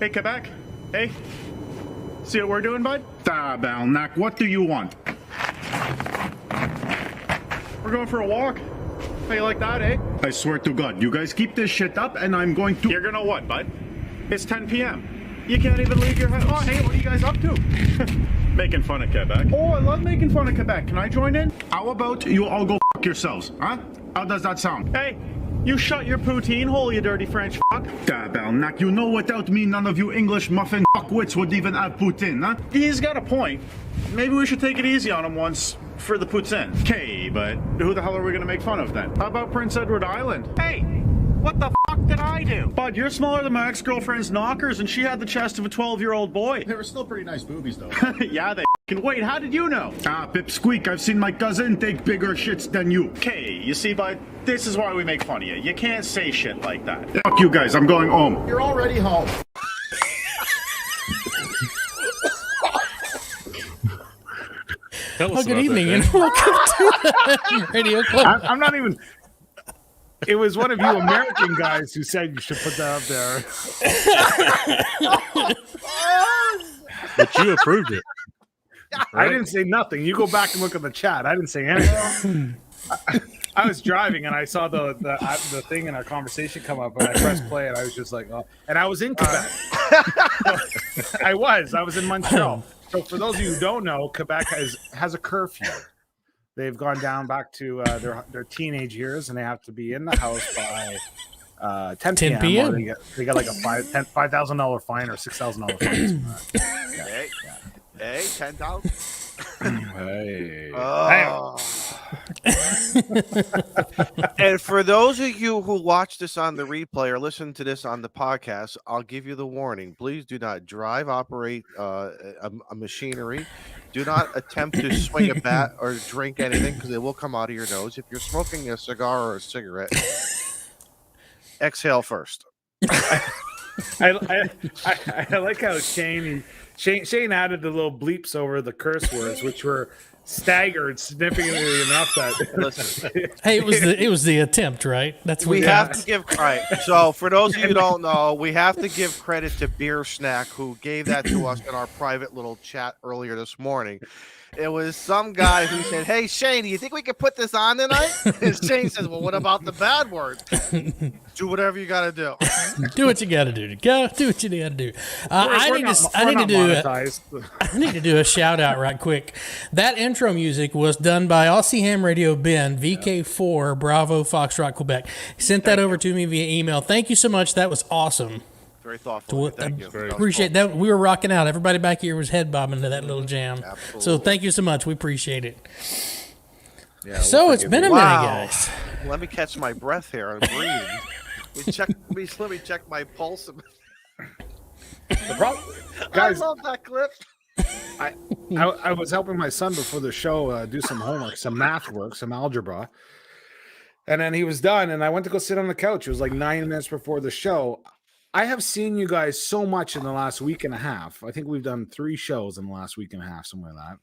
Hey, Quebec. Hey. See what we're doing, bud? Tabarnak, what do you want? We're going for a walk. How you like that, eh? I swear to God, you guys keep this shit up and I'm going to... You're gonna what, bud? It's 10 p.m. You can't even leave your house. Oh, hey, what are you guys up to? Making fun of Quebec. Oh, I love making fun of Quebec. Can I join in? How about you all go fuck yourselves, huh? How does that sound? Hey, you shut your poutine hole, you dirty French fuck. Tabarnak, you know without me none of you English muffin fuckwits would even have poutine, huh? He's got a point. Maybe we should take it easy on him once for the poutine. Okay, but who the hell are we gonna make fun of then? How about Prince Edward Island? Hey, what the fuck did I do? Bud, you're smaller than my ex-girlfriend's knockers and she had the chest of a 12-year-old boy. They were still pretty nice boobies, though. Yeah, they can. Wait, how did you know? Pipsqueak, I've seen my cousin take bigger shits than you. Okay, you see, bud, this is why we make fun of you. You can't say shit like that. Fuck you guys, I'm going home. You're already home. Good evening and welcome to the Ham Radio Clubhouse. I'm not even. It was one of you American guys who said you should put that up there. But you approved it. Right? I didn't say nothing. You go back and look at the chat. I didn't say anything. I was driving and I saw the thing in our conversation come up and I pressed play and I was just like, oh. And I was in Quebec. I was in Montreal. So for those of you who don't know, Quebec has a curfew. They've gone down back to their teenage years, and they have to be in the house by 10 p.m. They get like a $5,000 fine or $6,000 fine. Hey, 10,000. Hey. Oh. And for those of you who watch this on the replay or listen to this on the podcast, I'll give you the warning. Please do not drive, operate a machinery. Do not attempt to swing a bat or drink anything because it will come out of your nose. If you're smoking a cigar or a cigarette, exhale first. I like how Shane added the little bleeps over the curse words, which were staggered significantly enough that. Listen, Hey, it was the attempt, right? That's what we have to give credit. So for those of you who don't know, we have to give credit to Beer Snack, who gave that to us in our private little chat earlier this morning. It was some guy who said, "Hey Shane, do you think we could put this on tonight?" And Shane says, "Well, what about the bad words? Do whatever you got to do. Do what you got to do. Do what you got to do." I need to do a shout out right quick. That intro music was done by Aussie Ham Radio Ben VK4 Bravo Foxtrot Quebec. He sent that over to me via email. Thank you so much. That was awesome. Very thoughtful. Thank you. Appreciate that. We were rocking out. Everybody back here was head bobbing to that little jam. Absolutely. So thank you so much. We appreciate it. Yeah, So it's been a minute, guys. Let me catch my breath here and breathe. Let me check my pulse. The problem, guys, I love that clip. I was helping my son before the show do some homework, some math work, some algebra. And then he was done, and I went to go sit on the couch. It was like 9 minutes before the show. I have seen you guys so much in the last week and a half. I think we've done 3 shows in the last week and a half, somewhere like that.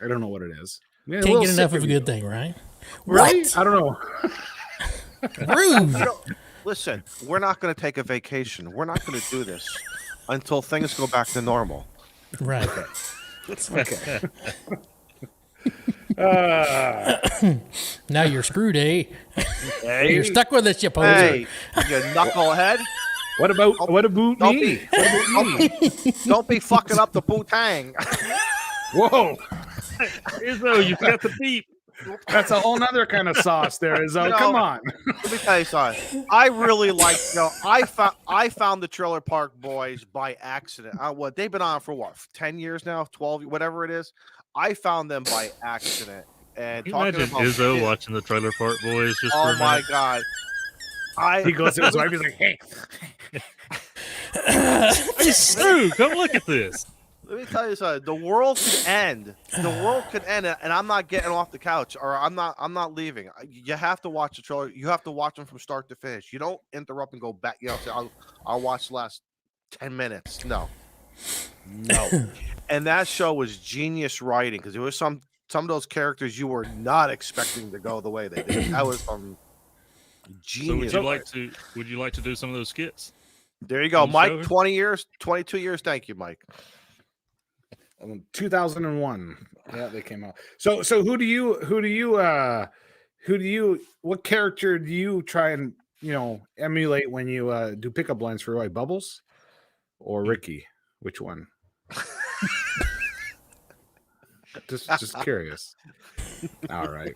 I don't know what it is. Can't get enough of a good thing, right? Right? I don't know. Rude. Listen, we're not going to take a vacation. We're not going to do this until things go back to normal. Right. Okay. Now you're screwed, eh? Hey. You're stuck with us, you poser. Hey, you knucklehead. What about me? Don't be fucking up the bootang. Whoa. Izzo, you got the beep. That's a whole nother kind of sauce there, Izzo. Come on. Let me tell you something. I really like, I found the Trailer Park Boys by accident. They've been on for 10 years now, 12, whatever it is. I found them by accident. And Can you imagine Izzo watching the Trailer Park Boys just for a my minute? God. He goes to his wife, he's like, "Hey, Hey, Stu, come look at this." Let me tell you something. The world could end. The world could end, and I'm not getting off the couch, or I'm not leaving. You have to watch the trailer. You have to watch them from start to finish. You don't interrupt and go back. You know, say, I'll watch the last 10 minutes. No. And that show was genius writing because there was some of those characters you were not expecting to go the way they did. That was genius. So would you like to do some of those skits? There you go, You Mike. showed her? 20 years, 22 years. Thank you, Mike. 2001. Yeah, they came out. So what character do you try and emulate when you do pickup lines for like Bubbles or Ricky? Which one? just curious. All right.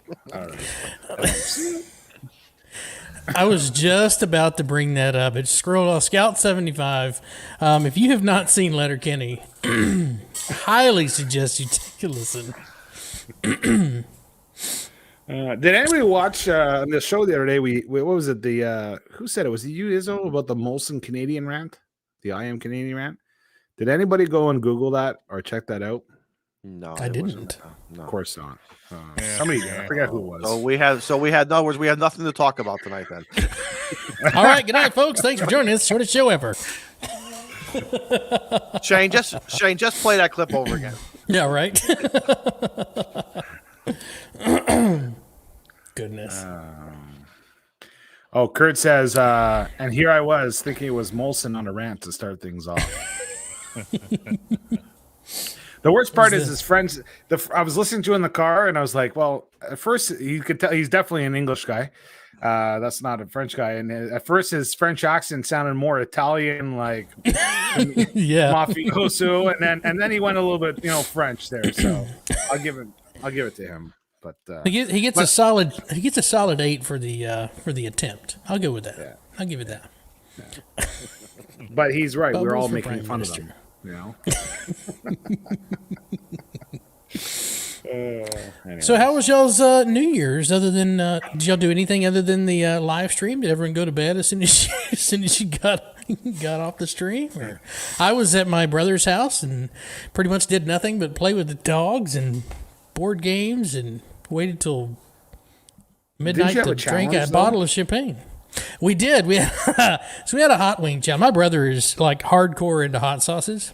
I was just about to bring that up. It's Scroll Scout 75. If you have not seen Letterkenny, highly suggest you take a listen. Did anybody watch the show the other day? What was it? Who said it? Was it you, Izzo, about the Molson Canadian rant? The I Am Canadian rant? Did anybody go and Google that or check that out? No, I didn't. No. Of course not. Somebody did. I forget who it was. So we had in other words, we have nothing to talk about tonight then. All right, good night, folks. Thanks for joining us. Shortest show ever. Shane, just play that clip over again. Yeah, right. Goodness. Kurt says, and here I was thinking it was Molson on a rant to start things off. The worst part is his friends. I was listening to in the car, and I was like, "Well, at first you could tell he's definitely an English guy. That's not a French guy." And at first, his French accent sounded more Italian, like mafioso, and then he went a little bit, French there. So I'll give it to him. But he gets a solid 8 for the attempt. I'll go with that. Yeah. I'll give it that. Yeah. But he's right. We're all for making Prime fun Minister. of them. Anyway. So how was y'all's New Year's? Other than did y'all do anything other than the live stream? Did everyone go to bed as soon as you got off the stream? Or, I was at my brother's house and pretty much did nothing but play with the dogs and board games and waited till midnight to drink a bottle of champagne. We did. We had a hot wing challenge. My brother is like hardcore into hot sauces,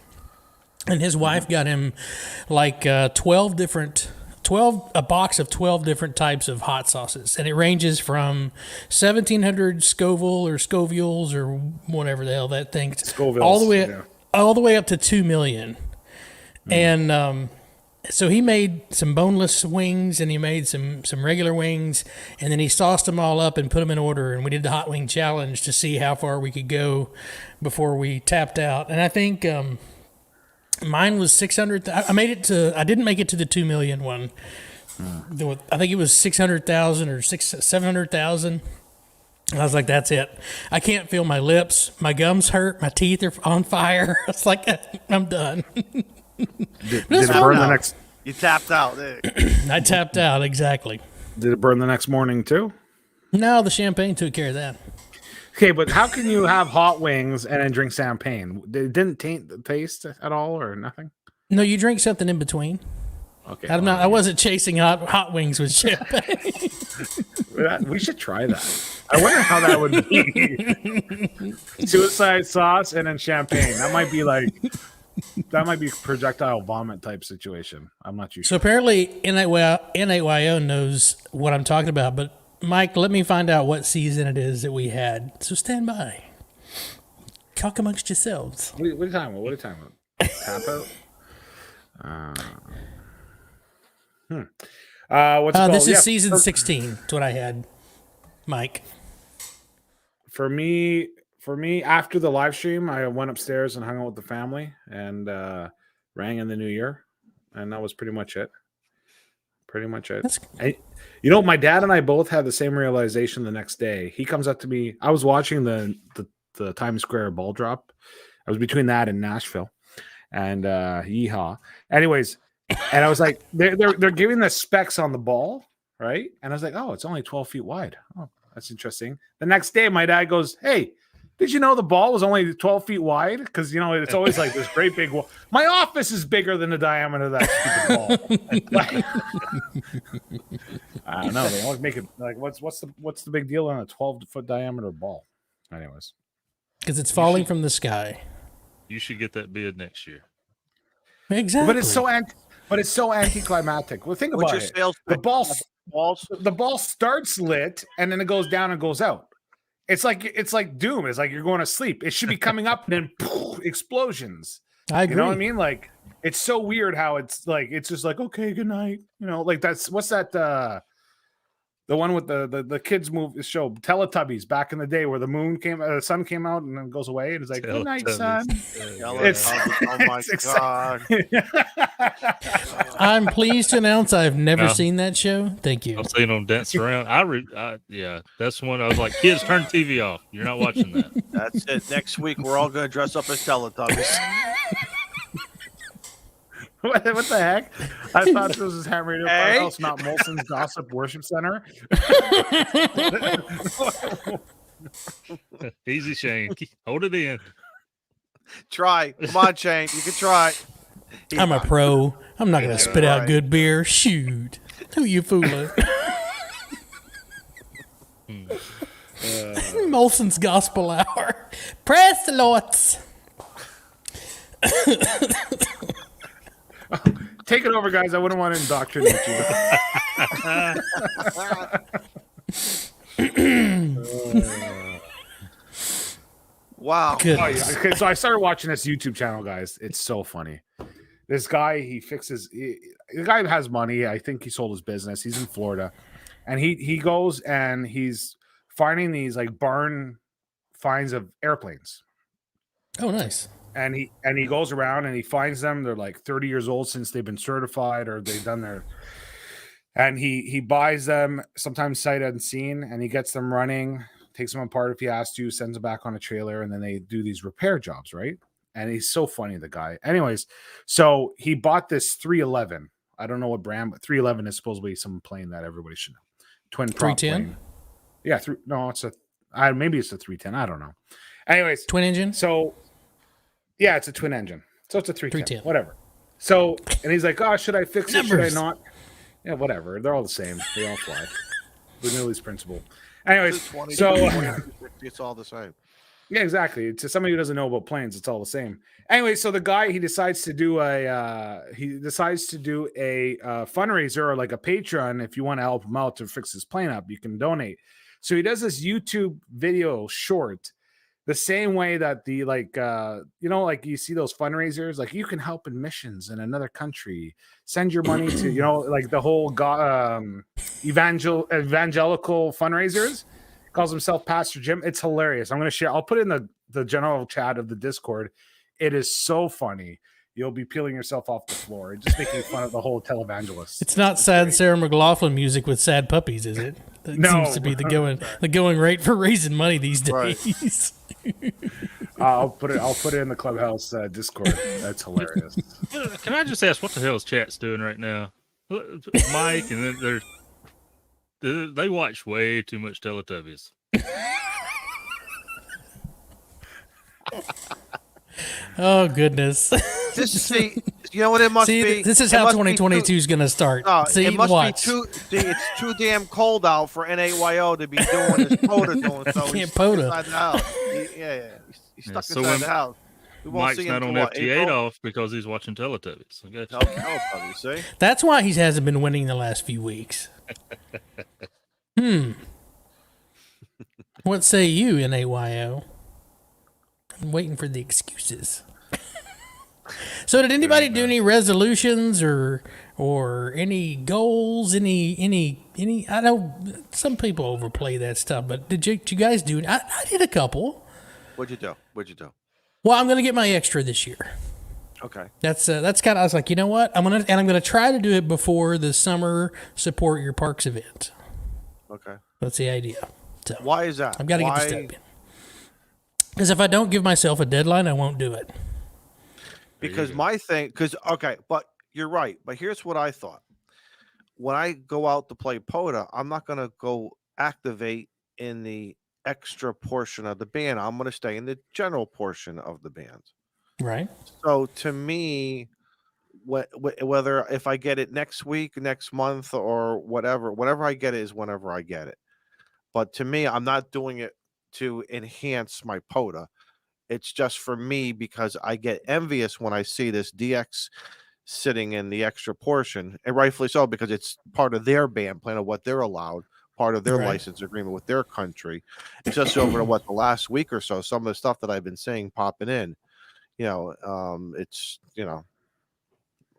and his wife got him like a box of 12 different types of hot sauces, and it ranges from 1,700 Scoville or Scovilles or whatever the hell that thing, all the way up to 2 million, and so he made some boneless wings and he made some regular wings, and then he sauced them all up and put them in order, and we did the hot wing challenge to see how far we could go before we tapped out. And I think mine was 600. I didn't make it to the 2 million one. I think it was 600,000 or 700,000. I was like, that's it. I can't feel my lips. My gums hurt. My teeth are on fire. It's like, I'm done. Did it burn the next? You tapped out. I tapped out, exactly. Did it burn the next morning too? No, the champagne took care of that. Okay, but how can you have hot wings and then drink champagne? It didn't taint the taste at all, or nothing? No, you drink something in between. Okay, I wasn't chasing hot wings with champagne. We should try that. I wonder how that would be. Suicide sauce and then champagne. That might be projectile vomit type situation. I'm not too sure. So apparently NAYO knows what I'm talking about, but Mike, let me find out what season it is that we had. So stand by. Talk amongst yourselves. What are you talking about? What are you talking about? Tap out? What's it called? This is season 16. That's what I had, Mike. For me, after the live stream, I went upstairs and hung out with the family and rang in the new year, and that was pretty much it. My dad and I both had the same realization the next day. He comes up to me. I was watching the Times Square ball drop. I was between that and Nashville, and yeehaw. Anyways, and I was like, they're giving the specs on the ball, right? And I was like, oh, it's only 12 feet wide. Oh, that's interesting. The next day, my dad goes, hey, did you know the ball was only 12 feet wide? Because, it's always like this great big wall. My office is bigger than the diameter of that stupid ball. I don't know. They always make it like, what's the big deal on a 12-foot diameter ball? Anyways. Because it's falling from the sky. You should get that bid next year. Exactly. But it's so anticlimactic. Well, think about it. The ball starts lit and then it goes down and goes out. it's like Doom. It's like you're going to sleep. It should be coming up and then poof, explosions. I agree. You know what I mean? Like it's so weird how it's like it's just like okay, good night. You know, like that's what's that the one with the kids movie show Teletubbies back in the day where the sun came out and then goes away and it's like good night, son. It's oh my god! I'm pleased to announce I've never seen that show. Thank you. I've seen them dance around. Yeah, that's one. I was like, kids, turn the TV off. You're not watching that. That's it. Next week we're all going to dress up as Teletubbies. What the heck? I thought this was Ham Radio Clubhouse, not Molson's Gossip Worship Center. Easy, Shane. Hold it in. Try. Come on, Shane. You can try. I'm a pro. I'm not going to spit out good beer. Shoot. Who you fooling? Molson's Gospel Hour. Press the lots. Take it over, guys. I wouldn't want to indoctrinate you. Wow. Oh, yeah. Okay, so I started watching this YouTube channel, guys. It's so funny. This guy, the guy has money. I think he sold his business. He's in Florida. And he goes and he's finding these like barn finds of airplanes. Oh, nice. And he goes around and he finds them. They're like 30 years old since they've been certified or they've done their. And he buys them sometimes sight unseen, and he gets them running, takes them apart if he has to, sends them back on a trailer, and then they do these repair jobs, right? And he's so funny, the guy. Anyways, so he bought this 311. I don't know what brand, but 311 is supposedly some plane that everybody should know. Twin prop 310. plane. Yeah, maybe it's a 310. I don't know. Anyways, twin engine. So. Yeah, it's a twin engine. So it's a 310, whatever. So, and he's like, oh, should I fix it? Should I not? Yeah, whatever. They're all the same. They all fly. Bernoulli's principle. Anyways, so. It's all the same. Yeah, exactly. To somebody who doesn't know about planes, it's all the same. Anyway, so the guy, he decides to do a fundraiser or like a Patreon. If you want to help him out to fix his plane up, you can donate. So he does this YouTube video short. The same way that like you see those fundraisers, like you can help in missions in another country, send your money to, like the whole evangelical fundraisers. Calls himself Pastor Jim. It's hilarious. I'm going to share. I'll put it in the general chat of the Discord. It is so funny. You'll be peeling yourself off the floor, just making fun of the whole televangelist. It's not sad Sarah McLachlan music with sad puppies, is it? That seems to be the going rate for raising money these days. Right. I'll put it in the Clubhouse Discord. That's hilarious. Can I just ask what the hell is chat's doing right now? Mike and then they watch way too much Teletubbies. Oh goodness! You know what it must be. This is how 2022 is going to start. It must be too damn cold out for NAYO to be doing this POTA doing. So he's stuck inside the house. He's stuck inside the house. Mike's not on FT8 off because he's watching Teletubbies. Teletubbies, see? That's why he hasn't been winning the last few weeks. What say you, NAYO? I'm waiting for the excuses. So did anybody do any resolutions or any goals? Any? I know some people overplay that stuff, but did you guys do it? I did a couple. What'd you do? Well, I'm going to get my extra this year. Okay. That's kind of. I was like, you know what? I'm gonna try to do it before the summer Support Your Parks event. Okay. That's the idea. So why is that? I've got to get the step in. Because if I don't give myself a deadline, I won't do it. Because but you're right. But here's what I thought. When I go out to play POTA, I'm not going to go activate in the extra portion of the band. I'm going to stay in the general portion of the band. Right. So to me, whether if I get it next week, next month, or whenever I get it is whenever I get it. But to me, I'm not doing it to enhance my POTA. It's just for me because I get envious when I see this DX sitting in the extra portion, and rightfully so, because it's part of their band plan of what they're allowed part of their Right. license agreement with their country. It's just over the last week or so, some of the stuff that I've been seeing popping in, it's,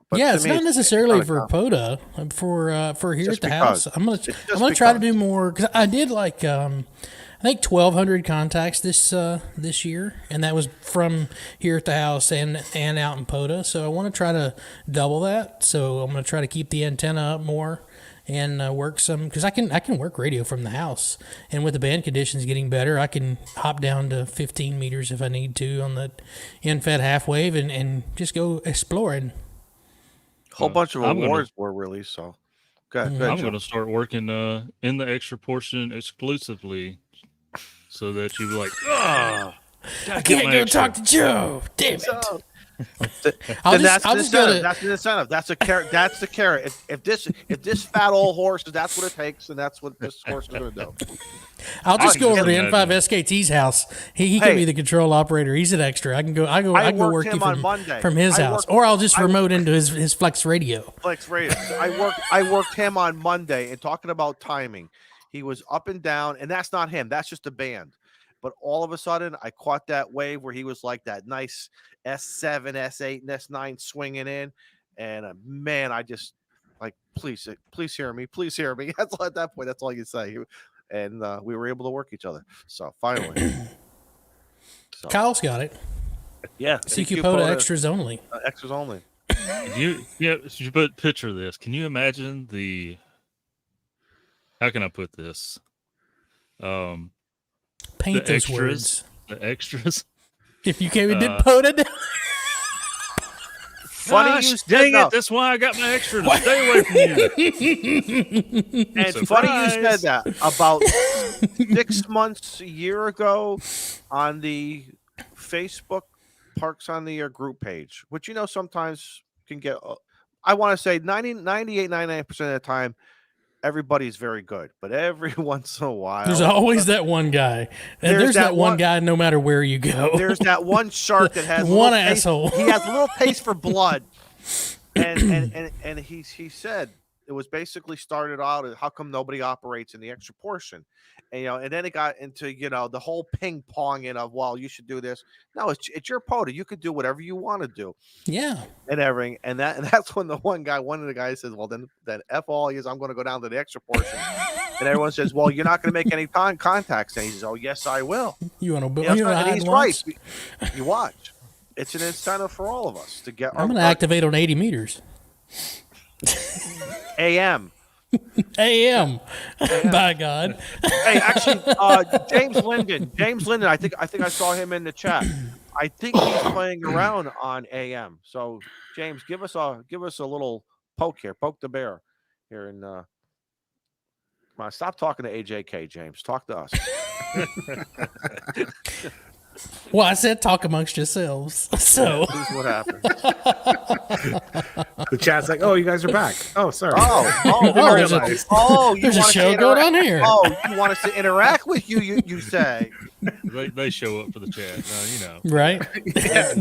but yeah, to it's me, not necessarily kinda for POTA. For here Just at the because. house. I'm gonna It's just try to because. do more because I did like I think 1,200 contacts this year, and that was from here at the house and out in POTA. So I want to try to double that. So I'm going to try to keep the antenna up more and work some because I can work radio from the house, and with the band conditions getting better, I can hop down to 15 meters if I need to on the in-fed half wave and just go exploring. Whole bunch of I'm awards were released, so go ahead, I'm Joe. going to start working in the extra portion exclusively, so that you like, I can't go talk to Joe. Damn it! Then that's the incentive. That's the incentive. That's a carrot. That's the carrot. If this fat old horse, that's what it takes, and that's what this horse is going to do. I'll just go over to imagine. N5 SKT's house. He can be the control operator. He's an extra. I can go work you from his house, or I'll just remote into his Flex Radio. Flex Radio. So I worked him on Monday, and talking about timing, he was up and down, and that's not him. That's just the band. But all of a sudden, I caught that wave where he was like that nice S7, S8, and S9 swinging in, and man, I just like, please hear me, please hear me. That's all, at that point, that's all you say. And we were able to work each other. So finally, Kyle's got it. Yeah, CQ POTA extras only. Extras only. you put picture this. Can you imagine how can I put this? Paint the those extras, words. The extras. If you came and did POTA. Funny you dang it! That's why I got my extra to stay away from you. And funny you said that. About 6 months, a year ago, on the Facebook Parks on the Air group page, which sometimes can get. I want to say 99% of the time, everybody's very good, but every once in a while, there's always that one guy. And there's that one guy no matter where you go. There's that one shark that has one asshole. He has a little taste for blood, and he said it was basically started out as how come nobody operates in the extra portion, and then it got into the whole ping ponging of, well, you should do this. No, it's your POTA. You could do whatever you want to do. Yeah. And everything, and that's when one of the guys says, well, then F all he is, I'm going to go down to the extra portion. And everyone says, well, you're not going to make any contacts. And he says, oh, yes, I will. You want to build? And he's right. You watch. It's an incentive for all of us to get. I'm going to activate on 80 meters. AM. By God. Hey, actually, James Linden. I think I saw him in the chat. I think he's playing around on AM. So, James, give us a little poke here. Poke the bear here, and come on, stop talking to AJK, James. Talk to us. Well, I said talk amongst yourselves. So this is what happened. The chat's like, "Oh, you guys are back." Oh, sorry. There's a show going on here. Oh, you want us to interact with you? You say. They show up for the chat, right? Yeah,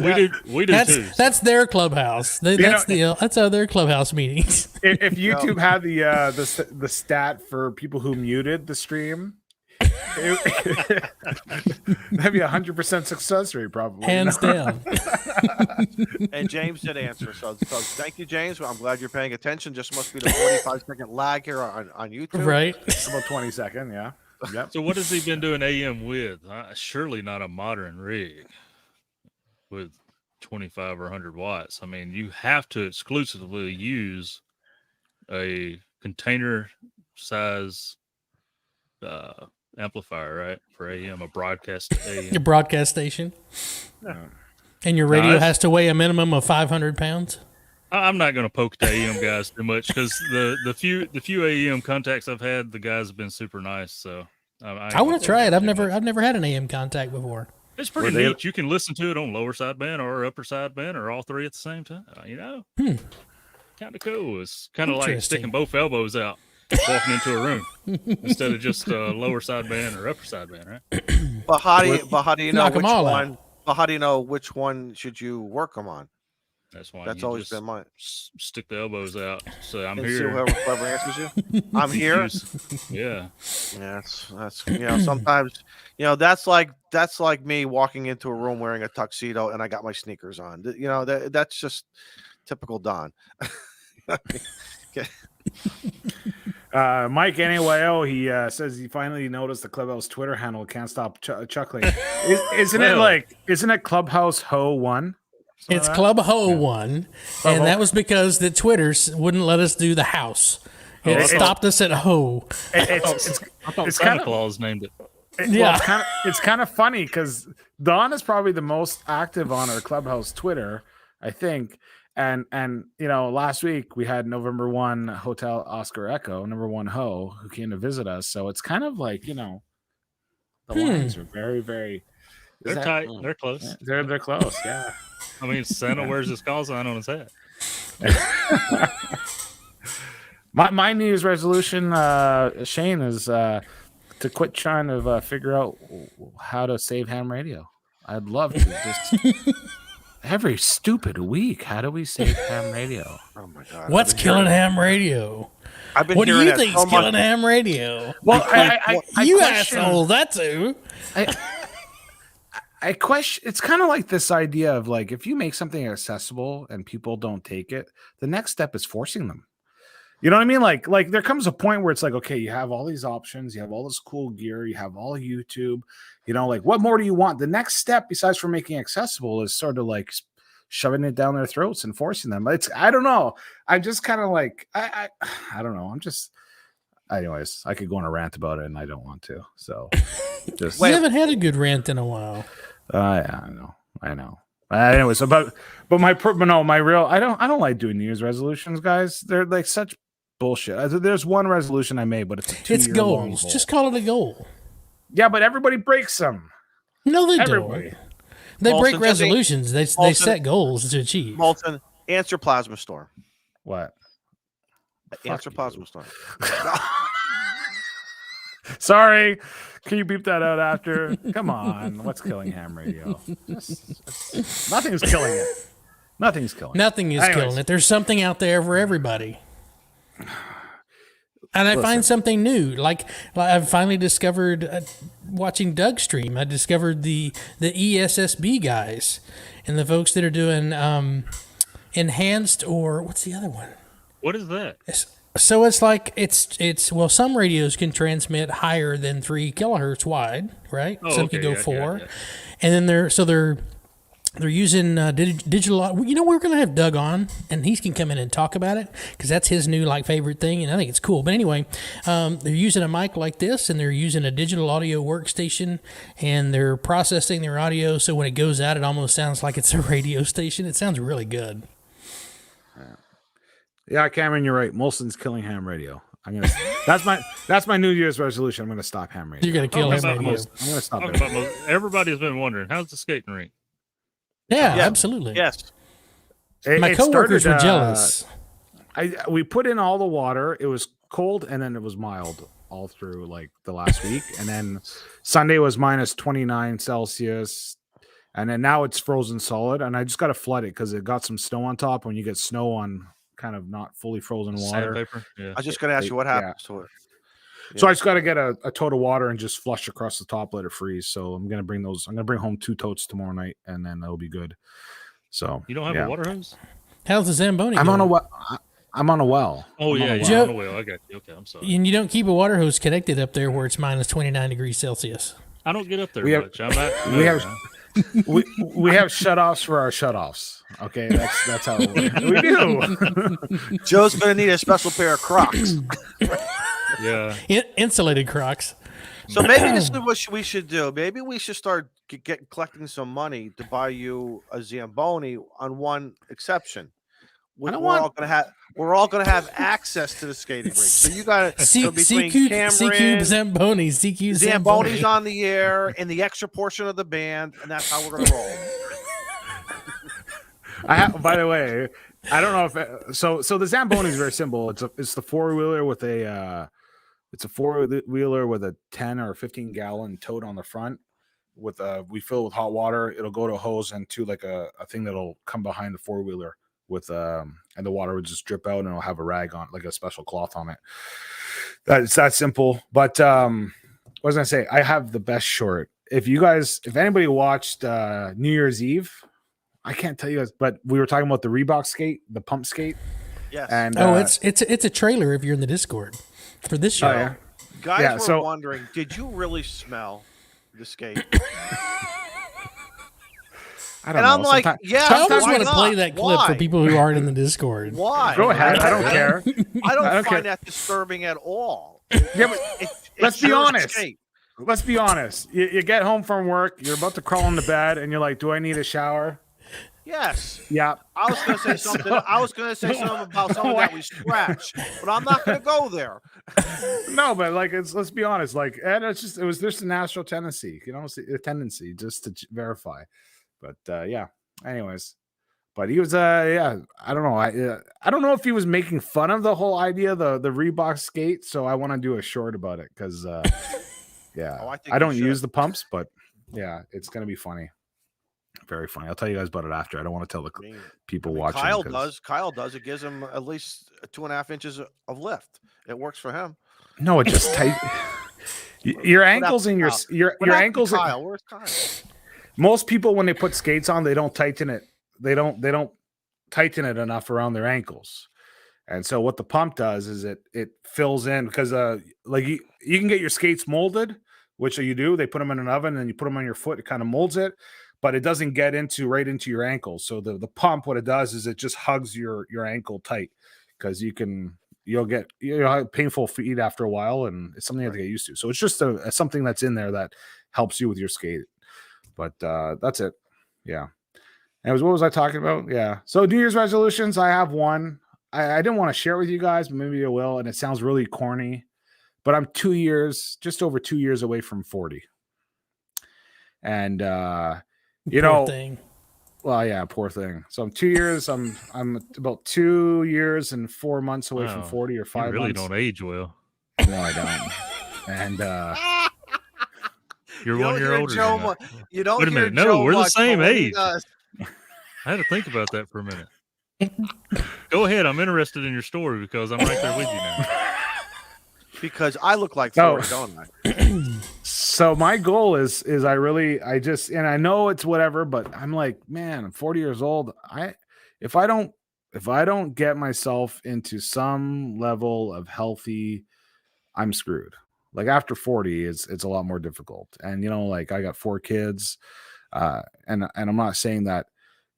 we do too. That's their clubhouse. That's how their clubhouse meetings. If YouTube had the stat for people who muted the stream, that'd be 100% success rate, probably. Hands down. And James did answer. So thank you, James. I'm glad you're paying attention. Just must be the 45-second lag here on YouTube. Right. About 20 second, yeah. Yep. So what has he been doing AM with? Surely not a modern rig with 25 or 100 watts. I mean, you have to exclusively use a container size amplifier, right? For AM, a broadcast AM. Your broadcast station. And your radio has to weigh a minimum of 500 pounds. I'm not going to poke the AM guys too much because the few AEM contacts I've had, the guys have been super nice. So I want to try it. I've never had an AM contact before. It's pretty neat. You can listen to it on lower sideband or upper sideband or all three at the same time. Kind of cool. It's kind of like sticking both elbows out, walking into a room instead of just lower sideband or upper sideband, right? But how do you know which one? But how do you know which one should you work them on? That's why That's you always just been mine. stick the elbows out. So I'm And here. see whoever answers you. I'm here. Yeah. Yeah, that's sometimes that's like me walking into a room wearing a tuxedo and I got my sneakers on. That's just typical Don. Mike Anyway, he says he finally noticed the Clubhouse Twitter handle. Can't stop chuckling. Isn't it Clubhouse Ho 1? It's Club Ho 1, and that was because the Twitter wouldn't let us do the house. It stopped us at Ho. I thought Santa Claus named it. It's kind of funny because Don is probably the most active on our Clubhouse Twitter, I think. And last week we had November 1 Hotel Oscar Echo, number 1 Ho, who came to visit us. So it's kind of like, the lines are very, very. They're tight. They're close. They're close. Yeah. I mean, Santa wears his call sign on his head. My New Year's resolution, Shane, is to quit trying to figure out how to save ham radio. I'd love to just every stupid week. How do we save ham radio? Oh my God! What's killing ham radio? What do you think's killing ham radio? Well, you asshole. That's who. I question. It's kind of like this idea of like if you make something accessible and people don't take it, the next step is forcing them. You know what I mean? Like there comes a point where it's like, okay, you have all these options, you have all this cool gear, you have all YouTube. Like what more do you want? The next step, besides from making it accessible, is sort of like shoving it down their throats and forcing them. I don't know. I'm just kind of like I don't know. Anyways, I could go on a rant about it, and I don't want to. So, just we haven't had a good rant in a while. Yeah, I know. Anyways, but my real I don't like doing New Year's resolutions, guys. They're like such bullshit. There's one resolution I made, but it's goals. Just call it a goal. Yeah, but everybody breaks them. No, they don't. They break resolutions. They set goals to achieve. Molten, answer Plasma Storm. What? Answer Plasma Storm. Sorry. Can you beep that out after? Come on. What's killing ham radio? Nothing's killing it. Nothing is killing it. There's something out there for everybody. And I find something new. Like I've finally discovered, watching Doug stream, I discovered the ESSB guys and the folks that are doing enhanced, or what's the other one? What is that? So it's like well, some radios can transmit higher than 3 kilohertz wide, right? Some can go 4, and then they're using digital. We're gonna have Doug on, and he can come in and talk about it because that's his new favorite thing, and I think it's cool. But anyway, they're using a mic like this, and they're using a digital audio workstation, and they're processing their audio so when it goes out, it almost sounds like it's a radio station. It sounds really good. Yeah, Cameron, you're right. Molson's killing ham radio. That's my New Year's resolution. I'm gonna stop ham radio. You're gonna kill ham radio. I'm gonna stop it. Everybody's been wondering, how's the skating rink? Yeah, absolutely. Yes. My coworkers were jealous. We put in all the water. It was cold, and then it was mild all through the last week, and then Sunday was minus 29 Celsius. And then now it's frozen solid, and I just got to flood it because it got some snow on top. When you get snow on kind of not fully frozen water, I was just going to ask you what happens to it. Yeah. So I just got to get a tote of water and just flush across the top, let it freeze. So I'm going to bring home 2 totes tomorrow night, and then that'll be good. So you don't have a water hose? How's the Zamboni? I'm on a well. I'm on a well. Oh yeah, you're on a well. I got you. Okay, I'm sorry. And you don't keep a water hose connected up there where it's minus 29 degrees Celsius. I don't get up there much. We have shutoffs for our shutoffs. Okay, that's how it works. We do. Joe's gonna need a special pair of Crocs. Yeah, insulated Crocs. So maybe this is what we should do. Maybe we should start collecting some money to buy you a Zamboni on one exception. We're all gonna have access to the skating rink. So you got to between Cameron, CQ Zamboni's on the air, and the extra portion of the band, and that's how we're gonna roll. By the way, I don't know if so the Zamboni is very simple. It's the 4-wheeler with a 4-wheeler with a 10 or 15 gallon tote on the front, with we fill it with hot water. It'll go to a hose and to like a thing that'll come behind the 4-wheeler with and the water would just drip out and it'll have a rag on, like a special cloth on it. It's that simple. But what was I gonna say? I have the best short. If anybody watched New Year's Eve, I can't tell you guys, but we were talking about the Reebok skate, the pump skate. Yes. And it's a trailer if you're in the Discord for this show. Oh, yeah. Guys were wondering, did you really smell the skate? I don't know. I'm like, yeah. I almost want to play that clip Why? for people who aren't in the Discord. Why? Go ahead. I don't care. I don't find that disturbing at all. Yeah, but let's be honest. Let's be honest. You get home from work, you're about to crawl into bed, and you're like, "Do I need a shower?" Yes. Yeah. I was going to say something. I was going to say something about something that we scratched, but I'm not going to go there. No, but like, let's be honest. Like, and it was just a natural tendency, a tendency just to verify. But yeah. Anyways, but he was I don't know. I don't know if he was making fun of the whole idea, the Reebok skate. So I want to do a short about it because yeah, I don't use the pumps, but yeah, it's gonna be funny. Very funny. I'll tell you guys about it after. I don't want to tell the people watching. Kyle does. It gives him at least 2.5 inches of lift. It works for him. No, it just tight. Your ankles and your ankles. Kyle, where's Kyle? Most people, when they put skates on, they don't tighten it. They don't tighten it enough around their ankles. And so what the pump does is it fills in because like you can get your skates molded, which you do. They put them in an oven and you put them on your foot. It kind of molds it, but it doesn't get right into your ankles. So the pump, what it does is it just hugs your ankle tight because you'll have painful feet after a while, and it's something you have to get used to. So it's just something that's in there that helps you with your skate. But that's it. Yeah. And what was I talking about? Yeah. So New Year's resolutions, I have one. I didn't want to share it with you guys, but maybe I will. And it sounds really corny, but I'm just over 2 years away from 40. And poor thing. Well, yeah, poor thing. So I'm 2 years. I'm about 2 years and 4 months away from 40 or 5 months. You really don't age well. No, I don't. And you're 1 year older. You don't. Wait a minute. No, we're the same age. I had to think about that for a minute. Go ahead. I'm interested in your story because I'm right there with you now. Because I look like 40, don't I? So my goal is and I know it's whatever, but I'm like, man, I'm 40 years old. If I don't get myself into some level of healthy, I'm screwed. Like after 40, it's a lot more difficult. And like I got 4 kids, and I'm not saying that.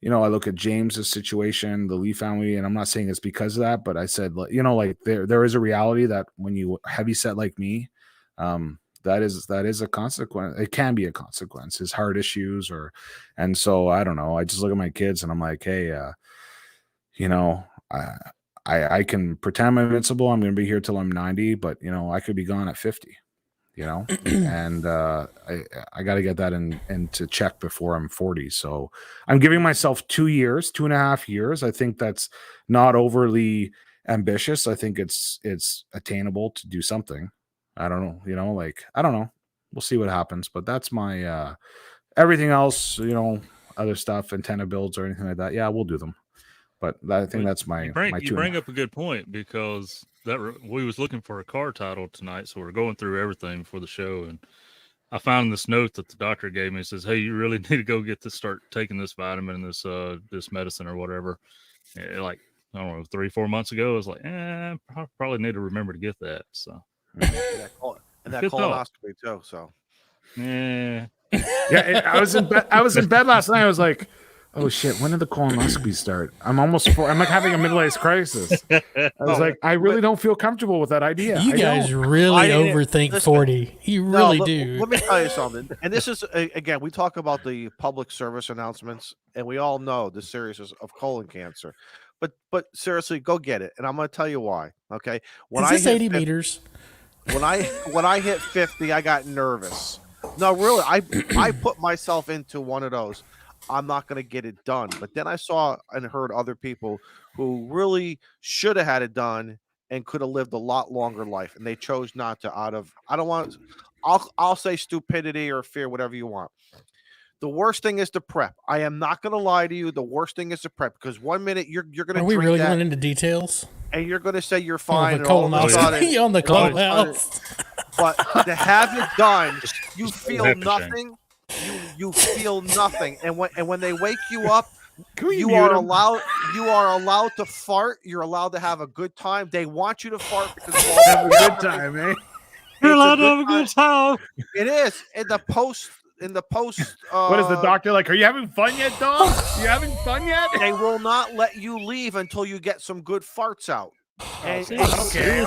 I look at James's situation, the Lee family, and I'm not saying it's because of that, but I said, like there is a reality that when you heavy set like me, that is a consequence. It can be a consequence. His heart issues, and so I don't know. I just look at my kids and I'm like, hey, I can pretend I'm invincible. I'm going to be here till I'm 90, but I could be gone at 50. And I got to get that into check before I'm 40. So I'm giving myself 2.5 years. I think that's not overly ambitious. I think it's attainable to do something. I don't know, I don't know. We'll see what happens, but that's my everything else, other stuff, antenna builds or anything like that. Yeah, we'll do them. But I think that's my you bring up a good point because we was looking for a car title tonight, so we're going through everything for the show, and I found this note that the doctor gave me. It says, "Hey, you really need to go start taking this vitamin, this medicine or whatever." Like I don't know, 3-4 months ago, I was like, I probably need to remember to get that. So and that colonoscopy too. So yeah, I was in bed last night. I was like, oh shit, when did the colonoscopy start? I'm almost 4. I'm like having a midlife crisis. I was like, I really don't feel comfortable with that idea. You guys really overthink 40. You really do. Let me tell you something. And this is, again, we talk about the public service announcements, and we all know the seriousness of colon cancer. But seriously, go get it. And I'm going to tell you why. Okay. Is this 80 meters? When I hit 50, I got nervous. No, really, I put myself into one of those. I'm not going to get it done. But then I saw and heard other people who really should have had it done and could have lived a lot longer life, and they chose not to. I'll say stupidity or fear, whatever you want. The worst thing is the prep. I am not going to lie to you. The worst thing is the prep, because 1 minute you're going to. Are we really going into details? And you're going to say you're fine. And all of a sudden, on the Clubhouse. But to have it done, you feel nothing. You feel nothing, and when they wake you up, you are allowed to fart. You're allowed to have a good time. They want you to fart because have a good time, man. You're allowed to have a good time. It is in the post. What is the doctor like? Are you having fun yet, dog? You having fun yet? They will not let you leave until you get some good farts out. And you got these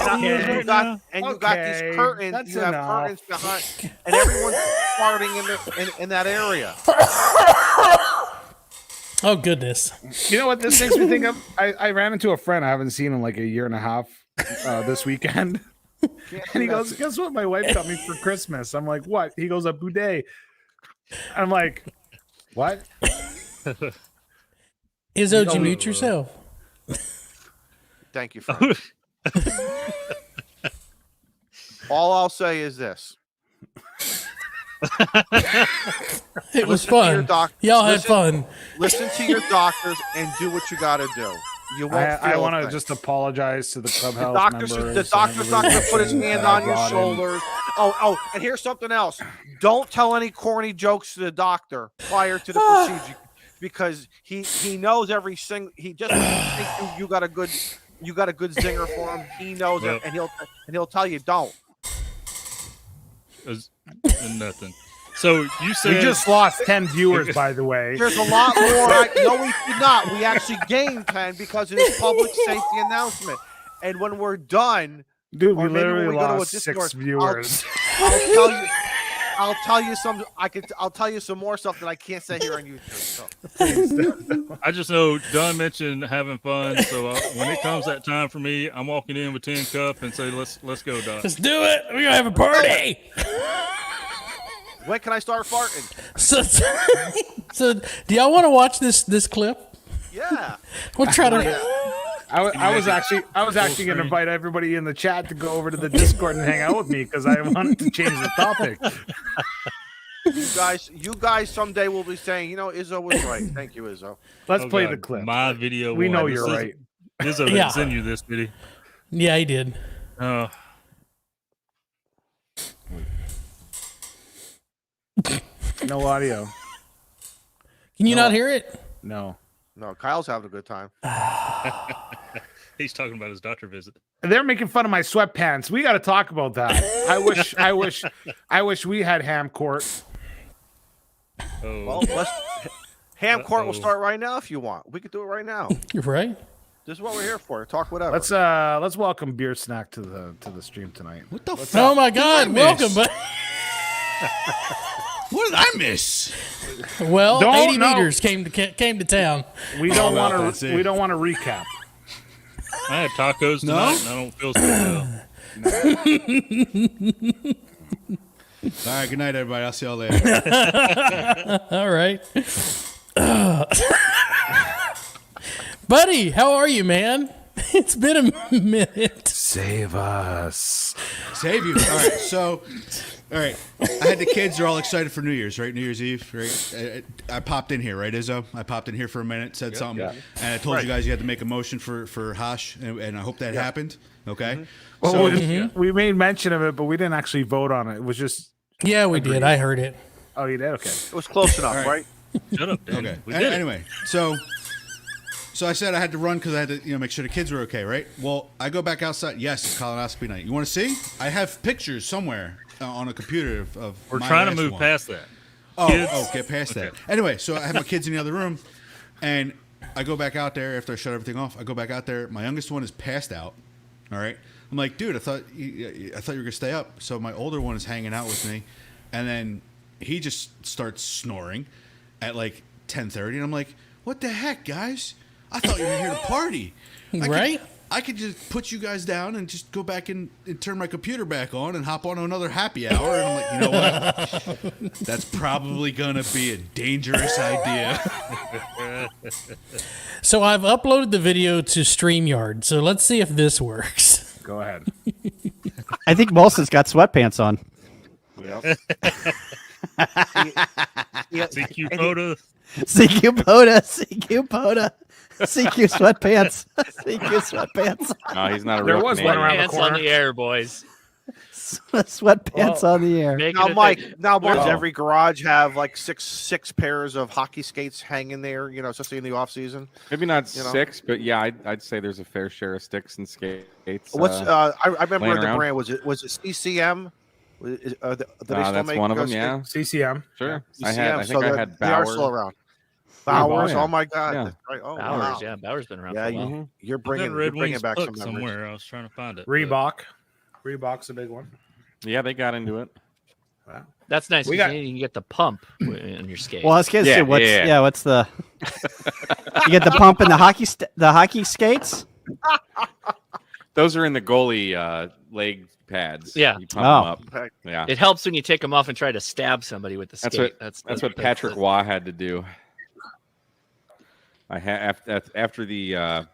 curtains. That's you have enough. curtains behind, and everyone's farting in that area. Oh goodness! You know what this makes me think of? I ran into a friend I haven't seen in like a year and a half this weekend, and he goes, "Guess what? My wife got me for Christmas." I'm like, "What?" He goes, "A bidet." I'm like, "What?" Izzo, you mute yourself. Thank you, friend. All I'll say is this. It was fun. Y'all had fun. Listen to your doctors and do what you got to do. You won't. I want to just apologize to the Clubhouse members. The doctor's not going to put his hand on your shoulders. Oh, and here's something else. Don't tell any corny jokes to the doctor prior to the procedure, because he knows every single. He just thinks you got a good zinger for him. He knows it, and he'll tell you don't. Nothing. So you said we just lost 10 viewers, by the way. There's a lot more. No, we did not. We actually gained 10 because of this public safety announcement. And when we're done, dude, we literally lost 6 viewers. I'll tell you some. I'll tell you some more stuff that I can't say here on YouTube. So. I just know Don mentioned having fun, so when it comes that time for me, I'm walking in with 10 cup and say, "Let's go, Don. Let's do it. We're gonna have a party." When can I start farting? So do y'all want to watch this clip? Yeah. We'll try to. I was actually going to invite everybody in the chat to go over to the Discord and hang out with me because I wanted to change the topic. You guys someday will be saying, Izzo was right. Thank you, Izzo. Let's play the clip. My video. We know you're right. Izzo didn't send you this, did he? Yeah, he did. No audio. Can you not hear it? No, Kyle's having a good time. He's talking about his doctor visit. They're making fun of my sweatpants. We got to talk about that. I wish we had Ham Court. Well, Ham Court will start right now if you want. We could do it right now. You're right. This is what we're here for. Talk whatever. Let's welcome Beer Snack to the stream tonight. What the fuck? Oh my God! Welcome, but what did I miss? Well, 80 meters came to town. We don't want to recap. I had tacos tonight, and I don't feel so well. All right, good night, everybody. I'll see y'all later. All right. Buddy, how are you, man? It's been a minute. Save us. Save you. All right. I had the kids. They're all excited for New Year's, right? New Year's Eve, right? I popped in here, right, Izzo? I popped in here for a minute, said something, and I told you guys you had to make a motion for Hash, and I hope that happened. Okay. Well, we made mention of it, but we didn't actually vote on it. It was just. Yeah, we did. I heard it. Oh, you did? Okay. It was close enough, right? Shut up, Dan. Okay. Anyway, so I said I had to run because I had to, make sure the kids were okay, right? Well, I go back outside. Yes, it's colonoscopy night. You want to see? I have pictures somewhere on a computer of. We're trying to move past that. Get past that. Anyway, so I have my kids in the other room, and I go back out there after I shut everything off. I go back out there. My youngest one is passed out. All right. I'm like, dude, I thought you were gonna stay up. So my older one is hanging out with me, and then he just starts snoring at like 10:30, and I'm like, what the heck, guys? I thought you were here to party. I could just put you guys down and just go back and turn my computer back on and hop on to another happy hour. And I'm like, you know what? That's probably going to be a dangerous idea. So I've uploaded the video to StreamYard. So let's see if this works. Go ahead. I think Molson's got sweatpants on. Yep. CQ Photo. CQ Poda. CQ Poda. CQ sweatpants. CQ sweatpants. No, he's not a There real was Canadian. one around the Pants on corner. the air, boys. Sweatpants on the air. Make Now, it a Mike. thing. Now, does Oh. every garage have like six pairs of hockey skates hanging there? You know, especially in the off season. Maybe not You know? 6, but yeah, I'd say there's a fair share of sticks and skates. What's I remember laying the around. brand was it CCM? Do they still that's make one of them. those Yeah, CCM. sure. CCM, I think I had they are Bauer. still around. Bowers, yeah. oh my God! Yeah. That's right. Oh, Bowers, wow. yeah, Bowers been around Yeah, for a while. you're I've got bringing Red back Wings some book memories. somewhere. I was trying to find it. but- Reebok's a big one. Yeah, they got into it. Wow. That's nice. We 'cause got- you can get the pump in your skate. Well, I was gonna Yeah, say, what's yeah. what's the? You get the pump and the hockey skates. Those are in the goalie leg pads. Yeah. You pump them up. Yeah, It helps when you take them off and try to stab somebody with the skate. that's what Patrick Waugh had to do. I after the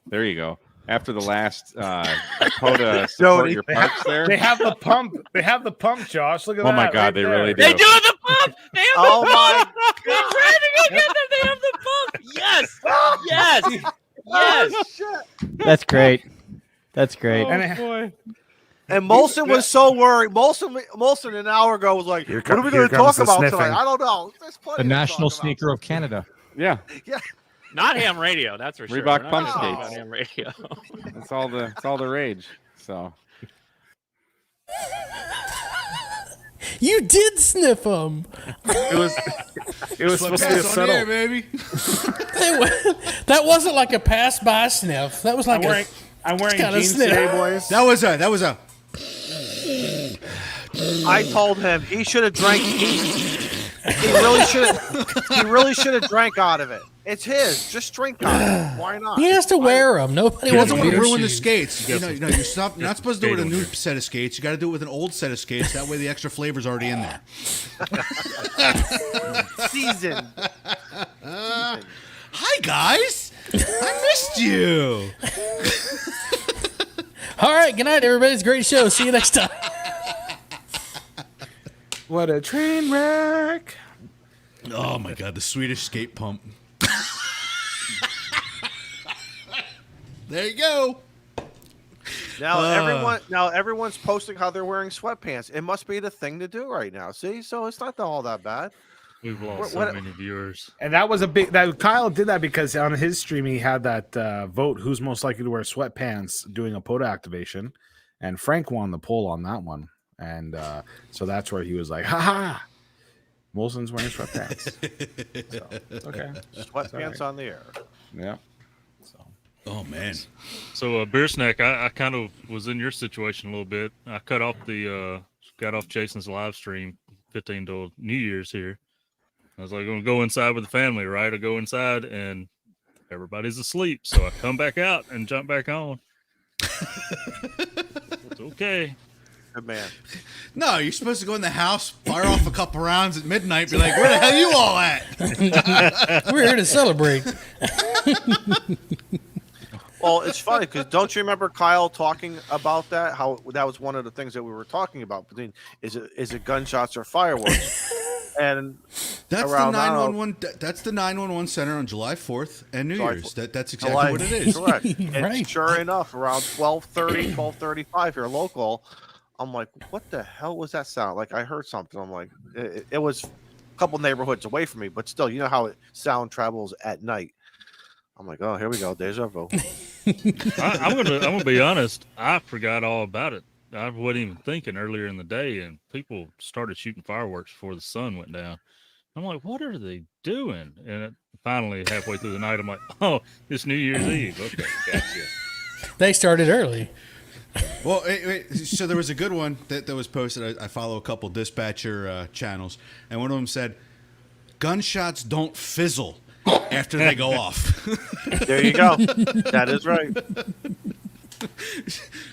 there you go. After the last POTA support your parks there. They have the pump. They have the pump, Josh. Look at Oh that. my God, right they there. really do. They do have the pump. They have Oh the my pump. They're trying to go get them. They have the pump. Yes. Yes. Yes. That's great. That's great. And And Molson was so worried. Molson an hour ago was like, "What are we going to talk about tonight?" I don't know. There's plenty The to national talk about. sneaker of Canada. Yeah, Not ham radio. That's for sure. Reebok We're not pump gonna talk skates. about Ham radio. it's all the rage. So You did sniff them. it was supposed to be a Pass on the air, subtle. baby. That wasn't like a pass by sniff. That was like I'm wearing kinda jeans sniff. today, boys. That was a. I told him he should have drank. He really should have drank out of it. It's his. Just drink out of it. Why not? he has to wear them. Nobody You wants don't to want to wear ruin the shoes. skates. You're not supposed to do it with a Skate new on set of skates. You got to do it with an old set of skates. That way, the extra flavor's already in there. Season. Hi guys, I missed you. All right, good night, everybody. It's a great show. See you next time. What a train wreck. Oh my God, the Swedish skate pump. There you go. Now everyone's posting how they're wearing sweatpants. It must be the thing to do right now. See, so it's not all that bad. We've lost What- so many viewers. And that was a big. That Kyle did that because on his stream he had that vote who's most likely to wear sweatpants doing a POTA activation, and Frank won the poll on that one, and so that's where he was like, "Ha ha, Molson's wearing sweatpants." So, okay, Sweatpants on the air. yeah. Oh man. So, Beer Snack, I kind of was in your situation a little bit. I got off Jason's live stream 15 till New Year's here. I was like, I'm going to go inside with the family, right? I go inside and everybody's asleep. So I come back out and jump back on. It's okay. Good man. No, you're supposed to go in the house, fire off a couple rounds at midnight, be like, "Where the hell you all at?" We're here to celebrate. Well, it's funny because don't you remember Kyle talking about that? How that was one of the things that we were talking about between is it gunshots or fireworks? And That's around, the I don't know, 911. That's the 911 center on July 4th and New July Year's. 4th. That's exactly July- what it is. Correct. And Right. sure enough, around 12:30, 12:35 here local, I'm like, what the hell was that sound? Like I heard something. I'm like, it was a couple neighborhoods away from me, but still, you know how sound travels at night. I'm like, oh, here we go, deja vu. I'm gonna be honest. I forgot all about it. I wasn't even thinking earlier in the day, and people started shooting fireworks before the sun went down. I'm like, what are they doing? And finally, halfway through the night, I'm like, oh, it's New Year's Eve. Okay, gotcha. They started early. Well, so there was a good one that was posted. I follow a couple dispatcher channels, and one of them said, "Gunshots don't fizzle after they go off." There you go. That is right.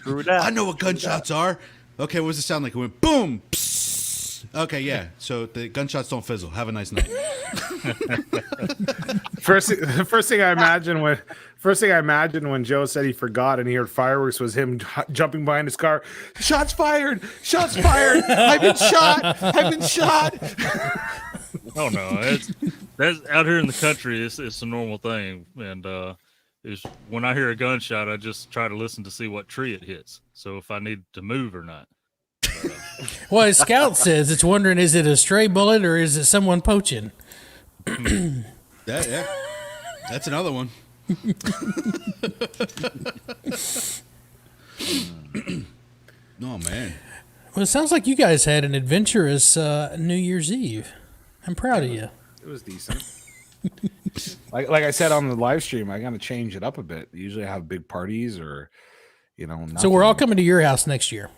True that. I know what gunshots are. Okay, what does it sound like? It went boom. Psst. Okay, yeah. So the gunshots don't fizzle. Have a nice night. first thing I imagine First thing I imagined when Joe said he forgot and he heard fireworks was him jumping behind his car. Shots fired! Shots fired! I've been shot! I've been shot! Oh no, that's out here in the country. It's a normal thing, and when I hear a gunshot, I just try to listen to see what tree it hits. So if I need to move or not. Well, as Scout says, it's wondering, is it a stray bullet or is it someone poaching? That's another one. Oh man. Well, it sounds like you guys had an adventurous New Year's Eve. I'm proud of you. It was decent. like I said on the live stream, I got to change it up a bit. Usually I have big parties or, nothing. So we're all coming to your house next year.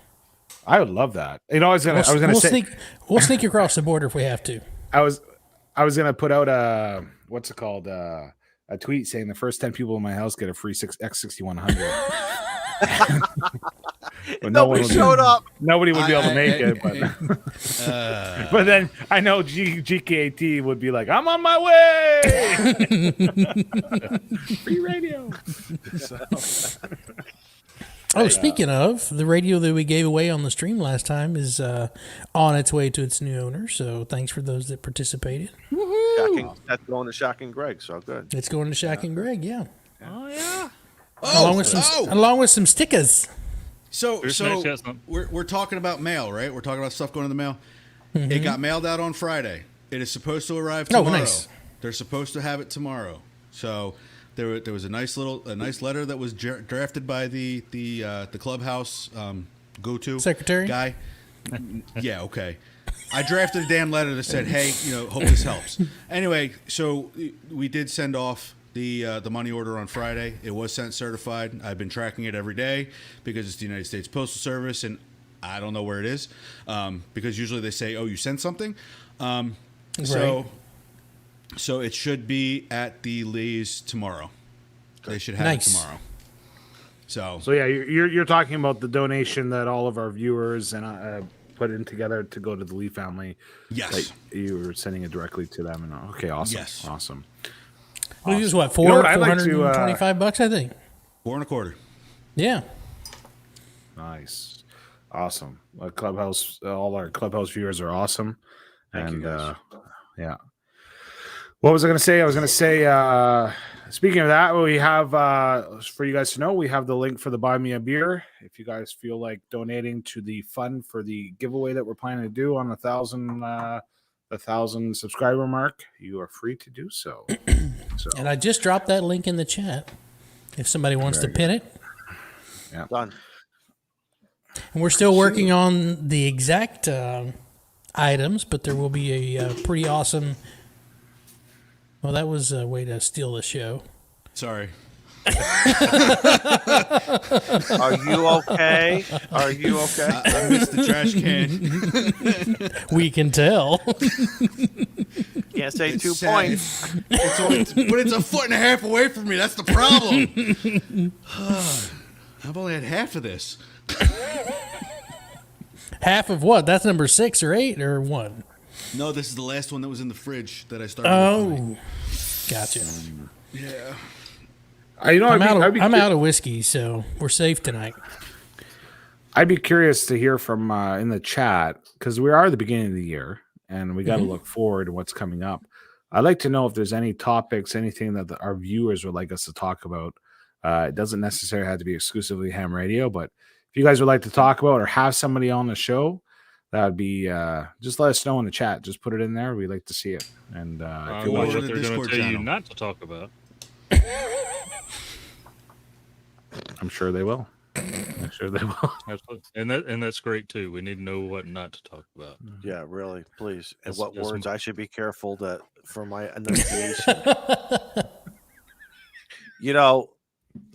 I would love that. I was gonna say we'll sneak across the border if we have to. I was gonna put out a tweet saying the first 10 people in my house get a free X6100. But nobody showed up. Nobody would be able to make it. But then I know GKT would be like, I'm on my way. Free radio. Speaking of, the radio that we gave away on the stream last time is on its way to its new owner. So thanks for those that participated. That's going to Shocking Greg, so good. It's going to Shocking Greg, yeah. Oh yeah. Along with some stickers. So we're talking about mail, right? We're talking about stuff going in the mail. Mm-hmm. It got mailed out on Friday. It is supposed to arrive tomorrow. Oh, nice. They're supposed to have it tomorrow. So there was a nice letter that was drafted by the clubhouse go-to secretary guy. Yeah, okay. I drafted a damn letter that said, "Hey, hope this helps." Anyway, so we did send off the money order on Friday. It was sent certified. I've been tracking it every day because it's the United States Postal Service, and I don't know where it is because usually they say, "Oh, you sent something." So it should be at the Lee's tomorrow. They should have it tomorrow. So yeah, you're talking about the donation that all of our viewers and put in together to go to the Lee family. Yes, like you were sending it directly to them. And okay, awesome. Yes, awesome. Well, it was what, $425, I think. $425. Yeah. Nice, awesome. Clubhouse, all our Clubhouse viewers are awesome. Thank you guys. Yeah. What was I going to say? I was going to say, speaking of that, we have, for you guys to know, we have the link for the Buy Me a Beer. If you guys feel like donating to the fund for the giveaway that we're planning to do on the 1,000 subscriber mark, you are free to do so. And I just dropped that link in the chat if somebody wants to pin it. Yeah. Done. And we're still working on the exact items, but there will be a pretty awesome... Well, that was a way to steal the show. Sorry. Are you okay? Are you okay? I missed the trash can. We can tell. Can't say 2 points. But it's a foot and a half away from me. That's the problem. I've only had half of this. Half of what? That's number 6 or 8 or 1? No, this is the last one that was in the fridge that I started. Oh, gotcha. Yeah. I'm out of whiskey, so we're safe tonight. I'd be curious to hear from in the chat because we are at the beginning of the year and we got to look forward to what's coming up. I'd like to know if there's any topics, anything that our viewers would like us to talk about. It doesn't necessarily have to be exclusively Ham Radio, but if you guys would like to talk about or have somebody on the show, that would be just let us know in the chat. Just put it in there. We'd like to see it. And if you what watch they're going to tell you not to talk about. I'm sure they will. I'm sure they will. Absolutely. And that's great too. We need to know what not to talk about. Yeah, really, please. And what words I should be careful that for my enunciation.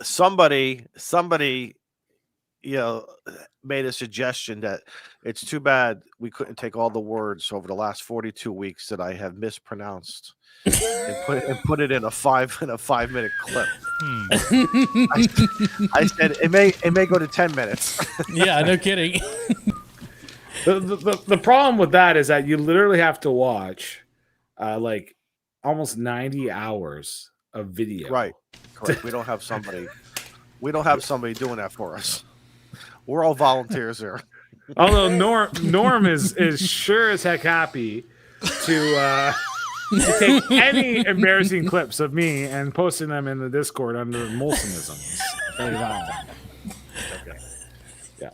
Somebody made a suggestion that it's too bad we couldn't take all the words over the last 42 weeks that I have mispronounced and put it in a 5-minute clip. I said it may go to 10 minutes. Yeah, no kidding. The problem with that is that you literally have to watch like almost 90 hours of video. Right. Correct. We don't have somebody doing that for us. We're all volunteers here. Although Norm is sure as heck happy to take any embarrassing clips of me and posting them in the Discord under Molsonisms. Okay. Yeah.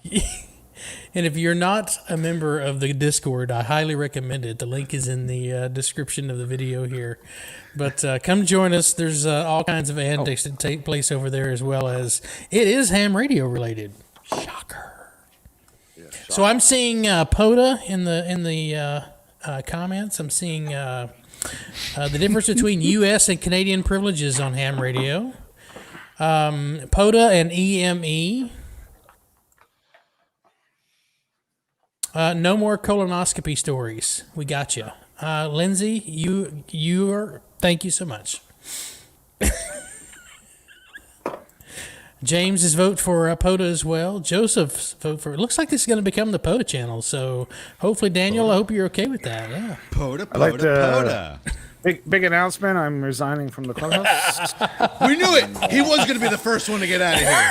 And if you're not a member of the Discord, I highly recommend it. The link is in the description of the video here. But come join us. There's all kinds of antics that take place over there, as well as it is ham radio related. Shocker. Yeah, shocker. So I'm seeing POTA in the comments. I'm seeing the difference between U.S. and Canadian privileges on ham radio. POTA and EME. No more colonoscopy stories. We got you, Lindsay. You are. Thank you so much. James's vote for POTA as well. Joseph's vote for. It looks like this is going to become the POTA channel. So hopefully, Daniel, I hope you're okay with that. Yeah. POTA. Big announcement. I'm resigning from the clubhouse. We knew it. He was going to be the first one to get out of here.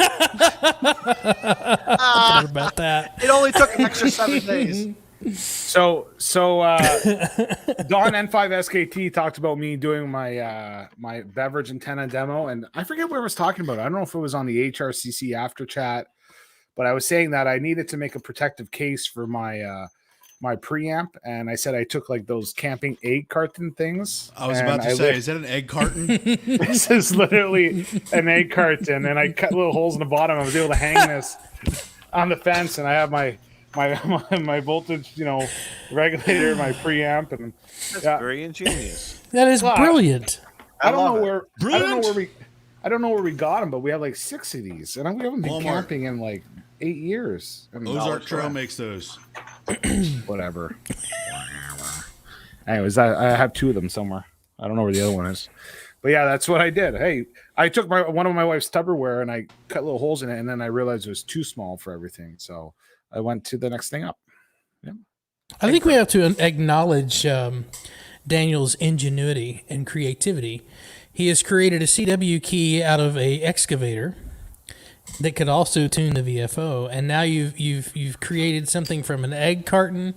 About that. It only took an extra 7 days. So Don N5 SKT talked about me doing my my beverage antenna demo, and I forget what I was talking about. I don't know if it was on the HRCC after chat, but I was saying that I needed to make a protective case for my my preamp, and I said I took like those camping egg carton things. I was about to say, is that an egg carton? This is literally an egg carton, and I cut little holes in the bottom. I was able to hang this on the fence, and I have my voltage, regulator, my preamp, and that's very ingenious. That is brilliant. I don't know where we got them, but we have like 6 of these, and we haven't been camping in like 8 years. Ozark Trail makes those. Whatever. Anyways, I have 2 of them somewhere. I don't know where the other one is, but yeah, that's what I did. Hey, I took one of my wife's Tupperware and I cut little holes in it, and then I realized it was too small for everything, so I went to the next thing up. Yeah. I think we have to acknowledge Daniel's ingenuity and creativity. He has created a CW key out of a excavator that could also tune the VFO, and now you've created something from an egg carton.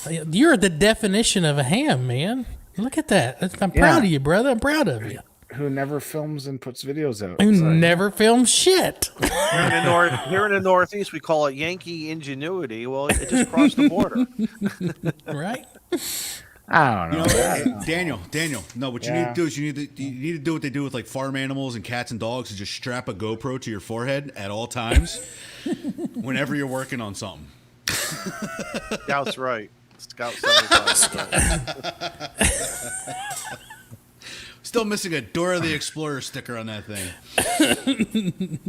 You're the definition of a ham, man. Look at that. I'm proud of you, brother. I'm proud of you. Who never films and puts videos out. Who never films shit. Here in the Northeast, we call it Yankee ingenuity. Well, it just crossed the border. Right? I don't know. Daniel. No, what you need to do is you need to do what they do with like farm animals and cats and dogs, and just strap a GoPro to your forehead at all times, whenever you're working on something. Scout's right. Scout 75. Still missing a Dora the Explorer sticker on that thing.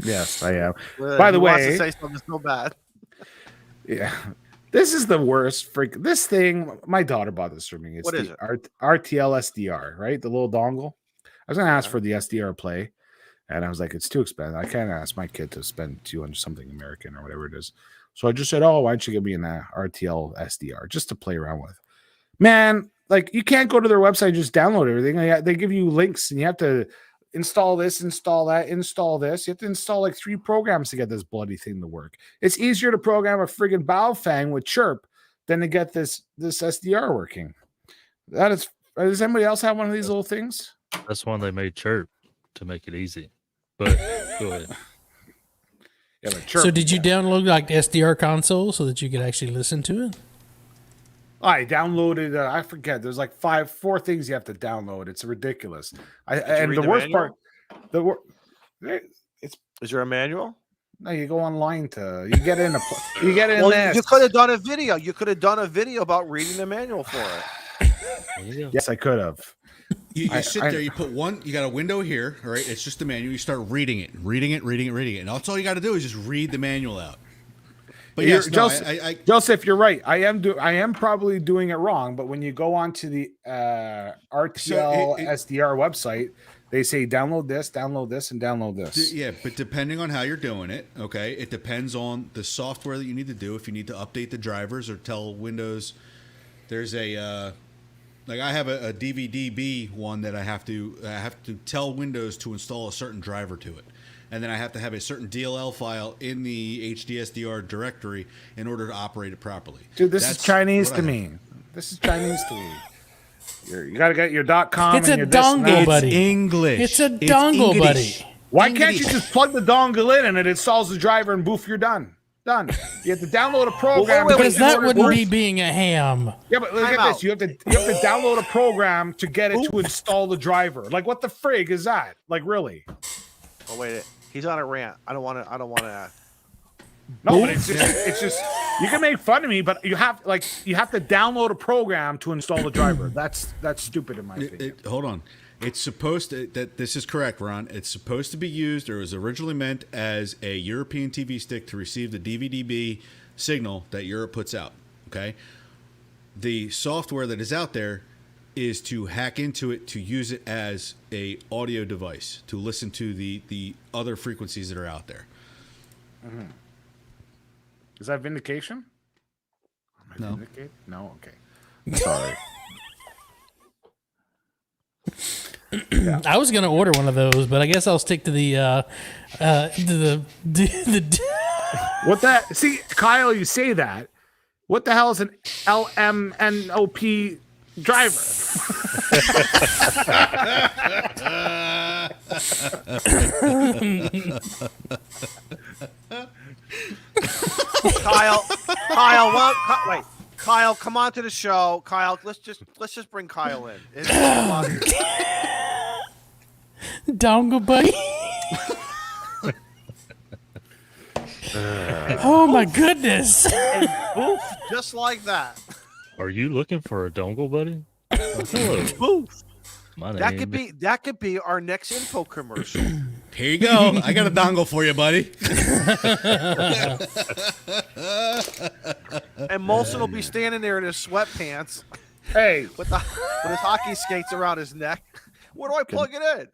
Yes, I am. By the way, wants to say something so bad. Yeah. This is the worst this thing. My daughter bought this for me. It's what is it? RTL SDR, right? The little dongle. I was going to ask for the SDR play, and I was like, it's too expensive. I can't ask my kid to spend 200 something American or whatever it is. So I just said, why don't you give me an RTL SDR just to play around with? Man, like you can't go to their website and just download everything. They give you links, and you have to install this, install that, install this. You have to install like 3 programs to get this bloody thing to work. It's easier to program a friggin' Baofeng with Chirp than to get this SDR working. Does anybody else have one of these little things? That's one they made Chirp to make it easy. But go ahead. Yeah, but Chirp, so did you download like SDR console so that you could actually listen to it? I downloaded. I forget. There's like 4 things you have to download. It's ridiculous. And the worst part, is there a manual? No, you go online to you get in this. You could have done a video. You could have done a video about reading the manual for it. Yes, I could have. You sit there. You put one. You got a window here. All right, it's just the manual. You start reading it, and that's all you got to do is just read the manual out. But yes, Joseph, you're right. I am probably doing it wrong. But when you go onto the RTL SDR website, they say download this, and download this. Yeah, but depending on how you're doing it, okay, it depends on the software that you need to do. If you need to update the drivers or tell Windows, there's a Like I have a DVD-B one that I have to tell Windows to install a certain driver to it, and then I have to have a certain DLL file in the HDSDR directory in order to operate it properly. Dude, this is Chinese to me. This is Chinese to me. You got to get your .com. It's and a your dongle, buddy. It's English. It's a dongle, buddy. Why can't you just plug the dongle in and it installs the driver and boof, you're done? Done. You have to download a program. Because that wouldn't be being a ham. Yeah, but look at this. You have to download a program to get it to install the driver. Like, what the frig is that? Like, really? Oh wait, he's on a rant. I don't want to. No, but it's just you can make fun of me, but you have to download a program to install the driver. That's stupid in my opinion. Hold on. It's supposed to, this is correct, Ron. It's supposed to be used, or was originally meant as a European TV stick to receive the DVD-B signal that Europe puts out. Okay, the software that is out there is to hack into it to use it as a audio device to listen to the other frequencies that are out there. Mm-hmm. Is that vindication? No. Vindicate? No. Okay. Sorry. Yeah. I was gonna order one of those, but I guess I'll stick to the What that? See, Kyle, you say that. What the hell is an LMNOP driver? Kyle, come on to the show. Kyle, let's just bring Kyle in. Dongle buddy. Oh my goodness! And boof, just like that. Are you looking for a dongle, buddy? Hello. Boof. My name. That could be our next info commercial. Here you go. I got a dongle for you, buddy. And Molson will be standing there in his sweatpants. Hey, with his hockey skates around his neck. Where do I plug it in?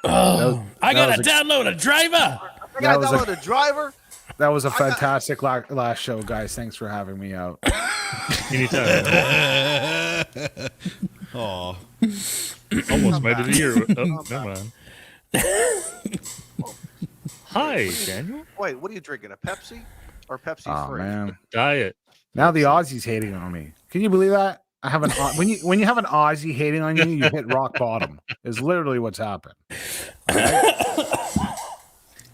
Oh, I gotta download a driver. I gotta download a driver. That was a fantastic last show, guys. Thanks for having me out. Anytime. Aw. Almost made it a year. Oh, never mind. Hi, Daniel. Wait, what are you drinking? A Pepsi or Pepsi free? Man. Diet. Now the Aussie's hating on me. Can you believe that? I have when you have an Aussie hating on you, you hit rock bottom. Is literally what's happened.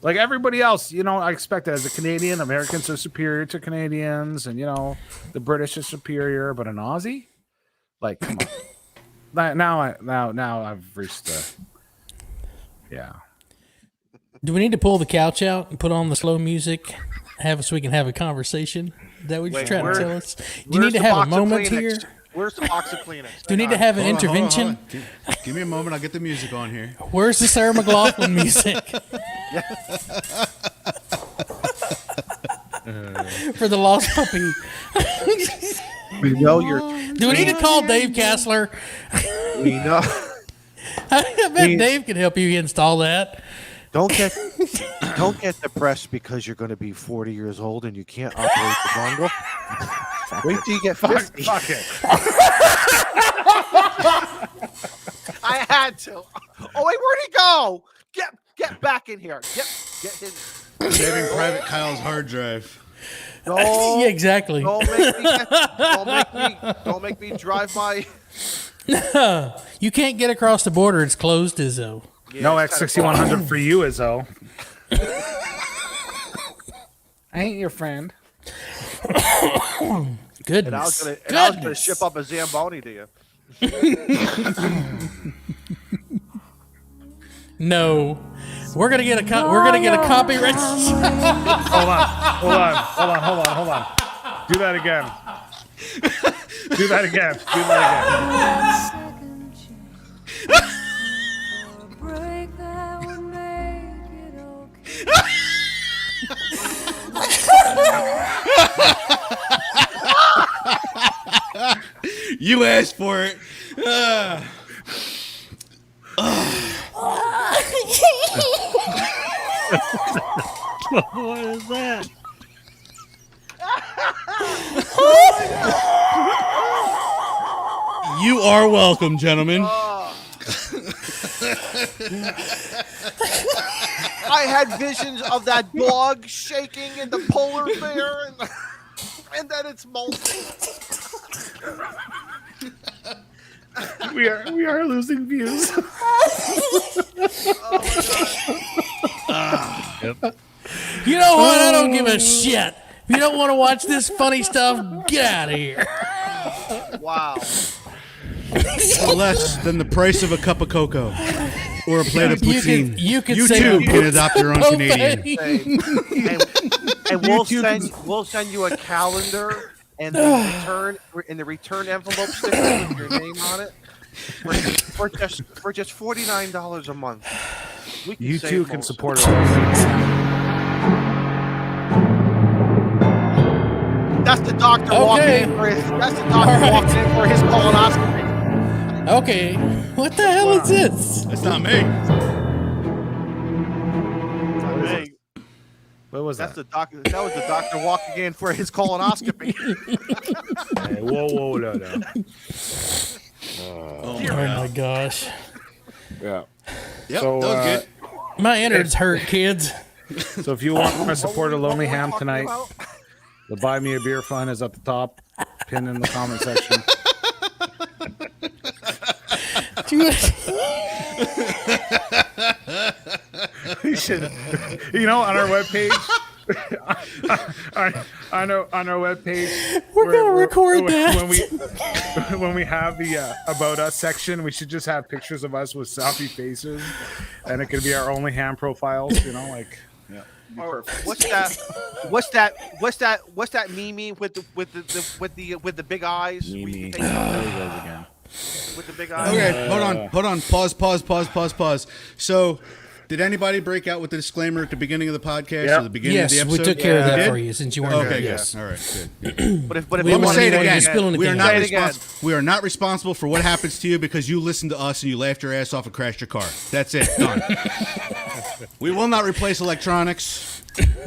Like everybody else, I expect that as a Canadian, Americans are superior to Canadians, and the British are superior. But an Aussie, like, come on. Now I've reached the. Yeah. Do we need to pull the couch out and put on the slow music, so we can have a conversation? Is that what you're trying to tell us? Do you need to have a moment here? Where's the box of Kleenex? Do you need to have an intervention? Hold on. Give me a moment. I'll get the music on here. Where's the Sarah McLachlan music? For the lost puppy. We know you're. Do we need to call Dave Kassler? We know. I bet Dave can help you install that. Don't get depressed because you're going to be 40 years old and you can't operate the dongle. Wait till you get 50. Fuck it. I had to. Oh wait, where'd he go? Get back in here. Get his. Saving Private Kyle's hard drive. No, yeah, exactly. Don't make me drive my. You can't get across the border. It's closed, Izzo. Yeah, no X6100 for you, Izzo. I ain't your friend. Goodness. And I was gonna ship up a Zamboni to you. No, we're gonna get a copyright. Hold on. Do that again. Do that again. You asked for it. What is that? You are welcome, gentlemen. I had visions of that dog shaking and the polar bear, and then it's molting. We are losing views. Yep. You know what? I don't give a shit. If you don't want to watch this funny stuff, get out of here. Wow. Less than the price of a cup of cocoa or a plate of poutine. You too say can adopt your own Canadian. And we'll send you a calendar and the return envelope sticker with your name on it for just $49 a month. You too can support us. That's the doctor walking in for his. That's the doctor walking in for his colonoscopy. Okay, what the hell is this? That's not me. Hey, What was that's that? the doctor. That was the doctor walking in for his colonoscopy. Hey, whoa, no. Oh my gosh. Yeah. Yep, So, that was good. My innards hurt, kids. So if you want to support a Lonely Ham tonight, the Buy Me a Beer Fund is at the top, pinned in the comment section. We should, on our webpage. on our webpage, We're gonna record that when we have the About Us section. We should just have pictures of us with selfie faces, and it could be our Only Ham profiles. Or what's that meme with the big eyes? Mimi. There he goes again. With the big eyes. Okay, hold on. Pause. So, did anybody break out with the disclaimer at the beginning of the podcast or the beginning of the episode? Yes, we took care of that for you since you weren't okay, here. yes. All right, good. But if We I'm want gonna say it anyone to again. spill anything. We are not responsible for what happens to you because you listened to us and you laughed your ass off and crashed your car. That's it. Done. We will not replace electronics.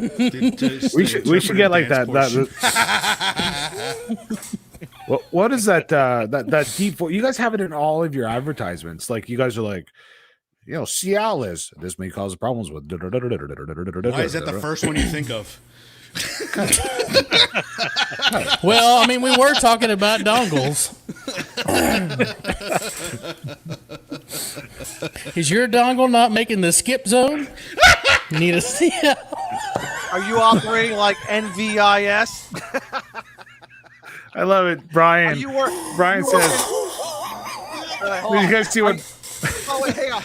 We should get like that. What is that? That deep voice? You guys have it in all of your advertisements. Like you guys are like, Cialis. This may cause problems with. Why is that the first one you think of? Well, I mean, we were talking about dongles. Is your dongle not making the skip zone? Need a CL. Are you operating like NVIS? I love it, Brian. Brian says. Did you guys see what? Oh wait, hang on.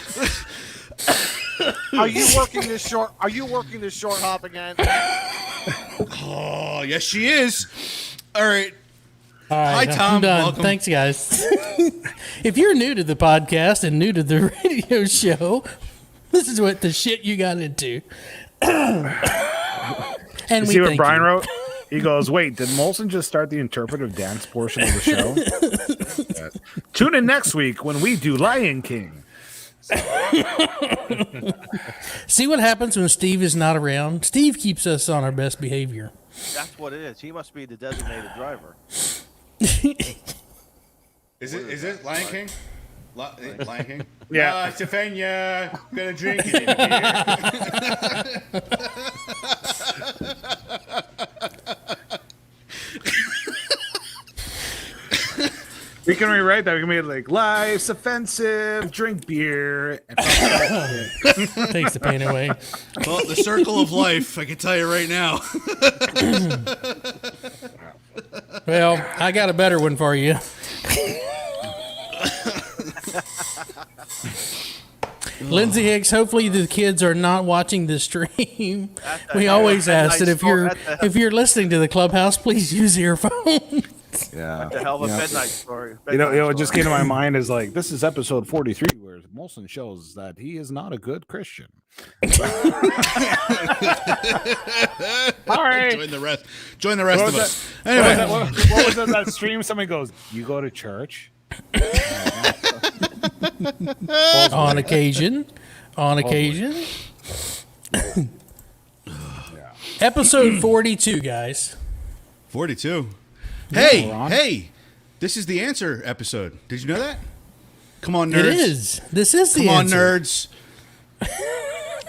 Are you working this short hop again? Oh, yes, she is. All right. All right, Hi, Tom. I'm done. Welcome. Thanks, guys. If you're new to the podcast and new to the radio show, this is what the shit you got into. And You we see what thank Brian you. wrote? He goes, "Wait, did Molson just start the interpretive dance portion of the show?" Tune in next week when we do Lion King. See what happens when Steve is not around? Steve keeps us on our best behavior. That's what it is. He must be the designated driver. Is it Lion King? Lion King? Yeah. Stefania, gonna drink it. We can rewrite that. We can make it like, life's offensive, drink beer. And Takes the pain away. Well, the circle of life, I can tell you right now. Well, I got a better one for you. Lindsay Hicks, hopefully the kids are not watching the stream. We always ask that if you're listening to the Clubhouse, please use earphones. Yeah. The hell of a midnight story. What just came to my mind is like, this is episode 43, where Molson shows that he is not a good Christian. All right. Join the rest of us. Anyway. What was that stream? Somebody goes, "You go to church?" On occasion. Episode 42, guys. 42. Hey, This is the answer episode. Did you know that? Come on, nerds. It is. This is the Come on, answer. nerds.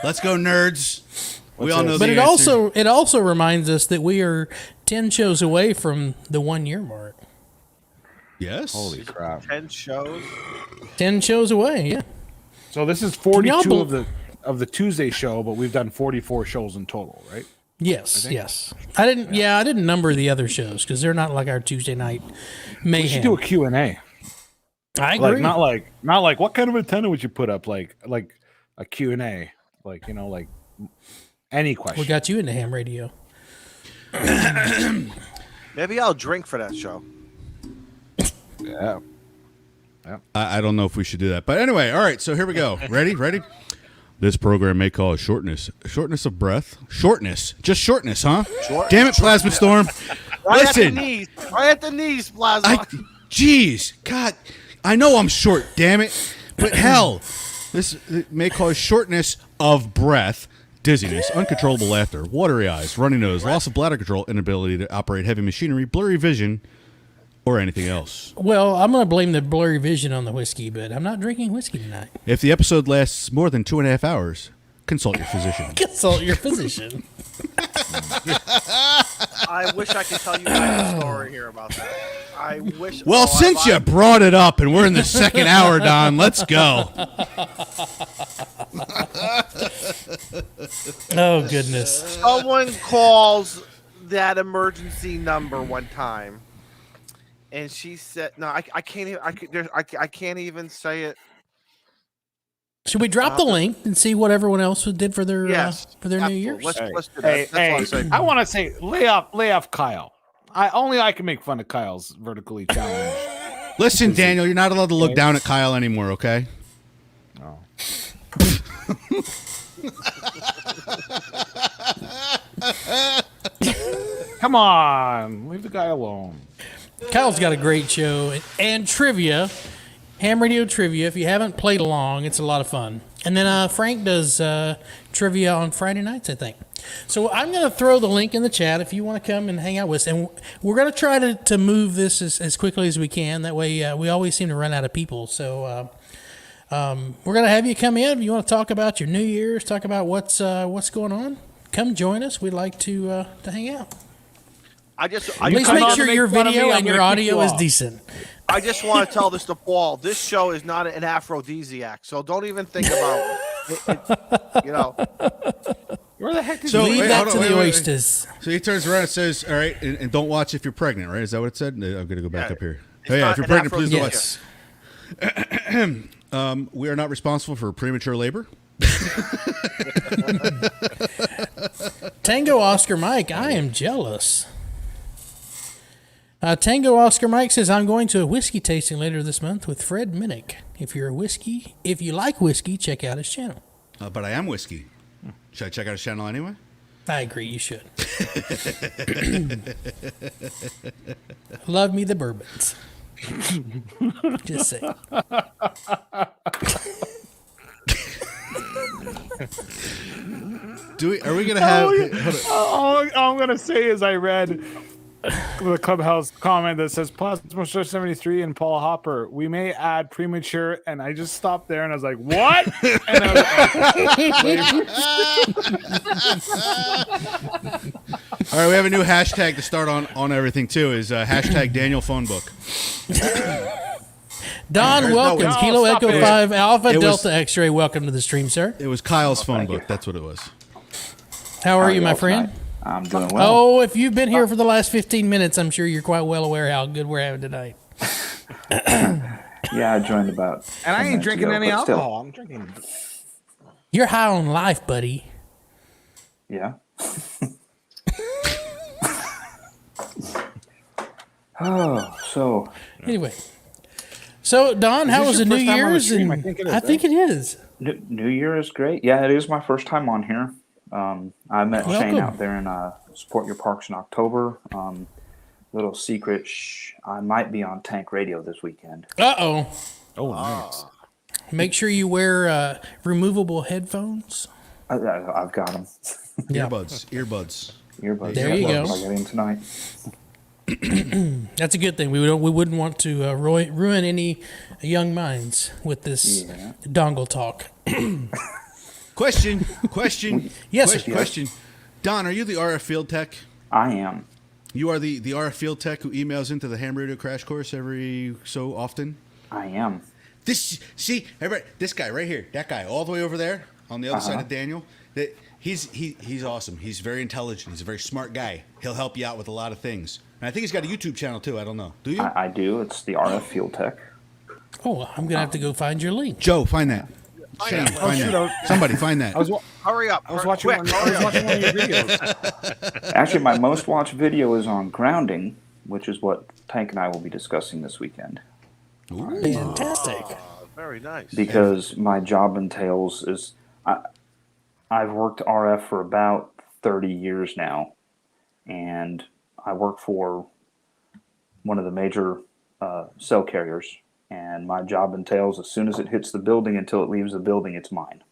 Let's go, nerds. We all know but the it answer. it also reminds us that we are 10 shows away from the 1 year mark. Yes. Holy crap. 10 shows. 10 shows away, yeah. So this is 42 of the Tuesday show, but we've done 44 shows in total, right? Yes, yes. I didn't number the other shows because they're not like our Tuesday night mayhem. We should do a Q&A. I agree. Not like what kind of antenna would you put up? Like a Q&A, like any question. We got you into ham radio. Maybe I'll drink for that show. Yeah. I don't know if we should do that. But anyway, all right, so here we go. Ready? This program may cause shortness of breath. Just shortness, huh? Damn it, Plasma Storm. Listen. Right at the knees, Plasma. Jeez, God, I know I'm short, damn it. But hell, this may cause shortness of breath, dizziness, uncontrollable laughter, watery eyes, runny nose, loss of bladder control, inability to operate heavy machinery, blurry vision, or anything else. Well, I'm going to blame the blurry vision on the whiskey, but I'm not drinking whiskey tonight. If the episode lasts more than 2.5 hours, consult your physician. Consult your physician. I wish I could tell you guys a story here about that. I wish. Well, since you brought it up and we're in the second hour, Don, let's go. Oh, goodness. Someone calls that emergency number one time. And she said, "No, I can't even. I can't even say it." Should we drop the link and see what everyone else did for their New Year's? Let's do that. That's what I'm I want to say lay off Kyle. I can make fun of Kyle's vertically challenged. Listen, Daniel, you're not allowed to look down at Kyle anymore, okay? No. Come on, leave the guy alone. Kyle's got a great show and trivia, ham radio trivia. If you haven't played along, it's a lot of fun. And then Frank does trivia on Friday nights, I think. So I'm going to throw the link in the chat if you want to come and hang out with us. And we're going to try to move this as quickly as we can. That way we always seem to run out of people. So we're going to have you come in. If you want to talk about your New Year's, talk about what's going on, come join us. We'd like to hang out. Please make sure your video and your audio is decent. I just want to tell this to Paul. This show is not an aphrodisiac, so don't even think about it. You know. Where the heck did you leave that to the oysters? So he turns around and says, all right, and don't watch if you're pregnant, right? Is that what it said? I'm going to go back up here. Oh, yeah, if you're pregnant, please don't watch. We are not responsible for premature labor. Tango Oscar Mike, I am jealous. Tango Oscar Mike says, I'm going to a whiskey tasting later this month with Fred Minnick. If you like whiskey, check out his channel. But I am whiskey. Should I check out his channel anyway? I agree, you should. Love me the bourbons. Just say. Are we gonna have? All I'm gonna say is I read the Clubhouse comment that says Plasma 73 and Paul Hopper. We may add premature, and I just stopped there and I was like, "What?" And I was like, all right, we have a new hashtag to start on everything too. Is hashtag Daniel Phone Book. Don, welcome. Kilo Echo 5 Alpha Delta X-Ray. Welcome to the stream, sir. It was Kyle's phone book. That's what it was. How are you, my friend? I'm doing well. Oh, if you've been here for the last 15 minutes, I'm sure you're quite well aware how good we're having tonight. Yeah, I joined about. And I ain't drinking any alcohol. I'm drinking. You're high on life, buddy. Yeah. Oh, so. Anyway. So, Don, how was the New Year's? I think it is. New Year is great. Yeah, it is my first time on here. I met Shane out there in Support Your Parks in October. Little secret, I might be on Tank Radio this weekend. Uh-oh. Oh, nice. Make sure you wear removable headphones. I've got them. Earbuds. There you go. I got in tonight. That's a good thing. We wouldn't want to ruin any young minds with this dongle talk. Question. Yes, question. Don, are you the RF field tech? I am. You are the RF field tech who emails into the Ham Radio Crash Course every so often? I am. Everybody, this guy right here, that guy all the way over there on the other side of Daniel, he's awesome. He's very intelligent. He's a very smart guy. He'll help you out with a lot of things. And I think he's got a YouTube channel too. I don't know. Do you? I do. It's the RF Field Tech. Oh, I'm going to have to go find your link. Joe, find that. Shane, find that. Somebody find that. Hurry up. I was watching one of your videos. Actually, my most watched video is on grounding, which is what Tank and I will be discussing this weekend. Ooh. Fantastic. Very nice. Because my job entails is I've worked RF for about 30 years now, and I work for one of the major cell carriers, and my job entails as soon as it hits the building until it leaves the building, it's mine.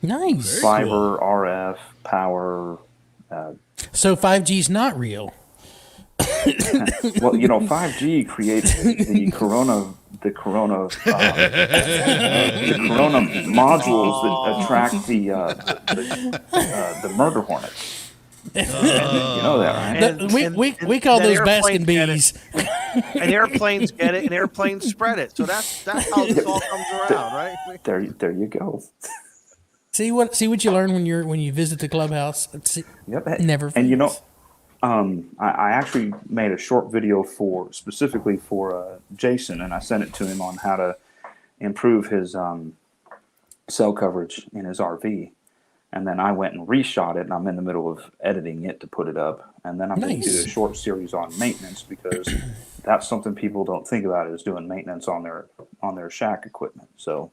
Nice. Fiber, RF, power. So 5G's not real. Well, 5G creates the corona modules that attract the murder hornets. You know that, right? We call those basking bees. And airplanes get it, and airplanes spread it. So that's how this all comes around, right? There you go. See what you learn when you visit the clubhouse. Yep. Never. And I actually made a short video specifically for Jason, and I sent it to him on how to improve his cell coverage in his RV. And then I went and reshot it, and I'm in the middle of editing it to put it up. And then I'm going to do a short series on maintenance, because that's something people don't think about, is doing maintenance on their shack equipment. So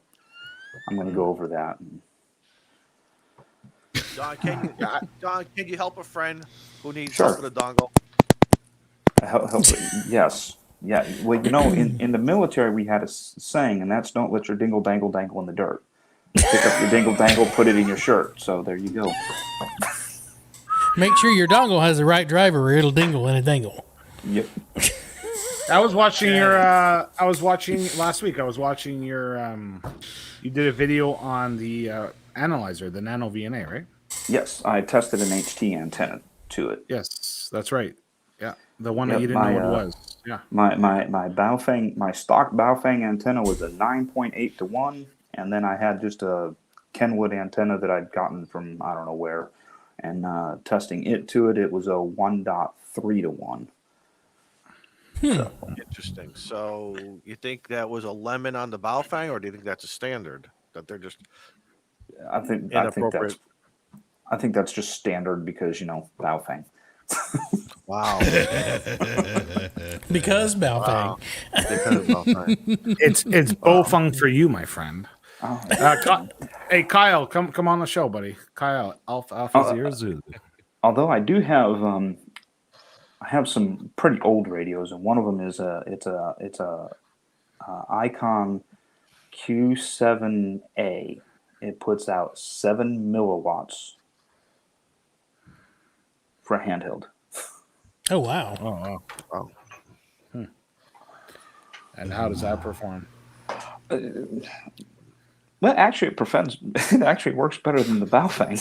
I'm going to go over that. Don, can you help a friend who needs Sure. help with a dongle? Help, yes. Yeah. Well, in the military, we had a saying, and that's don't let your dingle dangle dangle in the dirt. Pick up your dingle dangle, put it in your shirt. So there you go. Make sure your dongle has the right driver, or it'll dingle and a dangle. Yep. I was watching last week. I was watching your. You did a video on the analyzer, the Nano VNA, right? Yes, I tested an HT antenna to it. Yes, that's right. Yeah, the one that you didn't know what it was. Yeah. My Baofeng, my stock Baofeng antenna was a 9.8 to 1, and then I had just a Kenwood antenna that I'd gotten from I don't know where, and testing it to it, it was a 1.3 to 1. So. Interesting. So you think that was a lemon on the Baofeng, or do you think that's a standard that they're just? I think that's just standard because Baofeng. Wow. Because Baofeng. Wow. Because Baofeng. It's Baofeng for you, my friend. Hey Kyle, come on the show, buddy. Kyle, Alpha 0 Zulu. Although I do have I have some pretty old radios, and one of them is it's a Icon Q7A. It puts out 7 milliwatts for a handheld. Oh wow! Oh wow! And how does that perform? Well, actually, it actually works better than the Baofeng.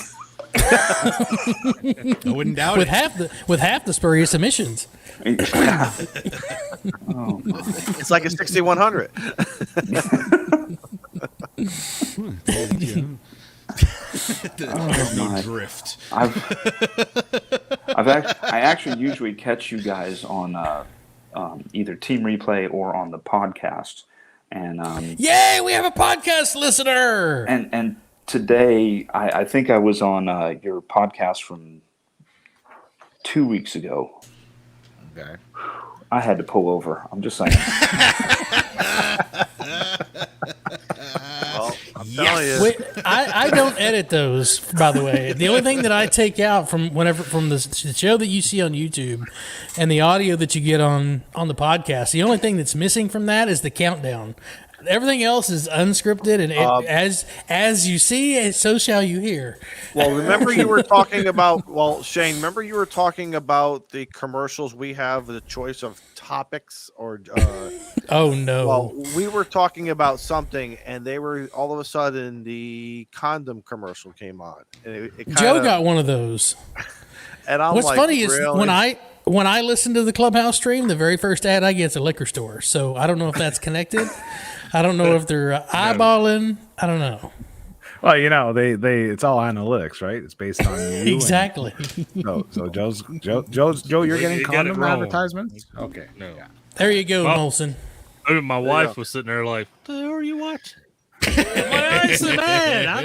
I wouldn't doubt with it. With half the spurious emissions. Oh, it's like a 6100. There's no drift. I actually usually catch you guys on either Team Replay or on the podcast. And yay, we have a podcast listener. And today, I think I was on your podcast from 2 weeks ago. Okay. I had to pull over. I'm just saying. Well, I'm telling you. Wait, I don't edit those, by the way. The only thing that I take out from the show that you see on YouTube and the audio that you get on the podcast, the only thing that's missing from that is the countdown. Everything else is unscripted, and as you see, so shall you hear. Well, remember you were talking about. Well, Shane, remember you were talking about the commercials we have, the choice of topics, or. Oh no! Well, we were talking about something, and they were all of a sudden the condom commercial came on. And Joe got one of those. And I'm What's like, funny is really? when I listen to the Clubhouse stream, the very first ad I get is a liquor store. So I don't know if that's connected. I don't know if they're eyeballing. I don't know. Well, you know, they it's all analytics, right? It's based on you. Exactly. So Joe, you're getting condom advertisements? Okay. No. Yeah. There you go, Molson. My wife was sitting there like, "What the hell are you watching?" My eyes are bad.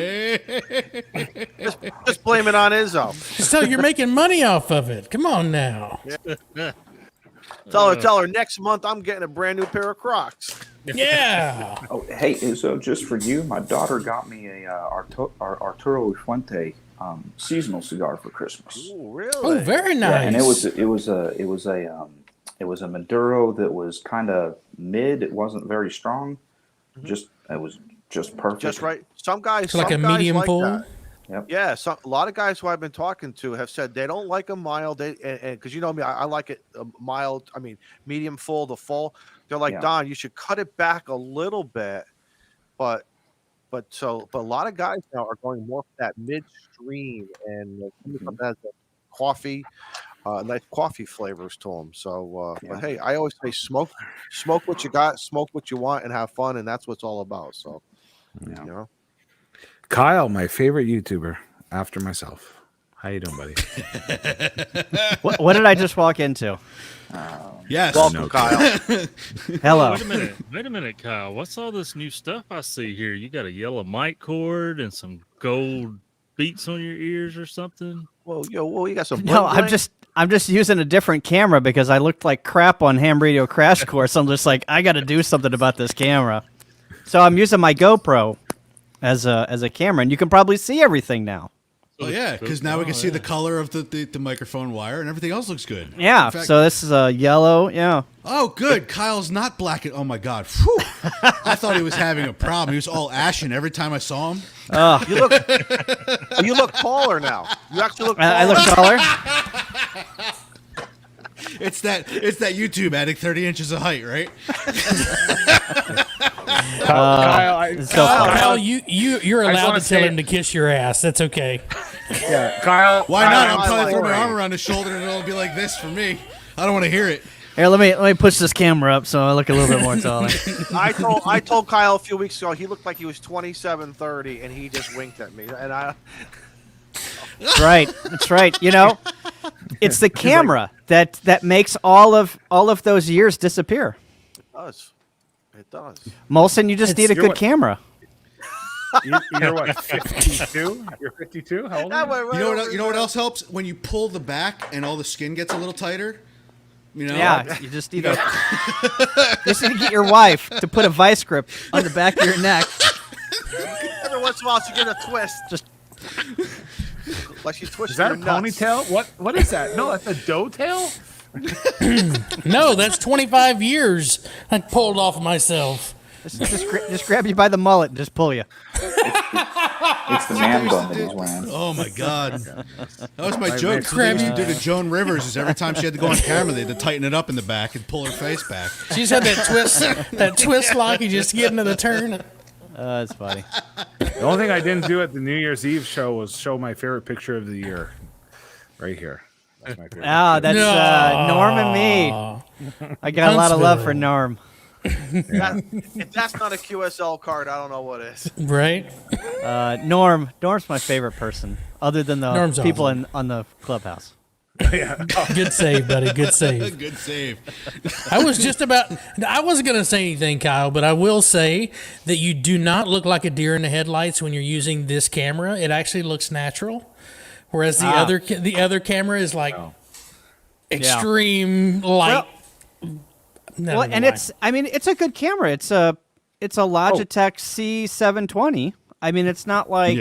Just blame it on Izzo. So you're making money off of it. Come on now. Yeah. Tell her next month I'm getting a brand new pair of Crocs. Yeah. Oh, hey, Izzo, just for you, my daughter got me a Arturo Fuente seasonal cigar for Christmas. Ooh, really? Oh, very nice. Yeah, and it was a Maduro that was kind of mid. It wasn't very strong. It was just perfect. Just right. Some guys like a medium like full. that. Yep. Yeah, a lot of guys who I've been talking to have said they don't like a mild. And because you know me, I like it mild. I mean, medium full, the full. They're like, Don, you should cut it back a little bit. But a lot of guys now are going more for that midstream and something that has coffee, nice coffee flavors to them. So, but hey, I always say smoke what you got, smoke what you want, and have fun, and that's what it's all about. So, you know. Kyle, my favorite YouTuber after myself. How you doing, buddy? What did I just walk into? Yes. Welcome, Kyle. Hello. Wait a minute, Kyle. What's all this new stuff I see here? You got a yellow mic cord and some gold beats on your ears or something? Well, you got some. No, I'm just using a different camera because I looked like crap on Ham Radio Crash Course. I'm just like, I got to do something about this camera. So I'm using my GoPro as a camera, and you can probably see everything now. Oh yeah, because now we can see the color of the microphone wire, and everything else looks good. Yeah. Fact, So this is a yellow. Yeah. oh, good. Kyle's not black. Oh my God. Whew. I thought he was having a problem. He was all ashen every time I saw him. You look taller now. You actually look taller. I look taller. It's that YouTube adding 30 inches of height, right? Kyle, you're allowed to tell him to kiss your ass. That's okay. Yeah, Kyle. Why not? I'm probably throwing my arm around his shoulder and it'll be like this for me. I don't want to hear it. Here, let me push this camera up so I look a little bit more taller. I told Kyle a few weeks ago he looked like he was 27-30, and he just winked at me. And That's right. That's right. You know, it's the camera that makes all of those years disappear. It does. Molson, you just need a good camera. You're what, 52? You're 52? How old are you? You know what else helps? When you pull the back and all the skin gets a little tighter. You know? Yeah, you just need to get your wife to put a vice grip on the back of your neck. Every once in a while, she get a twist. Just like she twisted. Is that her a nuts. ponytail? What is that? No, that's a dough tail. No, that's 25 years I pulled off myself. Just grab you by the mullet and just pull you. It's the man bun that he's wearing. Oh my God, that was my joke. So they used to do to Joan Rivers is every time she had to go on camera, they had to tighten it up in the back and pull her face back. She just had that twist lock. You just get into the turn. That's funny. The only thing I didn't do at the New Year's Eve show was show my favorite picture of the year, right here. That's my favorite. That's Norm and me. I got a lot of love for Norm. If that's not a QSL card, I don't know what is. Right? Norm's my favorite person, other than the Norm's people awesome. on the Clubhouse. Good save, buddy. Good save. Good save. I wasn't going to say anything, Kyle, but I will say that you do not look like a deer in the headlights when you're using this camera. It actually looks natural, whereas the other camera is like extreme light. Well, and it's a good camera. It's a Logitech C720. I mean, it's not like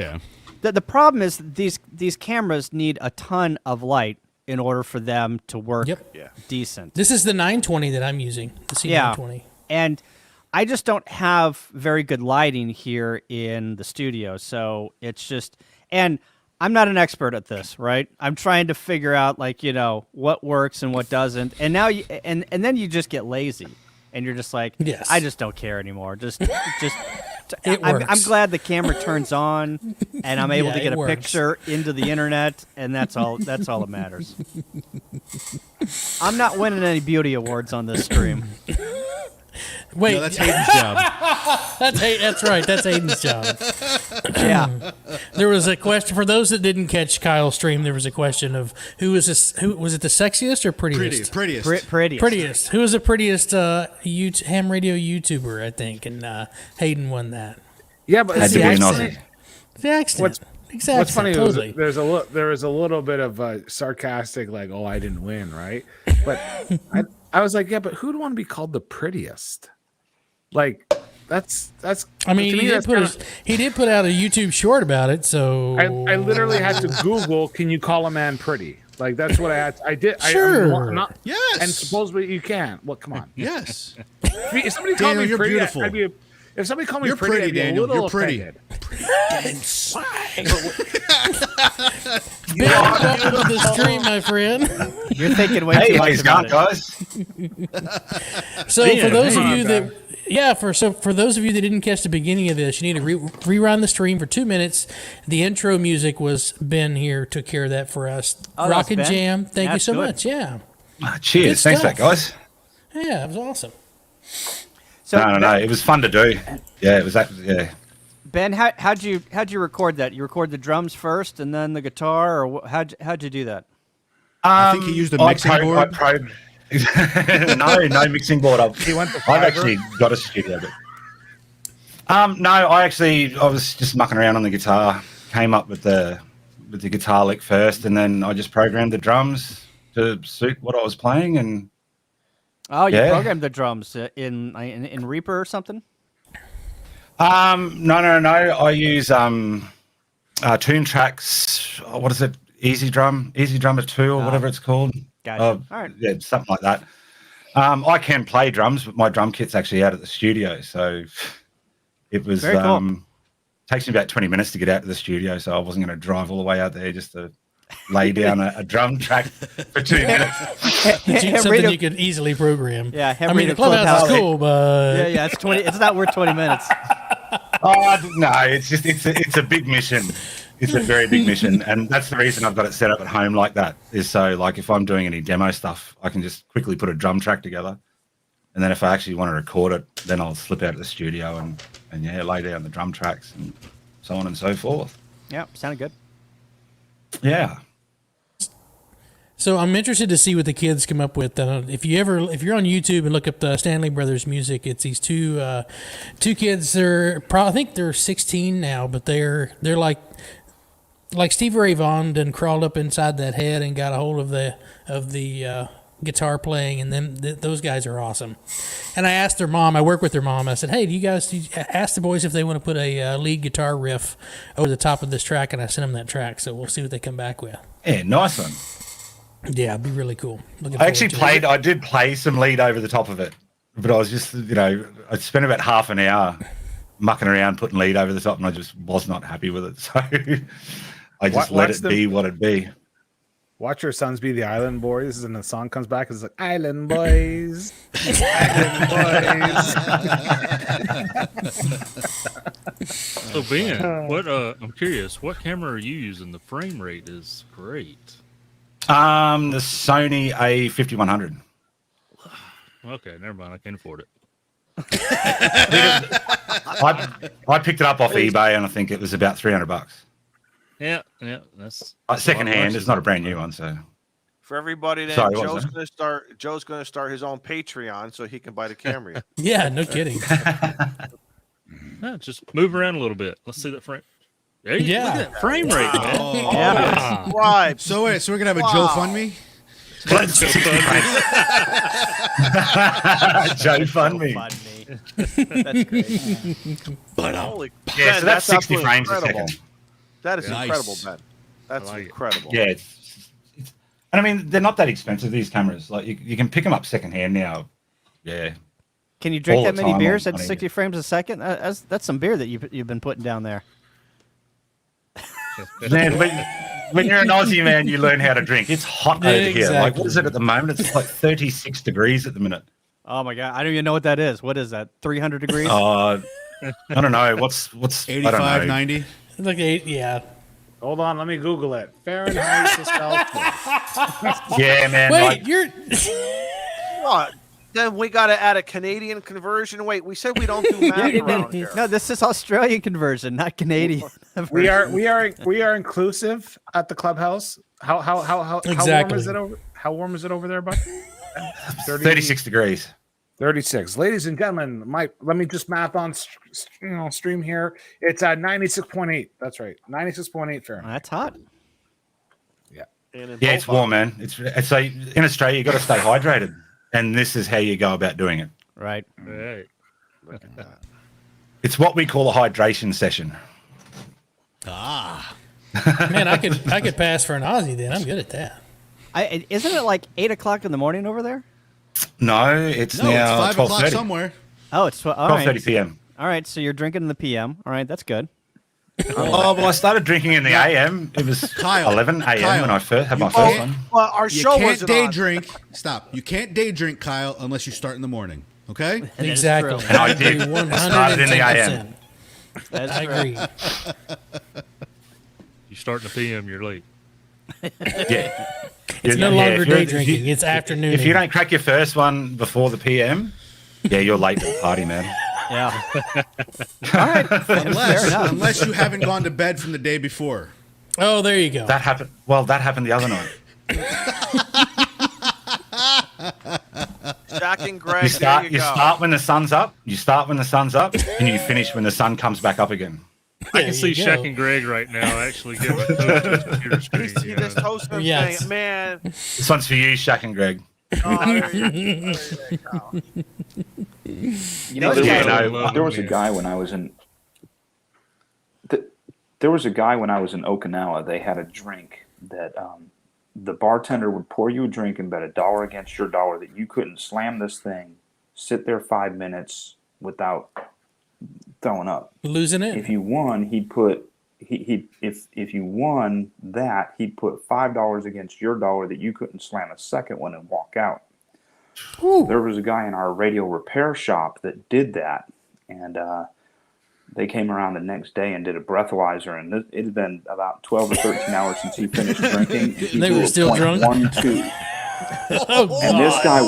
the problem is these cameras need a ton of light in order for them to work decent. This is the 920 that I'm using. The C920. And I just don't have very good lighting here in the studio, so it's just, and I'm not an expert at this, right? I'm trying to figure out like, you know, what works and what doesn't. And now you, and then you just get lazy and you're just like, Yes. I just don't care anymore. Just It I'm works. glad the camera turns on and I'm able Yeah, to get it a works. picture into the internet, and that's all that matters. I'm not winning any beauty awards on this stream. Wait, No, that's Hayden's job. That's right. That's Aiden's job. Yeah. There was a question for those that didn't catch Kyle's stream. There was a question of who was this? Who was it? The sexiest or prettiest? Prettiest. Prettiest. Who was the prettiest ham radio YouTuber? I think, and Hayden won that. Yeah, but Had to see, be an actually- Aussie. The accent. Exactly. What's funny Totally. is there was a little bit of sarcastic, like, "Oh, I didn't win," right? But I was like, "Yeah, but who'd want to be called the prettiest?" Like, that's. I mean, to me, he did put out a YouTube short about it. So I literally had to Google, "Can you call a man pretty?" Like that's what I had. I did. Sure. I'm not, Yes. And supposedly you can. Well, come on. Yes. If somebody called Daniel, me you're pretty, beautiful. if somebody called me You're pretty, pretty, I'd be Daniel. a little You're pretty. offended. Big welcome to the stream, my friend. You're thinking way Hey, too much how's it about going, it. guys? So Damn, for those of hang on, you man. for those of you that didn't catch the beginning of this, you need to rerun the stream for 2 minutes. The intro music was Ben here took care of that for us. Oh, Rock that's and Ben? Jam, thank you That's so good. much. Yeah, Cheers. Good Thanks for that, stuff. guys. yeah, it was awesome. So No. It was fun to do. Yeah, it was that. Yeah. Ben, how'd you record that? You record the drums first and then the guitar, or how'd you do that? I think he used a mixing board. No mixing board. I've actually got a studio. But, no, I was just mucking around on the guitar. Came up with the guitar lick first, and then I just programmed the drums to suit what I was playing. And Oh, you Yeah. programmed the drums in Reaper or something? no. I use Tune Tracks. What is it? Easy Drummer 2 or whatever it's called. Gotcha. All right. Yeah, something like that. I can play drums, but my drum kit's actually out at the studio, so it was Very cool. takes me about 20 minutes to get out to the studio, so I wasn't going to drive all the way out there just to lay down a drum track for 2 minutes. Something you could easily program. Yeah, Ham I mean, Radio the clubhouse is Clubhouse. cool, but Yeah, it's 20. It's not worth 20 minutes. Oh no, it's a big mission. It's a very big mission, and that's the reason I've got it set up at home like that. Is so like if I'm doing any demo stuff, I can just quickly put a drum track together, and then if I actually want to record it, then I'll slip out of the studio and yeah, lay down the drum tracks and so on and so forth. Yeah, sounded good. Yeah. So I'm interested to see what the kids come up with. If you're on YouTube and look up the Stanley Brothers music, it's these two kids. I think they're 16 now, but they're like Stevie Ray Vaughan done crawled up inside that head and got a hold of the guitar playing, and then those guys are awesome. And I asked their mom. I work with their mom. I said, "Hey, do you ask the boys if they want to put a lead guitar riff over the top of this track?" And I sent them that track, so we'll see what they come back with. Yeah, nice one. Yeah, it'd be really cool. I did play some lead over the top of it, but I was just, I spent about half an hour mucking around putting lead over the top, and I just was not happy with it. So I just let it be what it be. Watch your sons be the Island Boys, and the song comes back. It's like Island Boys, Island Boys. So Ben, I'm curious, what camera are you using? The frame rate is great. The Sony A5100. Okay, never mind. I can't afford it. I picked it up off eBay, and I think it was about $300. Yeah, that's Second hand. It's not a brand new one, so. For everybody, then Sorry, what was Joe's going to start his own Patreon so he can buy the camera. Yeah, no kidding. No, just move around a little bit. Let's see that frame. There you Yeah. look at that frame rate, man. Oh, Yeah. Right. So wait, so we're gonna have a GoFundMe? Joe Fund Me. That's great. Holy Yeah, so that's 60 absolutely frames a incredible. second. That is Nice. incredible, Ben. That's like it. incredible. Yeah, and I mean they're not that expensive, these cameras. Like you can pick them up secondhand now. Yeah, Can you drink All that the many time beers on at it. 60 frames a second? That's some beer that you've been putting down there. Man, when you're an Aussie, man, you learn how to drink. It's hot over here. Like, what is it at the moment? It's like 36 degrees at the minute. Oh my god, I don't even know what that is. What is that? 300 degrees? I don't know. What's 85, 90? Like 8, yeah. Hold on, let me Google it. Fahrenheit to Celsius. Yeah, man. Wait, like, you're. What? Then we got to add a Canadian conversion. Wait, we said we don't do math around here. No, this is Australian conversion, not Canadian. We are inclusive at the clubhouse. How warm is it over? How warm is it over there, bud? 36 degrees. 36. Ladies and gentlemen, let me just math on stream here. It's at 96.8. That's right. 96.8 Fahrenheit. That's hot. Yeah. Yeah, it's warm, man. It's like in Australia, you got to stay hydrated, and this is how you go about doing it. Right. Right. It's what we call a hydration session. Man, I could pass for an Aussie then. I'm good at that. Isn't it like 8 o'clock in the morning over there? No, it's now it's 5 o'clock 12:30. somewhere. Oh, it's 12:30 p.m. All right, so you're drinking in the PM. All right, that's good. Oh, well, I started drinking in the AM. It was Kyle, 11 a.m. Kyle. when I first had my first one. Well, our You show can't wasn't day on. drink. Stop. You can't day drink, Kyle, unless you start in the morning. Okay? Exactly. true. And I did. I started in the AM. That's I true. agree. You start in the PM, you're late. Yeah. It's no longer day drinking. It's afternoon. If you don't crack your first one before the PM, yeah, you're late to the party, man. Yeah. All right. Fair enough. Unless you haven't gone to bed from the day before. Oh, there you go. That happened. Well, that happened the other night. Jack and Greg, You start. there You go. start when the sun's up. You start when the sun's up, and you finish when the sun comes back up again. I There can see you go. Shaq and Greg right now actually giving a toast to his computer screen. He you just know. toasted and Yes. saying, man. This one's for you, Shaq and Greg. Oh, there you go. You know, Yeah, there was a guy when I was in. There was a guy when I was in Okinawa. They had a drink that the bartender would pour you a drink and bet $1 against your dollar that you couldn't slam this thing, sit there 5 minutes without throwing up. Losing it? If you won, if you won that, he'd put $5 against your dollar that you couldn't slam a second one and walk out. There was a guy in our radio repair shop that did that, and they came around the next day and did a breathalyzer, and it had been about 12 or 13 hours since he finished drinking. And he They blew were a still drunk? 0.12. Oh, And this guy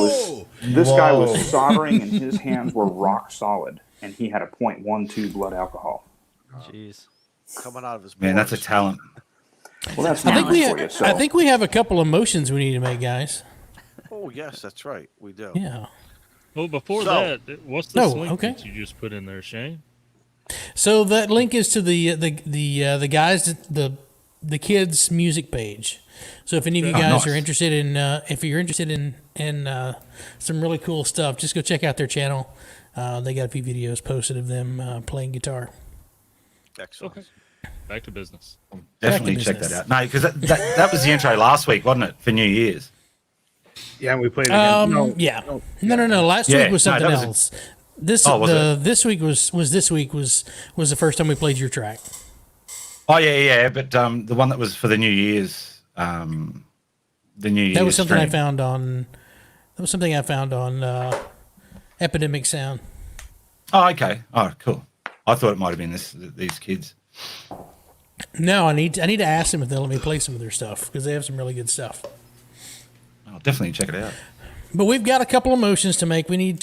Whoa. was soldering, and his hands were rock solid, and he had a 0.12 blood alcohol. Jeez. Coming out of his Man, that's a pores. talent. Well, that's I think not we for you. So I think we have a couple of motions we need to make, guys. Oh, yes, that's right. We do. Yeah. Well, before So- that, what's this No, link okay. that you just put in there, Shane? So that link is to the guys the kids music page. So if any of you guys nice. are interested in if you're interested in some really cool stuff, just go check out their channel. They got a few videos posted of them playing guitar. Excellent. Okay. Back to business. Definitely check that out. No, because that was the intro last week, wasn't it? For New Year's. Yeah, we played it again. No, Last Yeah, week was no, something that was else. This Oh, was it? this week was the first time we played your track. Oh yeah, but the one that was for the New Year's, the New Year's. That was something I stream. found on. That was something I found on Epidemic Sound. Oh, okay. Oh, cool. I thought it might have been these kids. No, I need to ask them if they'll let me play some of their stuff because they have some really good stuff. I'll definitely check it out. But we've got a couple of motions to make. We need.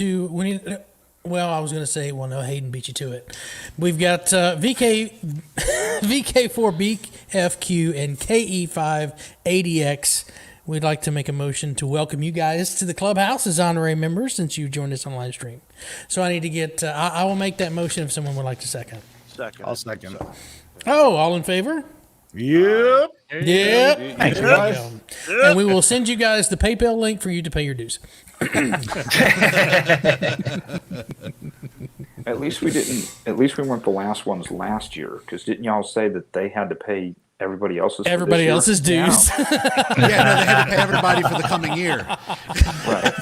Well, I was going to say, well, no, Hayden beat you to it. We've got VK4BFQ and KE5ADX. We'd like to make a motion to welcome you guys to the clubhouse as honorary members since you joined us on live stream. So I need to get. I will make that motion if someone would like to second. Second. I'll second. Oh, all in favor? Yep. Yep. Thanks, There we guys. go. And we will send you guys the PayPal link for you to pay your dues. at least we weren't the last ones last year, because didn't y'all say that they had to pay everybody else's. Everybody else's dues. Yeah, no, they had to pay everybody for the coming year. Right.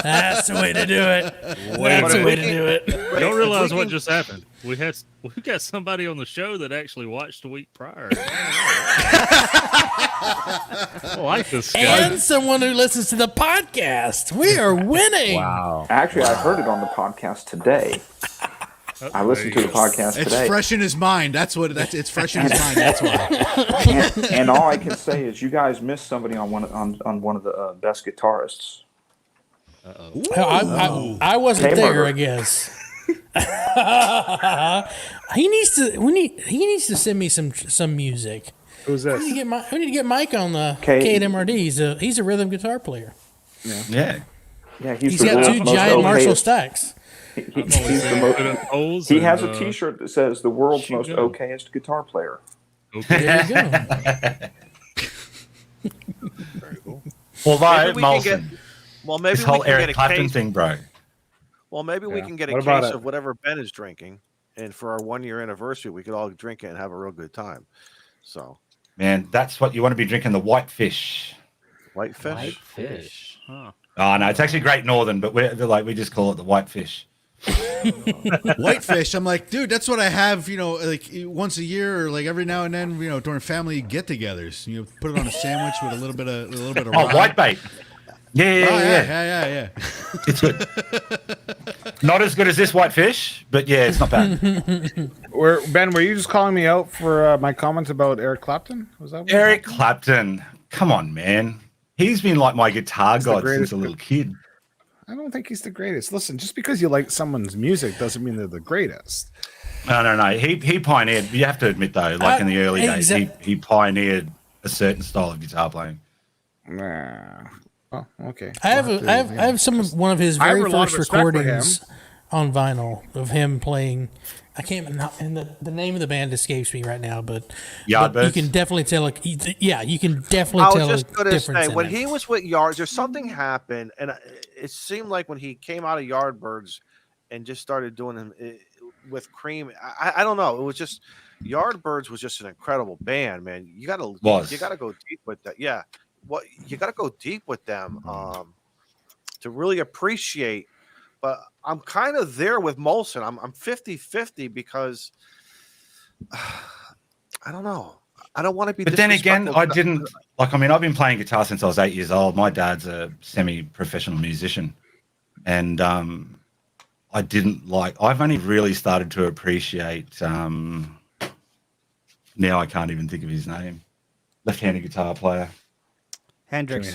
That's the way to do it. That's the way to do it. You don't realize what just happened. We got somebody on the show that actually watched the week prior. I like this guy. And someone who listens to the podcast. We are winning. Wow. Actually, I heard it on the podcast today. I listened to the podcast today. It's fresh in his mind. It's fresh in his mind. That's why. And all I can say is you guys missed somebody on one of the best guitarists. I wasn't there, I guess. He needs to send me some music. Who's this? We need to get Mike on the KMRD. He's a rhythm guitar player. Yeah, he's got two giant Marshall stacks. He has a T-shirt that says the world's most okayest guitar player. Okay. There you go. Very cool. Although Molson, maybe this whole Eric Clapton thing, bro. Well, maybe we can get a case of whatever Ben is drinking, and for our 1-year anniversary, we could all drink it and have a real good time. So, man, that's what you want to be drinking, the whitefish. Whitefish. Huh. Oh no, it's actually Great Northern, but we just call it the whitefish. Whitefish. I'm like, dude, that's what I have, like once a year or like every now and then, during family get-togethers. Put it on a sandwich with a little bit of rye. Whitebait. Yeah. It's good. Not as good as this whitefish, but yeah, it's not bad. Ben, were you just calling me out for my comments about Eric Clapton? Was that Eric Clapton? Come on, man. He's been like my guitar god since a little kid. I don't think he's the greatest. Listen, just because you like someone's music doesn't mean they're the greatest. No. He pioneered. You have to admit though, like in the early days, he pioneered a certain style of guitar playing. Nah. Oh, okay. I have one of his very first recordings on vinyl of him playing. I can't, and the name of the band escapes me right now, but you can definitely tell. You can definitely tell. I was just going to say when he was with Yards, there's something happened, and it seemed like when he came out of Yardbirds and just started doing them with Cream. I don't know. It was just Yardbirds was just an incredible band, man. You gotta go deep with that. Yeah, you gotta go deep with them to really appreciate. But I'm kind of there with Molson. I'm 50-50 because I don't know. I don't want to be. But then again, I didn't like. I mean, I've been playing guitar since I was 8 years old. My dad's a semi-professional musician, and I didn't like. I've only really started to appreciate. Now I can't even think of his name. Left-handed guitar player. Jimi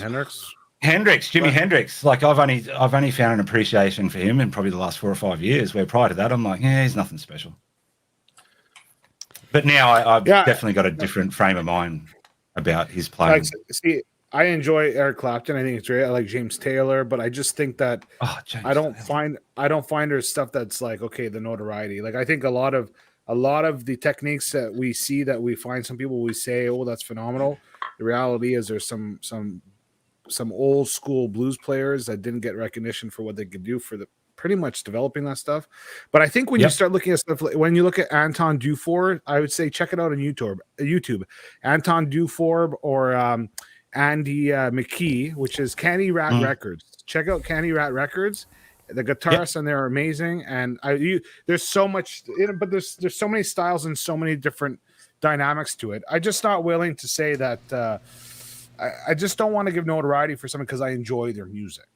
Hendrix. Like I've only found an appreciation for him in probably the last 4 or 5 years. Where prior to that, I'm like, he's nothing special. But now I've definitely got a different frame of mind about his playing. I enjoy Eric Clapton. I think it's great. I like James Taylor, but I just think that I don't find there's stuff that's like the notoriety. Like I think a lot of the techniques that we see that we find some people we say, oh, that's phenomenal. The reality is there's some old school blues players that didn't get recognition for what they could do for pretty much developing that stuff. But I think when you start looking at stuff, when you look at Anton Dufour, I would say check it out on YouTube. Anton Dufour or Andy McKee, which is Candy Rat Records. Check out Candy Rat Records. The guitarists on there are amazing, and there's so much, but there's so many styles and so many different dynamics to it. I'm just not willing to say that. I just don't want to give notoriety for something because I enjoy their music,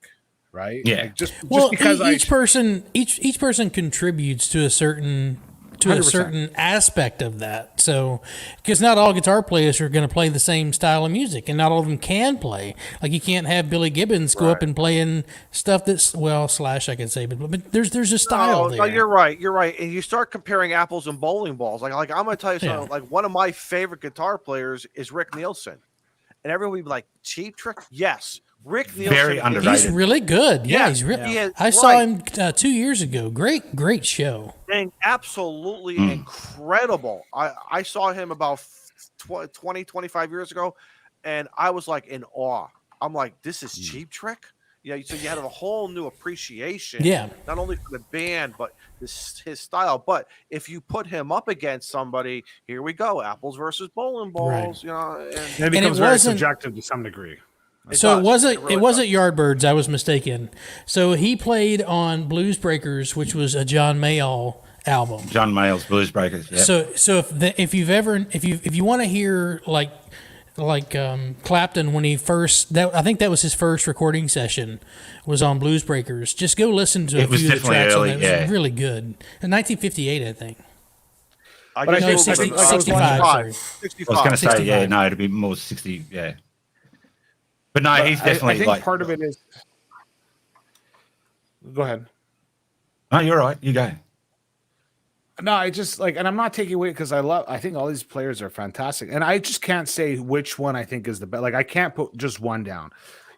right? Yeah. Like just because each person contributes to a certain 100%. Aspect of that. So, because not all guitar players are going to play the same style of music, and not all of them can play. Like you can't have Billy Gibbons go up and playing stuff that's Slash I can say, but there's a style there. No, you're right. And you start comparing apples and bowling balls. Like I'm going to tell you something. Yeah. Like one of my favorite guitar players is Rick Nielsen. And everyone would be like, Cheap Trick? Yes. Rick Nielsen. Very underrated. He's really good. Yeah, he's really. I saw him 2 years ago. Great show. And absolutely incredible. I saw him about 20, 25 years ago, and I was like in awe. I'm like, this is Cheap Trick? Yeah, so you had a whole new appreciation. Yeah. Not only for the band, but his style. But if you put him up against somebody, here we go, apples versus bowling balls. You know, and it becomes very subjective to some degree. So it wasn't Yardbirds. I was mistaken. So he played on Blues Breakers, which was a John Mayall album. John Mayall's Blues Breakers. Yep. So if you want to hear like Clapton when he first, I think that was his first recording session, was on Blues Breakers. Just go listen to a few of the tracks on that. It was really good. In 1958, I think. I think 65. I was going to say, it'd be more 60, But no, he's definitely I think part of it is. Go ahead. No, you're right. You go. No, I just and I'm not taking away because I think all these players are fantastic, and I just can't say which one I think is the best. Like I can't put just one down.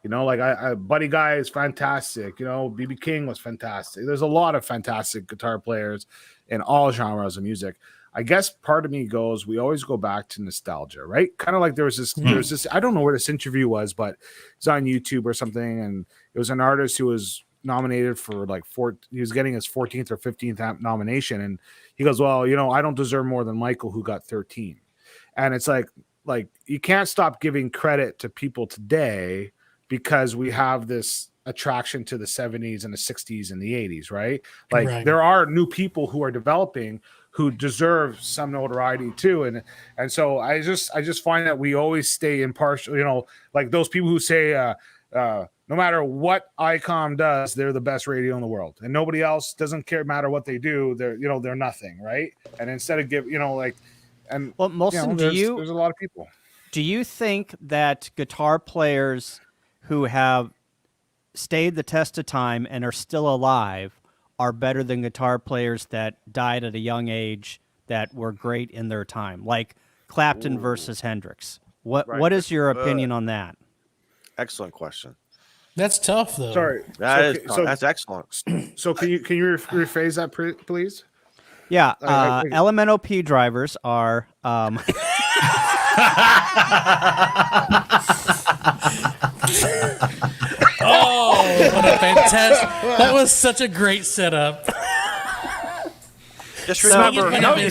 You know, like Buddy Guy is fantastic. You know, BB King was fantastic. There's a lot of fantastic guitar players in all genres of music. I guess part of me goes, we always go back to nostalgia, right? Kind of like there was this, I don't know where this interview was, but it's on YouTube or something. And it was an artist who was nominated for he was getting his 14th or 15th nomination. And he goes, well, you know, I don't deserve more than Michael, who got 13. And it's like you can't stop giving credit to people today because we have this attraction to the 70s and the 60s and the 80s, right? Like there are new people who are developing who deserve some notoriety too. And so I just find that we always stay impartial, you know, like those people who say, no matter what ICOM does, they're the best radio in the world, and nobody else doesn't care matter what they do. They're nothing. Right. And instead of Molson, there's a lot of people. Do you think that guitar players who have stayed the test of time and are still alive are better than guitar players that died at a young age that were great in their time, like Clapton versus Hendrix? What is your opinion on that? Excellent question. That's tough, though. Sorry, that's excellent. So can you rephrase that, please? Yeah, LMNOP drivers are. Oh, what a fantastic! That was such a great setup. Just remember, I know what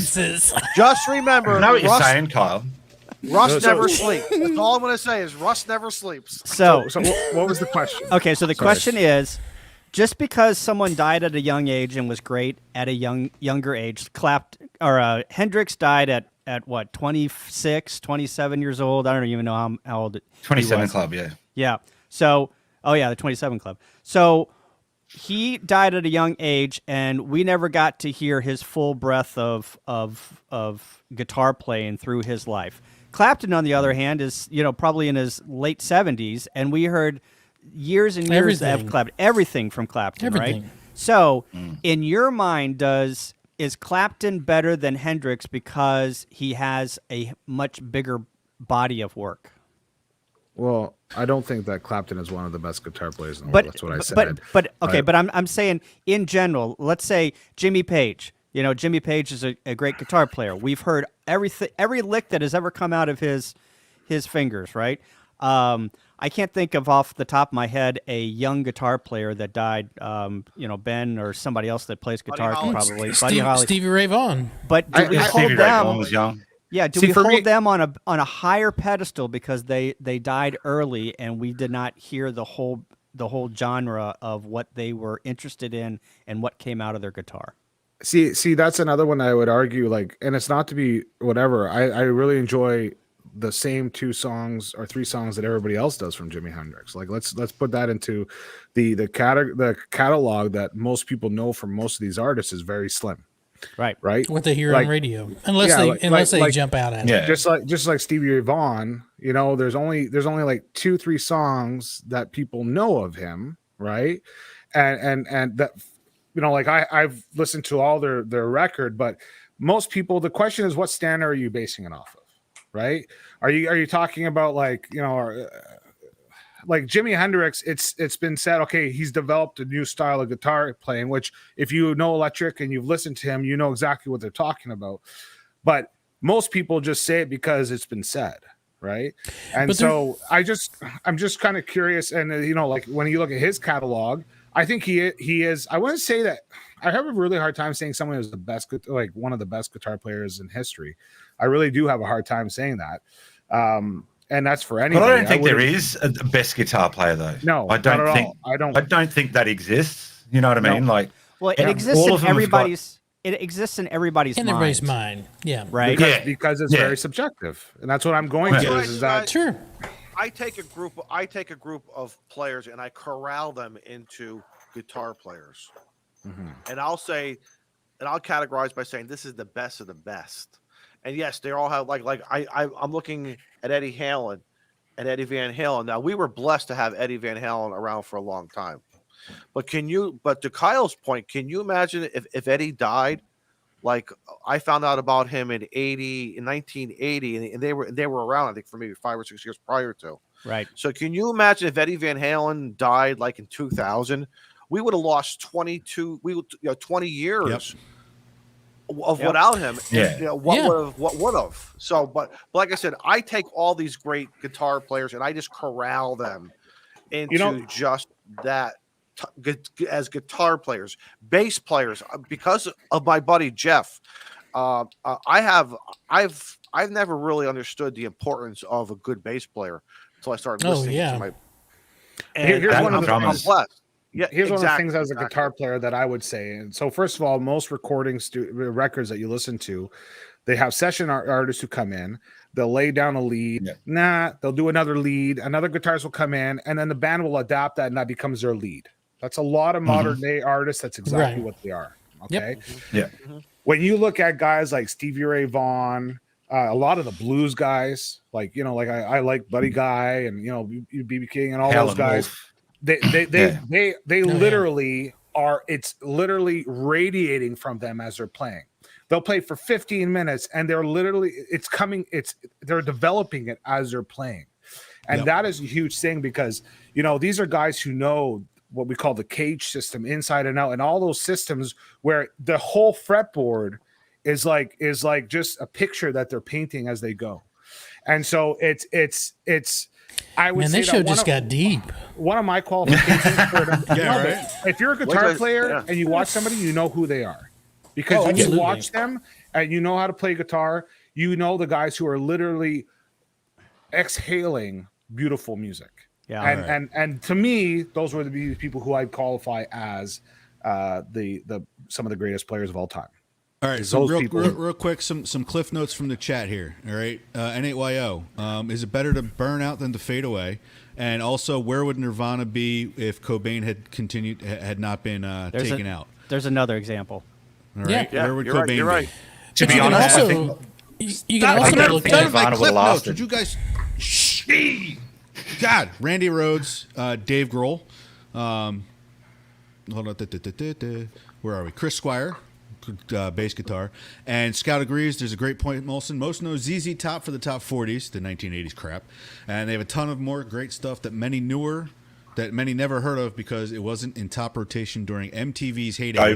you're saying, Kyle. Russ never sleeps. That's all I'm going to say is Russ never sleeps. So what was the question? Okay, so the question is, just because someone died at a young age and was great at a younger age, Hendrix died at what, 26, 27 years old? I don't even know how old. 27 Club, yeah. Yeah. So, the 27 Club. So he died at a young age, and we never got to hear his full breadth of guitar playing through his life. Clapton, on the other hand, is probably in his late 70s, and we heard years and years of Clapton, everything from Clapton, right? So, in your mind, is Clapton better than Hendrix because he has a much bigger body of work? Well, I don't think that Clapton is one of the best guitar players in the world. That's what I said. But I'm saying in general, let's say Jimmy Page. Jimmy Page is a great guitar player. We've heard every lick that has ever come out of his fingers, right? I can't think of off the top of my head a young guitar player that died. Ben or somebody else that plays guitar probably. Buddy Holly, Stevie Ray Vaughan. But do we hold Stevie Ray them? Vaughan was young. Yeah, do we hold them on a higher pedestal because they died early and we did not hear the whole genre of what they were interested in and what came out of their guitar? See, that's another one I would argue, and it's not to be whatever. I really enjoy the same 2 songs or 3 songs that everybody else does from Jimi Hendrix. Like let's put that into the catalog that most people know from most of these artists is very slim. Right. What they hear on radio, unless they jump out at it. Just like Stevie Ray Vaughan, there's only like 2-3 songs that people know of him, right? And that I've listened to all their record, but most people, the question is, what standard are you basing it off of, right? Are you talking about like Jimi Hendrix? It's been said, okay, he's developed a new style of guitar playing, which if you know electric and you've listened to him, you know exactly what they're talking about. But most people just say it because it's been said, right? And so I'm just kind of curious, and like when you look at his catalog, I think he is. I wouldn't say that. I have a really hard time saying someone is the best, like one of the best guitar players in history. I really do have a hard time saying that. And that's for anybody. But I don't think there is a best guitar player, though. No, I don't think. I don't think that exists. You know what I mean? Like, well, it exists in everybody's. It exists in everybody's mind. Yeah. Right. Because it's very subjective, and that's what I'm going to. Is that sure? I take a group of players and I corral them into guitar players, and I'll categorize by saying this is the best of the best. And yes, they all have I'm looking at Eddie Halen and Eddie Van Halen. Now, we were blessed to have Eddie Van Halen around for a long time. But to Kyle's point, can you imagine if Eddie died? Like, I found out about him in 1980, and they were around, I think, for maybe 5 or 6 years prior to. Right. So can you imagine if Eddie Van Halen died like in 2000? We would have lost 20 years without him. Yeah. What would have? So, but like I said, I take all these great guitar players and I just corral them into just that as guitar players, bass players. Because of my buddy Jeff, I've never really understood the importance of a good bass player until I started listening to my. And here's one of the drummers. Blessed. Yeah, here's one of the things as a guitar player that I would say. And so, first of all, most records that you listen to, they have session artists who come in. They'll lay down a lead. They'll do another lead. Another guitarist will come in, and then the band will adapt that, and that becomes their lead. That's a lot of modern day artists. That's exactly what they are. Okay. Yep. Yeah. When you look at guys like Stevie Ray Vaughan, a lot of the blues guys, like I like Buddy Guy and B.B. King and all those guys. Wolf. They literally are. It's literally radiating from them as they're playing. They'll play for 15 minutes, and they're literally they're developing it as they're playing, and that is a huge thing because these are guys who know what we call the cage system inside and out, and all those systems where the whole fretboard is like just a picture that they're painting as they go, and so it's. I would say this show just got deep. One of my qualifications for if you're a guitar player and you watch somebody, you know who they are. Because when you watch them and you know how to play guitar, you know the guys who are literally exhaling beautiful music. Yeah. And to me, those were the people who I'd qualify as the some of the greatest players of all time. All right, so real quick, some cliff notes from the chat here. All right, N8YO, is it better to burn out than to fade away? And also, where would Nirvana be if Cobain had not been taken out? There's another example. All right, where would Cobain be? You're right. To be honest, I think you can also look at my cliff notes. Would you guys? God, Randy Rhoads, Dave Grohl. Hold on, where are we? Chris Squire. Bass guitar, and Scout agrees. There's a great point, Molson. Most know ZZ Top for the top 40s, the 1980s crap, and they have a ton of more great stuff that many never heard of because it wasn't in top rotation during MTV's heyday.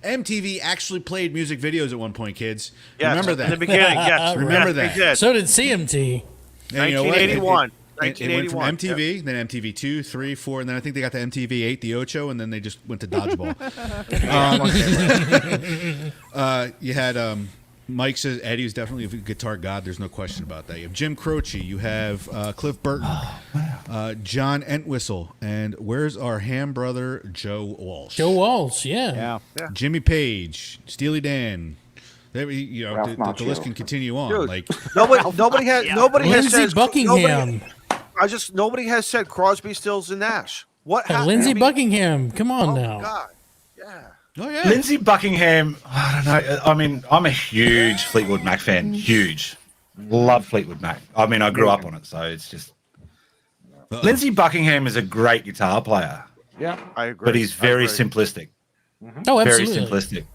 MTV actually played music videos at one point, kids. Yes, remember that in the beginning? Yes, remember that. So did CMT. 1981. It went from MTV, then MTV 2, 3, 4, and then I think they got to MTV 8, the Ocho, and then they just went to Dodgeball. You had Mike says Eddie was definitely a guitar god. There's no question about that. You have Jim Croce. You have Cliff Burton, John Entwistle, and where's our Ham brother Joe Walsh? Joe Walsh, yeah. Jimmy Page, Steely Dan. The list can continue on. Dude, like nobody has said Buckingham. Nobody has said Crosby, Stills, and Nash. What happened? Lindsey Buckingham. Come on now. God. Yeah. Oh yeah. Lindsey Buckingham. I don't know. I mean, I'm a huge Fleetwood Mac fan. Huge. Love Fleetwood Mac. I mean, I grew up on it, so it's just. Lindsey Buckingham is a great guitar player. Yeah, I agree. But he's very simplistic. Oh, absolutely. Very simplistic.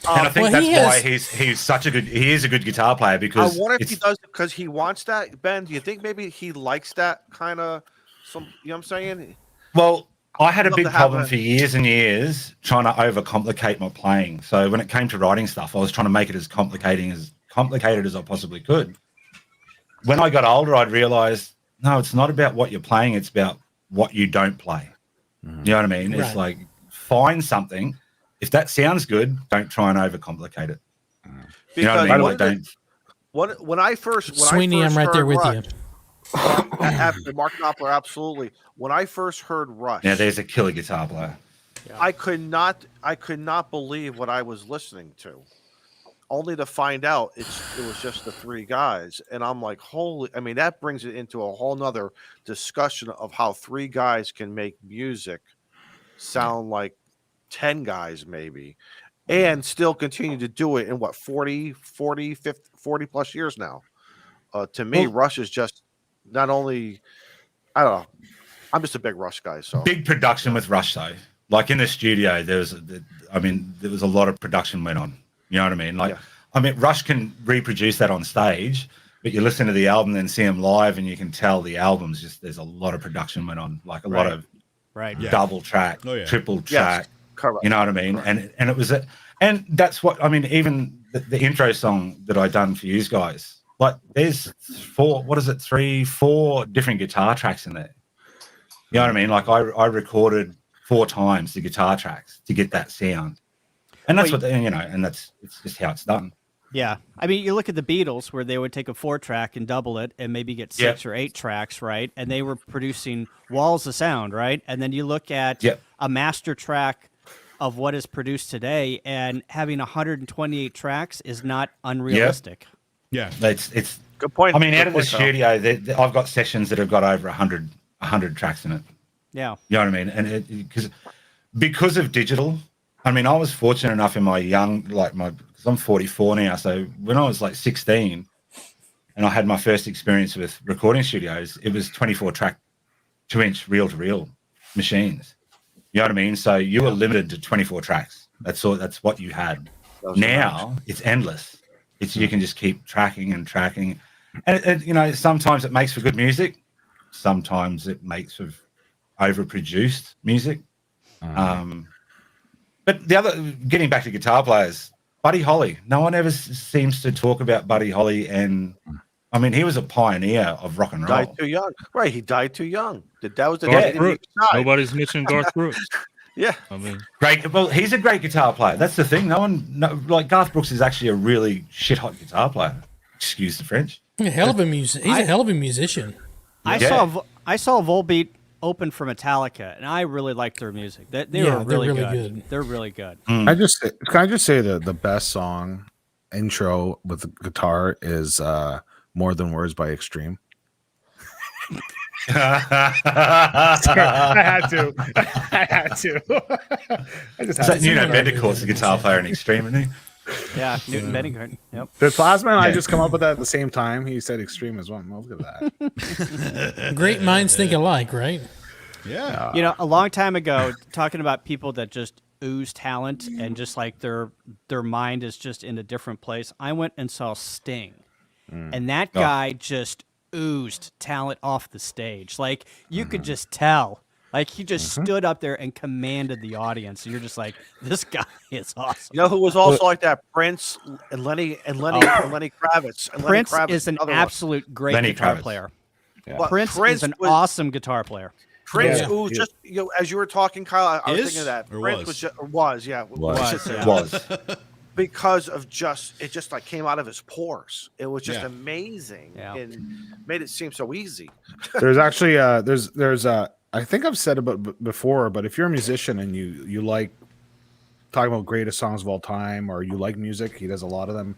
And I think that's why he's such a good. He is a good guitar player because I wonder if he does it because he wants that. Ben, do you think maybe he likes that kind of some? You know what I'm saying? Well, I had a big problem for years and years trying to overcomplicate my playing. So when it came to writing stuff, I was trying to make it as complicated as I possibly could. when I got older, I'd realized, no, it's not about what you're playing. It's about what you don't play. You know what I mean? It's like, find something. If that sounds good, don't try and overcomplicate it. You know what I mean? Like, don't. When I first Sweeney, I'm right there with you. Mark Knopfler, absolutely. When I first heard Rush, Yeah, there's a killer guitar player. I could not believe what I was listening to, only to find out it was just the three guys. And I'm like, holy, I mean, that brings it into a whole nother discussion of how three guys can make music sound like 10 guys maybe, and still continue to do it in what, 40 plus years now. To me, Rush is just not only, I don't know, I'm just a big Rush guy. So big production with Rush though. Like in the studio, there was a lot of production went on. You know what I mean? Like, I mean, Rush can reproduce that on stage, but you listen to the album and see them live, and you can tell the album's just, there's a lot of production went on, like a lot of double track, triple track. Correct. You know what I mean? And it was and that's what I mean. Even the intro song that I done for you guys, like there's 4 different guitar tracks in there. You know what I mean? Like I recorded 4 times the guitar tracks to get that sound, and that's it's just how it's done. Yeah, I mean, you look at the Beatles, where they would take a 4-track and double it, and maybe get 6 or 8 tracks, right? And they were producing walls of sound, right? And then you look at a master track of what is produced today, and having 128 tracks is not unrealistic. Yeah, it's good point. I mean, out of the studio, I've got sessions that have got over 100 tracks in it. Yeah, you know what I mean? And because of digital, I mean, I was fortunate enough in my young, because I'm 44 now, so when I was like 16, and I had my first experience with recording studios, it was 24-track, 2-inch reel-to-reel machines. You know what I mean? So you were limited to 24 tracks. That's what you had. Now it's endless. You can just keep tracking and tracking, and sometimes it makes for good music, sometimes it makes for overproduced music. But getting back to guitar players, Buddy Holly. No one ever seems to talk about Buddy Holly, and I mean, he was a pioneer of rock and roll. Died too young, right? He died too young. That was the Garth Brooks. Nobody's mentioning Garth Brooks. Yeah, I mean, great. Well, he's a great guitar player. That's the thing. Like Garth Brooks is actually a really shit hot guitar player. Excuse the French. He's a hell of a musician. I saw Volbeat open for Metallica, and I really liked their music. They're really good. They're really good. Can I just say the best song intro with guitar is "More Than Words" by Extreme. I had to. I just had to. Bendicourt's a guitar player in Extreme, isn't he? Yeah, Newton Benningham. Yep. The Plasma and I just come up with that at the same time. He said Extreme as well. Look at that. Great minds think alike, right? Yeah. A long time ago, talking about people that just ooze talent and just like their mind is just in a different place, I went and saw Sting. And that guy just oozed talent off the stage. Like, you could just tell. Like, he just stood up there and commanded the audience. And you're just like, this guy is awesome. You know who was also like that? Prince and Lenny Kravitz. And Prince Lenny Kravitz is an absolute great guitar player. Yeah. Prince is an awesome guitar player. Prince, just as you were talking, Kyle, I was thinking of that. Prince was because of it just like came out of his pores. It was just amazing and made it seem so easy. There's actually there's I think I've said about before, but if you're a musician and you like talking about greatest songs of all time, or you like music, he does a lot of them.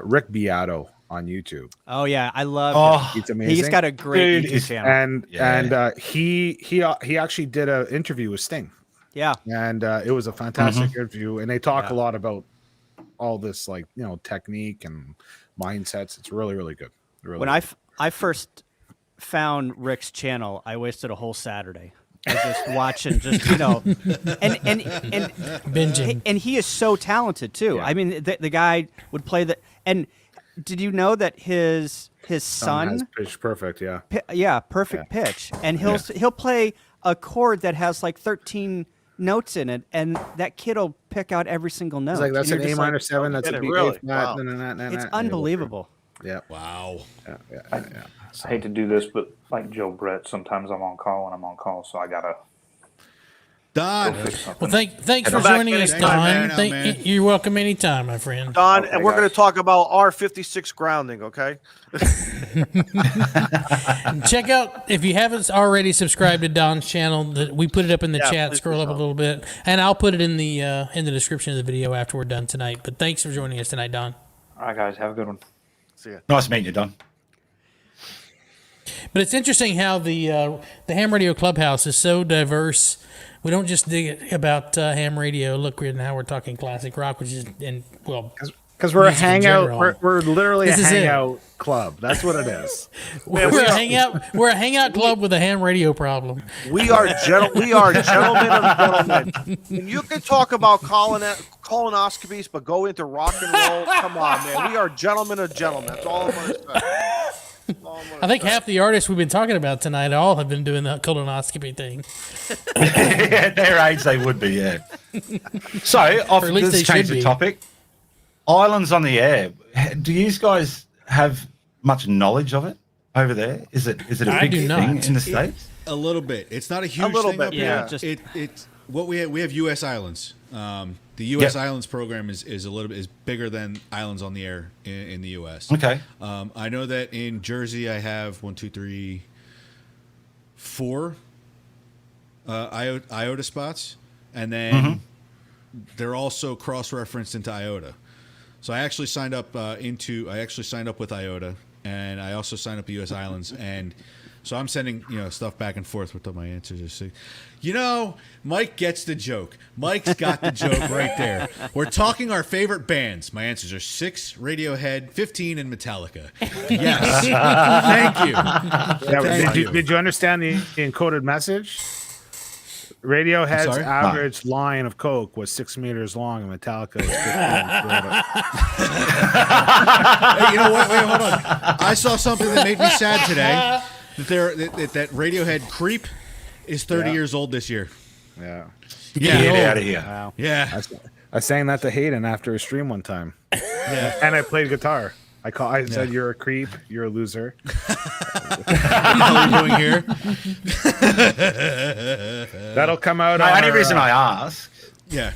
Rick Beato on YouTube. Oh yeah, I love him. It's amazing. He's got a great YouTube channel. And he actually did an interview with Sting. Yeah. And it was a fantastic interview, and they talk a lot about all this, like, technique and mindsets. It's really, really good. Really when I first found Rick's channel, I wasted a whole Saturday just watching, and binging. And he is so talented too. Yeah. I mean, the guy would play and did you know that his son has pitch perfect? Perfect pitch, and he'll play a chord that has like 13 notes in it, and that kid will pick out every single note. It's like, that's an A minor 7, that's a B flat. It's unbelievable. Yeah. Wow. I hate to do this, but like Joe Brett, sometimes I'm on call and I'm on call, so I gotta. Don. Well, thanks for joining us, Don. You're welcome anytime, my friend. Don, and we're going to talk about R56 grounding, okay? Check out, if you haven't already subscribed to Don's channel, we put it up in the chat. Scroll up a little bit, and I'll put it in the description of the video after we're done tonight. But thanks for joining us tonight, Don. All right, guys, have a good one. See ya. Nice meeting you, Don. But it's interesting how the Ham Radio Clubhouse is so diverse. We don't just dig it about ham radio. Look, now we're talking classic rock, which is because we're a hangout. We're literally a hangout club. That's what it is. We're a hangout. We're a hangout club with a ham radio problem. We are gentlemen and gentlemen. And you can talk about colonoscopies, but go into rock and roll. Come on, man. We are gentlemen and gentlemen. That's all I'm going to say. I think half the artists we've been talking about tonight all have been doing the colonoscopy thing. At their age, they would be, yeah. So, let's change the topic. Islands on the air. Do you guys have much knowledge of it over there? Is it a big thing in the States? A little bit. It's not a huge thing up yeah. here. It's what we have U.S. islands. The U.S. Islands program is a little bit is bigger than Islands on the Air in the U.S. Okay. I know that in Jersey I have 4 IOTA spots, and then they're also cross-referenced into IOTA. So I actually signed up with IOTA, and I also signed up to U.S. Islands, and so I'm sending stuff back and forth with my answers. Mike gets the joke. Mike's got the joke right there. We're talking our favorite bands. My answers are 6 Radiohead, 15 and Metallica. Yes, thank you. Did you understand the encoded message? Radiohead's average line of coke was 6 meters long, and Metallica was 15. Hey, you know what? Wait, hold on. I saw something that made me sad today. That Radiohead Creep is 30 years old this year. Yeah. Get out of here. Wow. Yeah. I sang that to Hayden after a stream one time. Yeah. And I played guitar. I said, "You're a creep. You're a loser." What are we doing here? That'll come out. The only reason I ask. Yeah.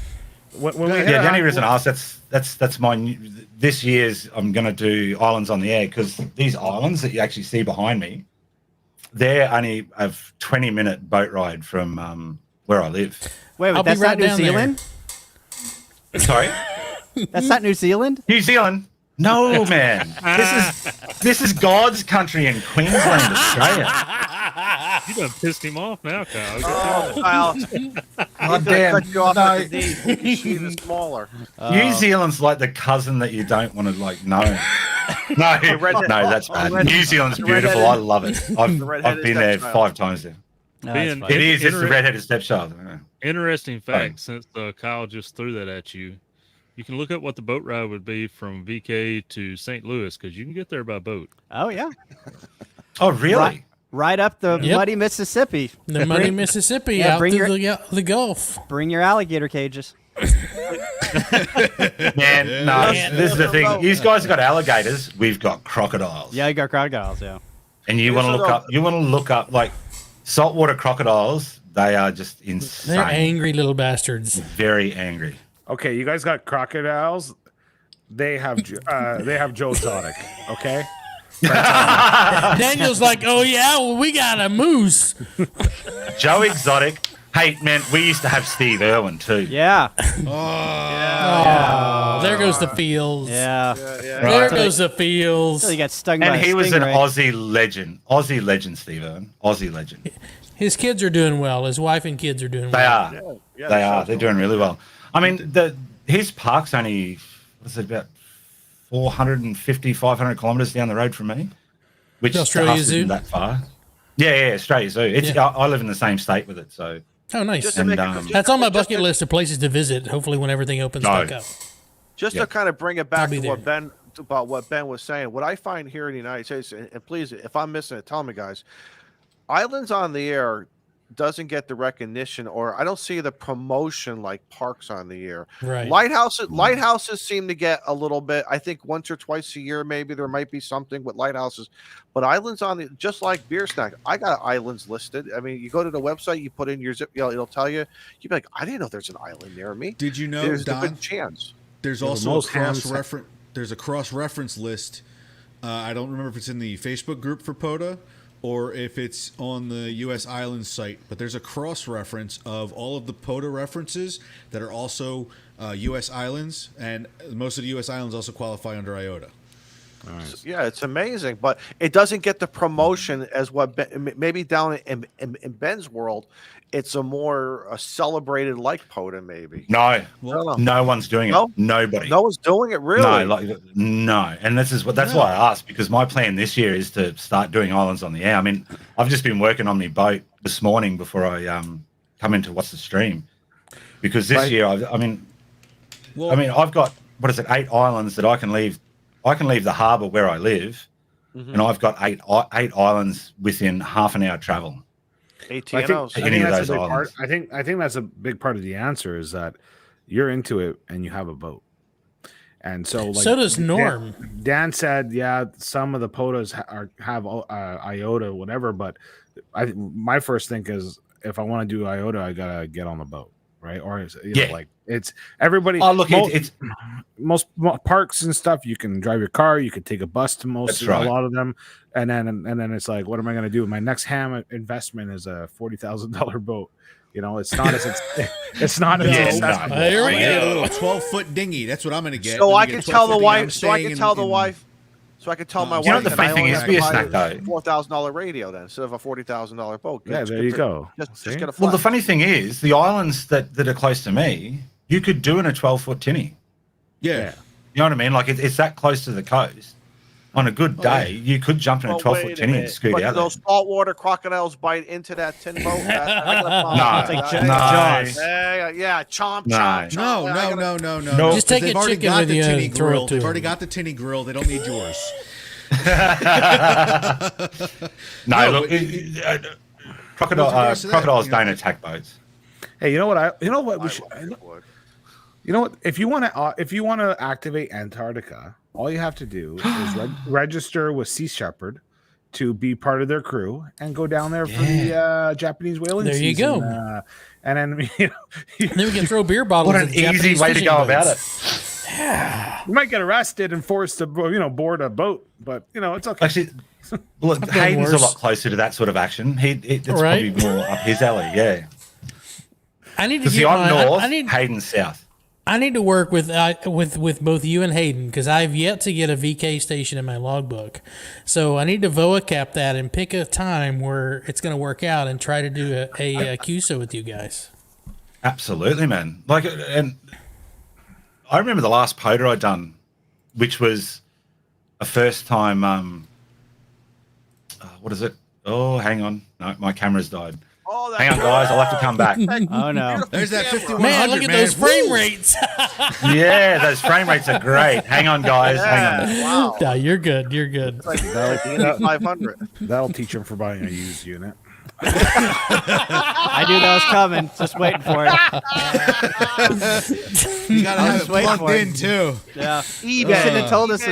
The only reason I ask that's my this year's. I'm going to do Islands on the Air because these islands that you actually see behind me, they're only a 20-minute boat ride from where I live. Wait, that's not New Zealand? Sorry? That's not New Zealand? New Zealand? No, man. This is God's country in Queensland, Australia. You done pissed him off now, Kyle. Kyle. Oh, damn. Cut you off at the knee. She's even smaller. New Zealand's like the cousin that you don't want to know. No, that's bad. New Zealand's beautiful. I love it. I've been there 5 times now. It is. It's the redheaded stepchild. Interesting fact, since Kyle just threw that at you. You can look up what the boat ride would be from VK to St. Louis because you can get there by boat. Oh, yeah. Oh, really? Right up the muddy Mississippi. The muddy Mississippi out to the Gulf. Bring your alligator cages. Man, no, this is the thing. You guys have got alligators. We've got crocodiles. Yeah, you got crocodiles, yeah. And you want to look up like saltwater crocodiles. They are just insane. They're angry little bastards. Very angry. Okay, you guys got crocodiles. They have Joe Exotic. Okay. Daniel's like, oh yeah, well, we got a moose. Joe Exotic. Hey man, we used to have Steve Irwin too. Yeah. There goes the feels. Yeah. There goes the feels. So he got stung by a he was an stingray. Aussie legend. Aussie legend, Steve Irwin. Aussie legend. His kids are doing well. His wife and kids are doing They well. are. They are. They're doing really well. I mean, his park's only, about 450, 500 kilometres down the road from me, which Australia Zoo? isn't that far. Yeah, Australia Zoo. I live in the same state with it, so. Oh, nice. And, that's on my bucket list of places to visit, hopefully when everything opens back up. Just to kind of bring it back to what Ben was saying, what I find here in the United States, and please, if I'm missing it, tell me, guys, Islands on the Air doesn't get the recognition, or I don't see the promotion like parks on the air. Right. Lighthouses seem to get a little bit. I think once or twice a year, maybe there might be something with lighthouses, but islands on the, just like Beer Snack, I got islands listed. I mean, you go to the website, you put in your zip, it'll tell you. You'd be like, I didn't know there's an island near me. Did you know, there's Don, a good chance. There's also a cross-reference. There's a cross-reference list. I don't remember if it's in the Facebook group for POTA or if it's on the U.S. Islands site, but there's a cross-reference of all of the POTA references that are also U.S. Islands, and most of the U.S. Islands also qualify under IOTA. Nice. Yeah, it's amazing, but it doesn't get the promotion as what maybe down in Ben's world, it's a more celebrated like POTA maybe. No one's doing it. Nobody. No one's doing it really. No, and that's why I asked, because my plan this year is to start doing islands on the air. I mean, I've just been working on my boat this morning before I come in to watch the stream, because this year I've got 8 islands that I can leave. I can leave the harbour where I live, and I've got eight islands within half an hour travel. ATNOs. I think that's a big part of the answer, is that you're into it and you have a boat. And so does Norm. Dan said, yeah, some of the POTAs have IOTA, whatever, but my first thing is, if I want to do IOTA, I gotta get on the boat, right? Or it's everybody. Oh, look, it's most parks and stuff. You can drive your car. You can take a bus to a lot of them, and then it's like, what am I going to do? My next ham investment is a $40,000 boat. You know, it's not as it's not as accessible. Here we go. A little 12-foot dinghy. That's what I'm going to get. So I can tell the wife. So I can tell the wife. So I could tell my wife. You know what the funny thing is? Be a snack though. $4,000 radio then, instead of a $40,000 boat. Yeah, there you go. Just get a flat. Well, the funny thing is, the islands that are close to me, you could do in a 12-foot tinny. Yeah. You know what I mean? Like it's that close to the coast. On a good day, you could jump in a 12-foot tinny and scoot out. Those saltwater crocodiles bite into that tin boat. Yeah, chomp. No. Just take a chicken with you and throw it to They've already got the tinny grill. They don't need yours. Crocodiles don't attack boats. Hey, you know what? If you want to activate Antarctica, all you have to do is register with Sea Shepherd to be part of their crew and go down there for the Japanese whaling season. There you go. And then then we can throw beer bottles. What an easy way to go about it. Yeah. You might get arrested and forced to board a boat, but it's okay. Actually, look, Hayden's a lot closer to that sort of action. It's probably more up his alley. Yeah. I need to get north. Hayden's south. I need to work with both you and Hayden, because I've yet to get a VK station in my logbook. So I need to VOA cap that and pick a time where it's going to work out and try to do a QSO with you guys. Absolutely, man. And I remember the last POTA I'd done, which was a first time. What is it? Oh, hang on. No, my camera's died. Hang on, guys. I'll have to come back. Oh, no. There's that 5100, man. Look at those frame rates. Yeah, those frame rates are great. Hang on, guys. Hang on. Wow. No, you're good. You're good. That'll 500. That'll teach him for buying a used unit. I knew that was coming. Just waiting for it. You got to have it plugged in, too. Yeah. eBay. You should have told us.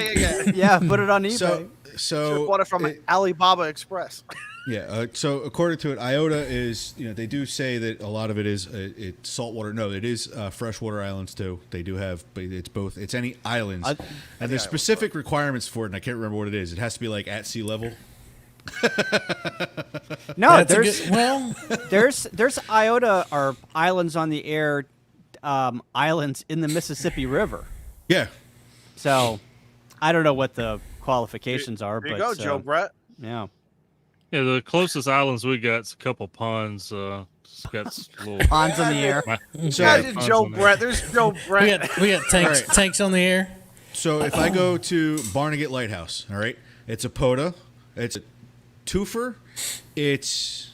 Yeah, put it on eBay. So bought it from Alibaba Express. Yeah. So according to it, IOTA is, they do say that a lot of it is it's saltwater. No, it is freshwater islands too. They do have, but it's both. It's any islands, and there's specific requirements for it, and I can't remember what it is. It has to be like at sea level. No, there's IOTA or islands on the air, islands in the Mississippi River. Yeah. So I don't know what the qualifications are. There you go, Joe Brett. Yeah. Yeah, the closest islands we got is a couple ponds. It's got little ponds in the air. Joe Brett. There's Joe Brett. We got tanks on the air. So if I go to Barnegat Lighthouse, all right, it's a POTA, it's a twofer, it's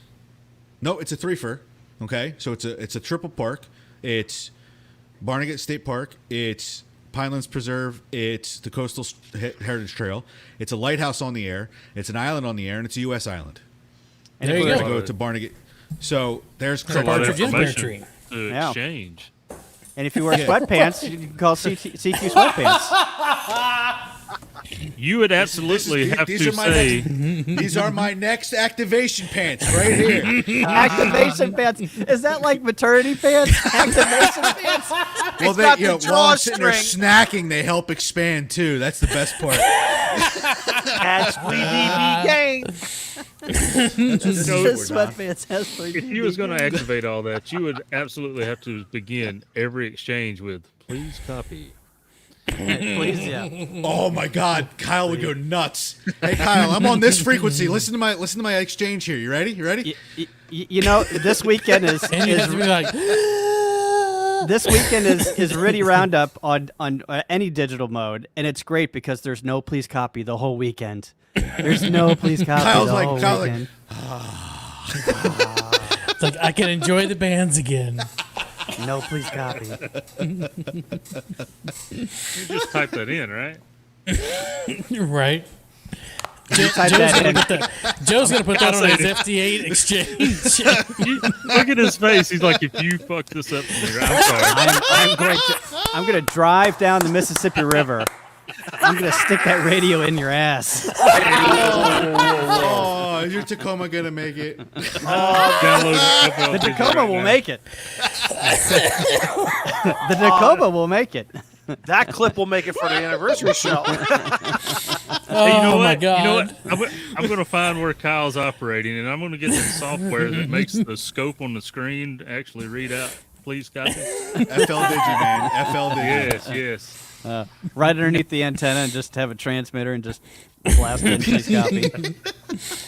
a threefer. Okay, so it's a triple park. It's Barnegat State Park. It's Pinelands Preserve, it's the Coastal Heritage Trail, it's a lighthouse on the air, it's an island on the air, and it's a U.S. island. And there you go. I go to Barnegat So there's a lot of Partridge in their tree. information to exchange. And if you wear sweatpants, you can call CQ sweatpants. You would absolutely have to say, these are my next activation pants right here. Activation pants. Is that like maternity pants? Activation pants? Well, while I'm sitting there snacking, they help expand too. That's the best part. As we begin. Sweatpants has 3D. if you was going to activate all that, you would absolutely have to begin every exchange with, please copy. Please, yeah. Oh my God, Kyle would go nuts. Hey Kyle, I'm on this frequency. Listen to my exchange here. You ready? You know, this weekend is this weekend is Riddy Roundup on any digital mode, and it's great because there's no please copy the whole weekend. There's no please copy Kyle's the like, whole weekend. It's like I can enjoy the bands again. No please copy. You just type that in, right? Right. Joe's gonna put that on his FT8 exchange. Look at his face. He's like, if you fuck this up, I'm sorry. I'm gonna drive down the Mississippi River. I'm gonna stick that radio in your ass. Oh, is your Tacoma gonna make it? The Tacoma will make it. The Tacoma will make it. That clip will make it for the anniversary show. Hey, you know what? My God. You know what? I'm going to find where Kyle's operating, and I'm going to get some software that makes the scope on the screen actually read out. Please copy. FL Digi, man. FL Digi. Yes. Right underneath the antenna, and just have a transmitter and just blast in please copy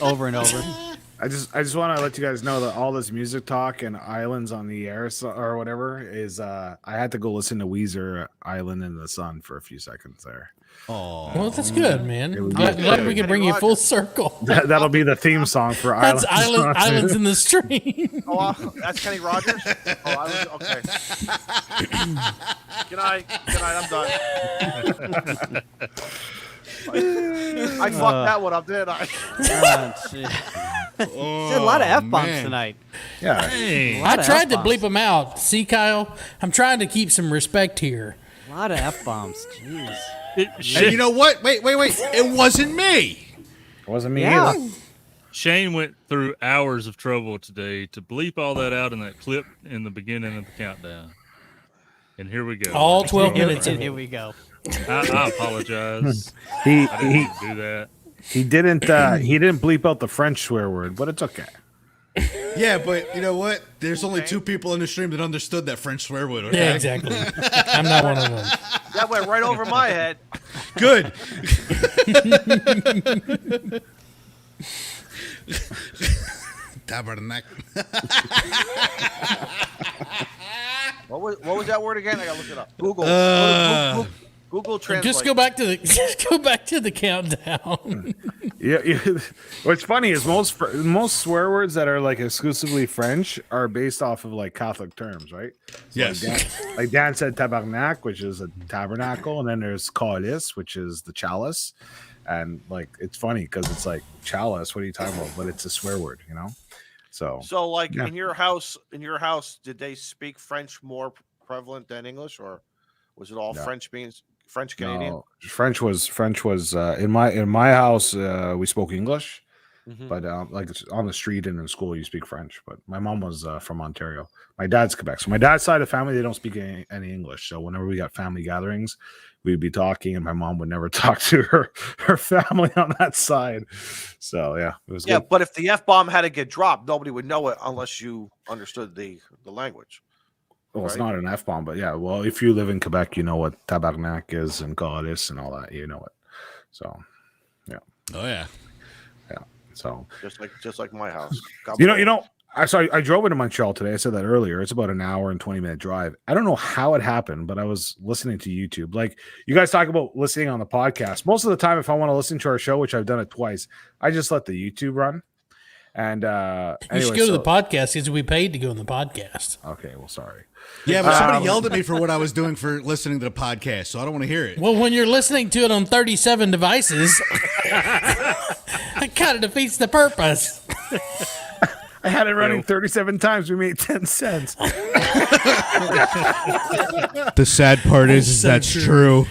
over and over. I just want to let you guys know that all this music talk and Islands on the Air or whatever is I had to go listen to Weezer Island in the Sun for a few seconds there. Oh, well, that's good, man. Glad we can bring you full circle. That'll be the theme song for That's Islands in the Stream. Oh, that's Kenny Rogers? Oh, okay. Good night. I'm done. I fucked that one up, didn't I? A lot of F-bombs tonight. Yeah. Hey. I tried to bleep them out. See, Kyle? I'm trying to keep some respect here. A lot of F-bombs. Jeez. And you know what? Wait. It wasn't me. It wasn't me either. Shane went through hours of trouble today to bleep all that out in that clip in the beginning of the countdown. And here we go. All 12 minutes. Here we go. I apologize. He I didn't do that. He didn't bleep out the French swear word, but it's okay. Yeah, but you know what? There's only 2 people in the stream that understood that French swear word. Okay? Yeah, exactly. I'm not one of them. That went right over my head. Good. Tabernacle. What was that word again? I gotta look it up. Google. Google Translate. Just go back to the countdown. Yeah. What's funny is most swear words that are like exclusively French are based off of like Catholic terms, right? So Yes. Like Dan said tabernacle, which is a tabernacle, and then there's calice, which is the chalice. And like it's funny because it's like chalice. What are you talking about? But it's a swear word, you know. So like in your house, did they speak French more prevalent than English, or was it all French Canadian? No, French was in my house. We spoke English, but like on the street and in school, you speak French. But my mom was from Ontario. My dad's Quebec, so my dad's side of the family they don't speak any English. So whenever we got family gatherings, we'd be talking, and my mom would never talk to her family on that side. So yeah, it was good. But if the F-bomb had to get dropped, nobody would know it unless you understood the language. Well, it's not an F-bomb, but yeah. Well, if you live in Quebec, you know what tabarnak is and calice and all that. You know it. So, yeah. Oh yeah. Yeah. So just like my house. You know. I drove into Montreal today. I said that earlier. It's about an hour and 20-minute drive. I don't know how it happened, but I was listening to YouTube. Like you guys talk about listening on the podcast. Most of the time, if I want to listen to our show, which I've done it twice, I just let the YouTube run. And you should go to the podcast because we paid to go on the podcast. Okay, well, sorry. Yeah, but somebody yelled at me for what I was doing for listening to the podcast, so I don't want to hear it. Well, when you're listening to it on 37 devices, it kind of defeats the purpose. I had it running 37 times. We made 10 cents. The sad part is that's true.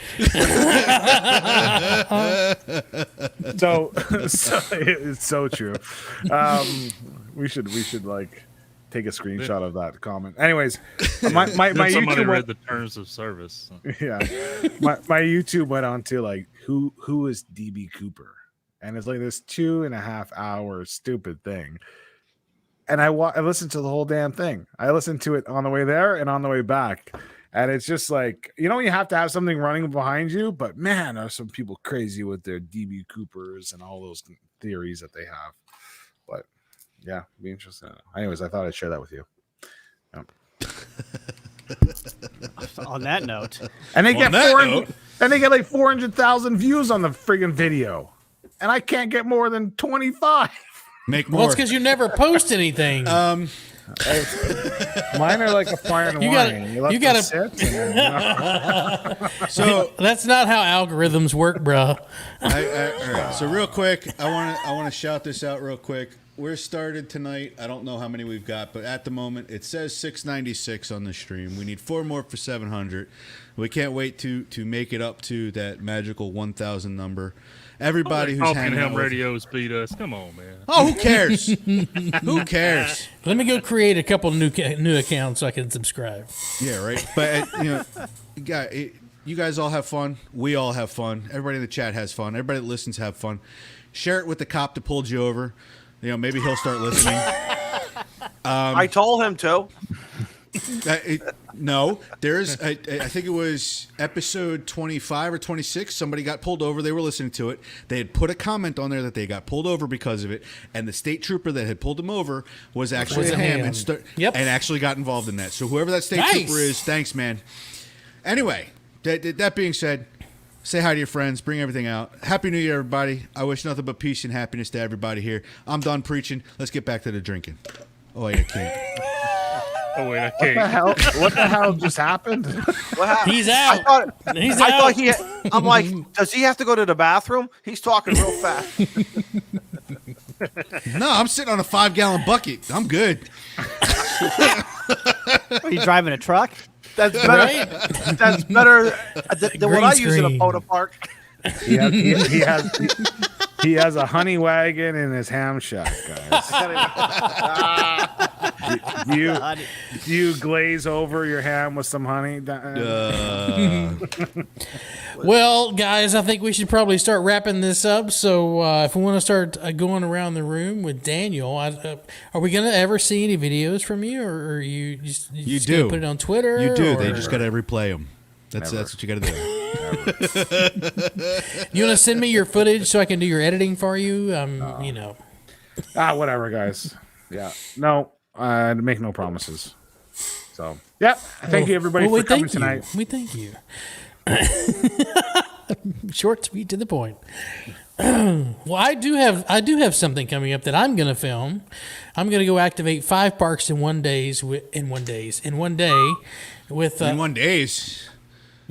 So it's so true. We should like take a screenshot of that comment. Anyways, my somebody YouTube read the terms of service. yeah, my YouTube went on to like who is DB Cooper, and it's like this 2.5 hour stupid thing. And I listened to the whole damn thing. I listened to it on the way there and on the way back. And it's just like, you have to have something running behind you. But man, are some people crazy with their DB Coopers and all those theories that they have. But yeah, be interesting. Anyways, I thought I'd share that with you. On that note. And they get like 400,000 views on the friggin' video. And I can't get more than 25. Make more. Well, it's because you never post anything. Mine are like a fire and wine. You got to So that's not how algorithms work, bro. All right. So real quick, I want to shout this out real quick. We're started tonight. I don't know how many we've got, but at the moment it says 696 on the stream. We need 4 more for 700. We can't wait to make it up to that magical 1,000 number. Everybody who's hanging out Ham Radio's beat us. Come on, man. Oh, who cares? Who cares? Let me go create a couple new accounts so I can subscribe. Yeah, right. But you guys all have fun. We all have fun. Everybody in the chat has fun. Everybody that listens have fun. Share it with the cop that pulled you over. Maybe he'll start listening. I told him to. No, there's. I think it was episode 25 or 26. Somebody got pulled over. They were listening to it. They had put a comment on there that they got pulled over because of it, and the state trooper that had pulled them over was actually a ham and actually got involved in that. So whoever that state trooper is, thanks, man. Anyway, that being said, say hi to your friends. Bring everything out. Happy New Year, everybody. I wish nothing but peace and happiness to everybody here. I'm done preaching. Let's get back to the drinking. Oh, wait, I can't. Oh wait, I can't. What the hell just happened? What happened? He's out. I thought I'm like, does he have to go to the bathroom? He's talking real fast. No, I'm sitting on a 5-gallon bucket. I'm good. Are you driving a truck? That's better. Right? That's better than what I use in a Pota Park. He has a honey wagon in his ham shack, guys. Do you glaze over your ham with some honey? Well, guys, I think we should probably start wrapping this up. So if we want to start going around the room with Daniel, are we going to ever see any videos from you, or are you just do put it on Twitter? You do. They just got to replay them. That's what you got to do. You want to send me your footage so I can do your editing for you? Whatever, guys. Yeah. No, I make no promises. So, yep. Thank you, everybody, for coming tonight. We thank you. Short, sweet, to the point. Well, I do have something coming up that I'm going to film. I'm going to go activate 5 parks in 1 day with in 1 days.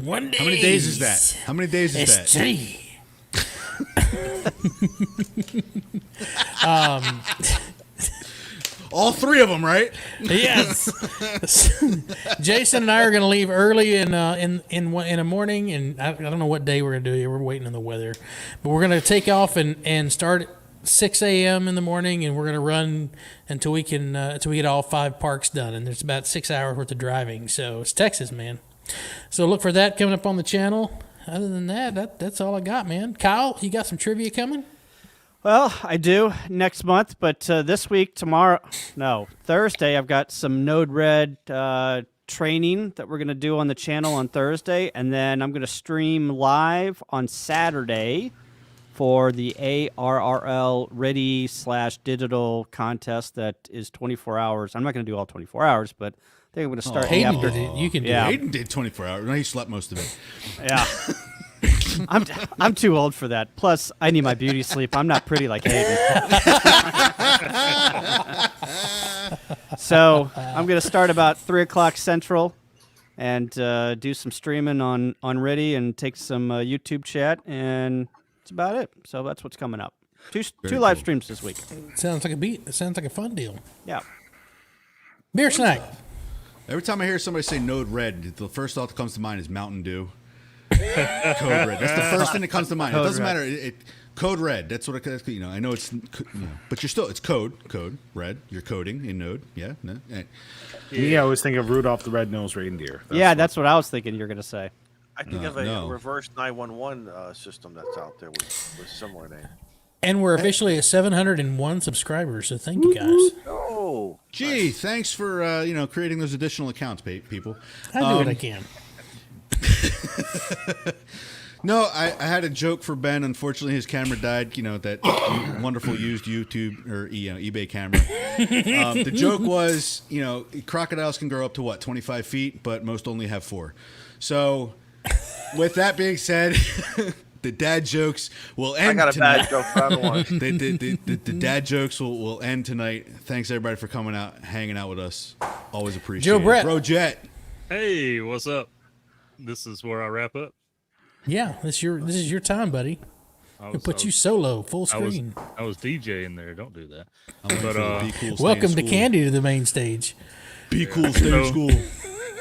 How many days is that? How many days is that? 3. All 3 of them, right? Yes. Jason and I are going to leave early in the morning, and I don't know what day we're going to do it. We're waiting on the weather, but we're going to take off and start at 6 a.m. in the morning, and we're going to run until we get all 5 parks done. And there's about 6 hours worth of driving, so it's Texas, man. So look for that coming up on the channel. Other than that's all I got, man. Kyle, you got some trivia coming? Well, I do next month, but this week, Thursday, I've got some Node-RED training that we're going to do on the channel on Thursday, and then I'm going to stream live on Saturday for the ARRL Ready/Digital contest that is 24 hours. I'm not going to do all 24 hours, but I think I'm going to start after. You can do it. Hayden did 24 hours. No, he slept most of it. Yeah. I'm too old for that. Plus, I need my beauty sleep. I'm not pretty like Hayden. So I'm going to start about 3 o'clock Central and do some streaming on Ready and take some YouTube chat, and that's about it. So that's what's coming up. Two live streams this week. Sounds like a beat. It sounds like a fun deal. Yeah. Beer snack. Every time I hear somebody say Node Red, the first thought that comes to mind is Mountain Dew. Code Red. That's the first thing that comes to mind. It doesn't matter. Code Red. That's what it. I know it's. But you're still. It's code red. You're coding in Node. Yeah. No. Me, I always think of Rudolph the Red-Nosed Reindeer. That's what I was thinking you were gonna say. I think of a reverse 911 system that's out there with similar name. And we're officially at 701 subscribers, so thank you guys. Oh, gee, thanks for creating those additional accounts, people. I do what I can. No, I had a joke for Ben. Unfortunately, his camera died. That wonderful used YouTube or eBay camera. The joke was, crocodiles can grow up to 25 feet, but most only have 4. So, with that being said, the dad jokes will end. I got a tonight. bad joke for everyone. The dad jokes will end tonight. Thanks everybody for coming out, hanging out with us. Always appreciate it. Joe Brett. Bro Jet. Hey, what's up? This is where I wrap up. Yeah, this is your time, buddy. We'll put you solo, full screen. I was DJing there. Don't do that. Be cool, welcome to Candy to the main stage. Be cool, stay in school.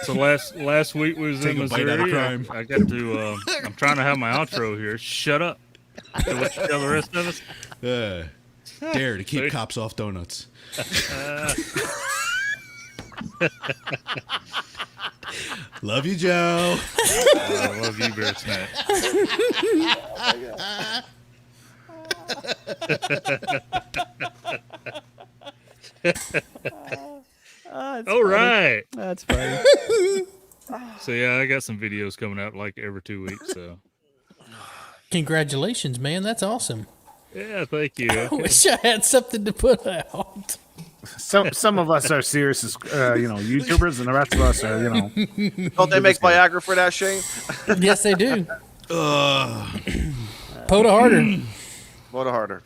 So last week was Take in a bite out of Missouri. crime. I got to. I'm trying to have my outro here. Shut up. So what you tell the rest of us? Dare to keep cops off donuts. Love you, Joe. I love you, Bear Snack. All right. That's funny. So yeah, I got some videos coming out like every 2 weeks. So congratulations, man. That's awesome. yeah, thank you. I wish I had something to put out. Some of us are serious as YouTubers, and the rest of us are Don't they make Viagra for that, Shane? Yes, they do. Pota harder. Pota harder.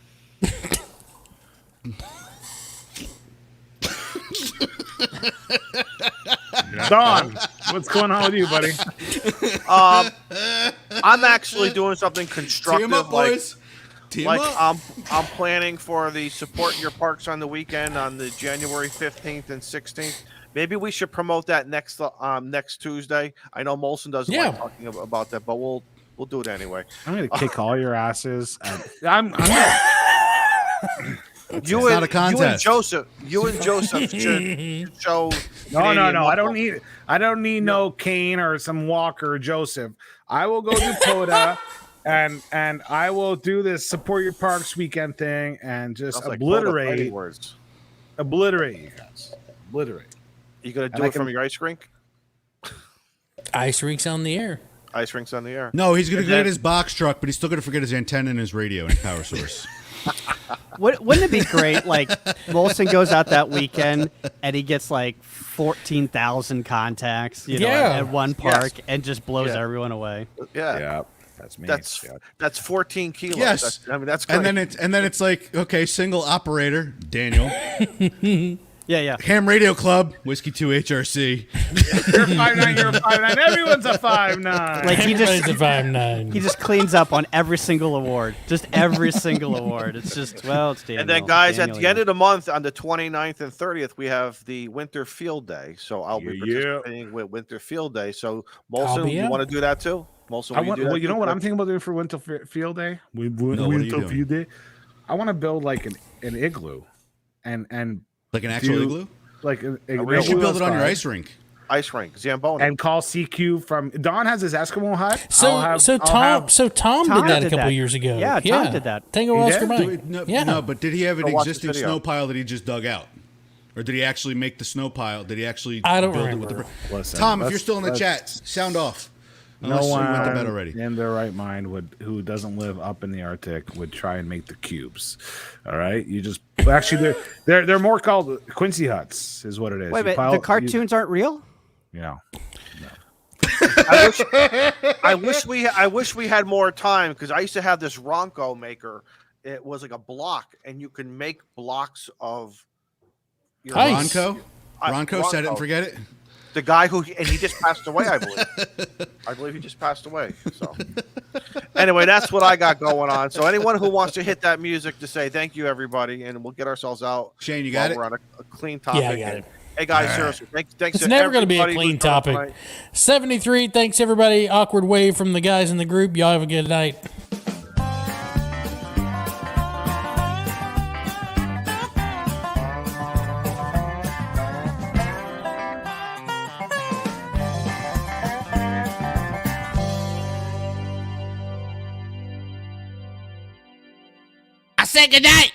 Don, what's going on with you, buddy? I'm actually doing something constructive. Team up, boys. Team up. I'm planning for the Support Your Parks on the weekend on the January 15th and 16th. Maybe we should promote that next Tuesday. I know Molson doesn't like talking about that, but we'll do it anyway. I'm gonna kick all your asses. You not a contest. You and Joseph should show. No. I don't need no Kane or some Walker or Joseph. I will go do POTA, and I will do this Support Your Parks weekend thing and just obliterate you guys. Obliterate. You gonna do it from your ice rink? Ice rinks on the air. Ice rinks on the air. No, he's going to get his box truck, but he's still going to forget his antenna and his radio and power source. Wouldn't it be great? Like Molson goes out that weekend and he gets like 14,000 contacts, at one park and just blows everyone away. Yeah. That's me. That's 14 kilos. Yes. That's great. And then it's like, okay, single operator, Daniel. Yeah. Ham Radio Club, Whiskey 2 HRC. You're 5'9", you're a 5'9". Everyone's a 5'9". Like Everybody's a 5'9". He just cleans up on every single award. Just every single award. It's just, it's Daniel. And then, guys, at the end of the month, on the 29th and 30th, we have the Winter Field Day. So I'll be participating with Winter Field Day. So, Molson, you want to do that too? Molson, you know what I'm thinking about doing for Winter Field Day? Winter Field Day. I want to build like an igloo, and like an actual igloo. Like you should build it on your ice rink. Ice rink, Zamboni, and call CQ from. Don has his Eskimo hut. Tom did that a couple years ago. Yeah, Tom did that. Tango Oscar Mike. No, but did he have an existing snow pile that he just dug out? Or did he actually make the snow pile? Did he actually I don't build remember. it with the Tom, if you're still in the chat, sound off. Unless no one you went to bed already. in their right mind who doesn't live up in the Arctic would try and make the cubes. All right, you just actually they're more called Quincy huts is what it is. Wait, but the cartoons aren't real. Yeah. I wish we had more time because I used to have this Ronco maker. It was like a block, and you can make blocks of your Ronco. Ronco said it and forget it. The guy he just passed away, I believe. I believe he just passed away. So Anyway, that's what I got going on. So anyone who wants to hit that music to say thank you, everybody, and we'll get ourselves out. Shane, you got it? We're on a clean topic. Yeah, I got it. Hey guys, seriously, thanks. It's never going to be a clean topic. 73. Thanks everybody. Awkward wave from the guys in the group. Y'all have a good night. I said good night.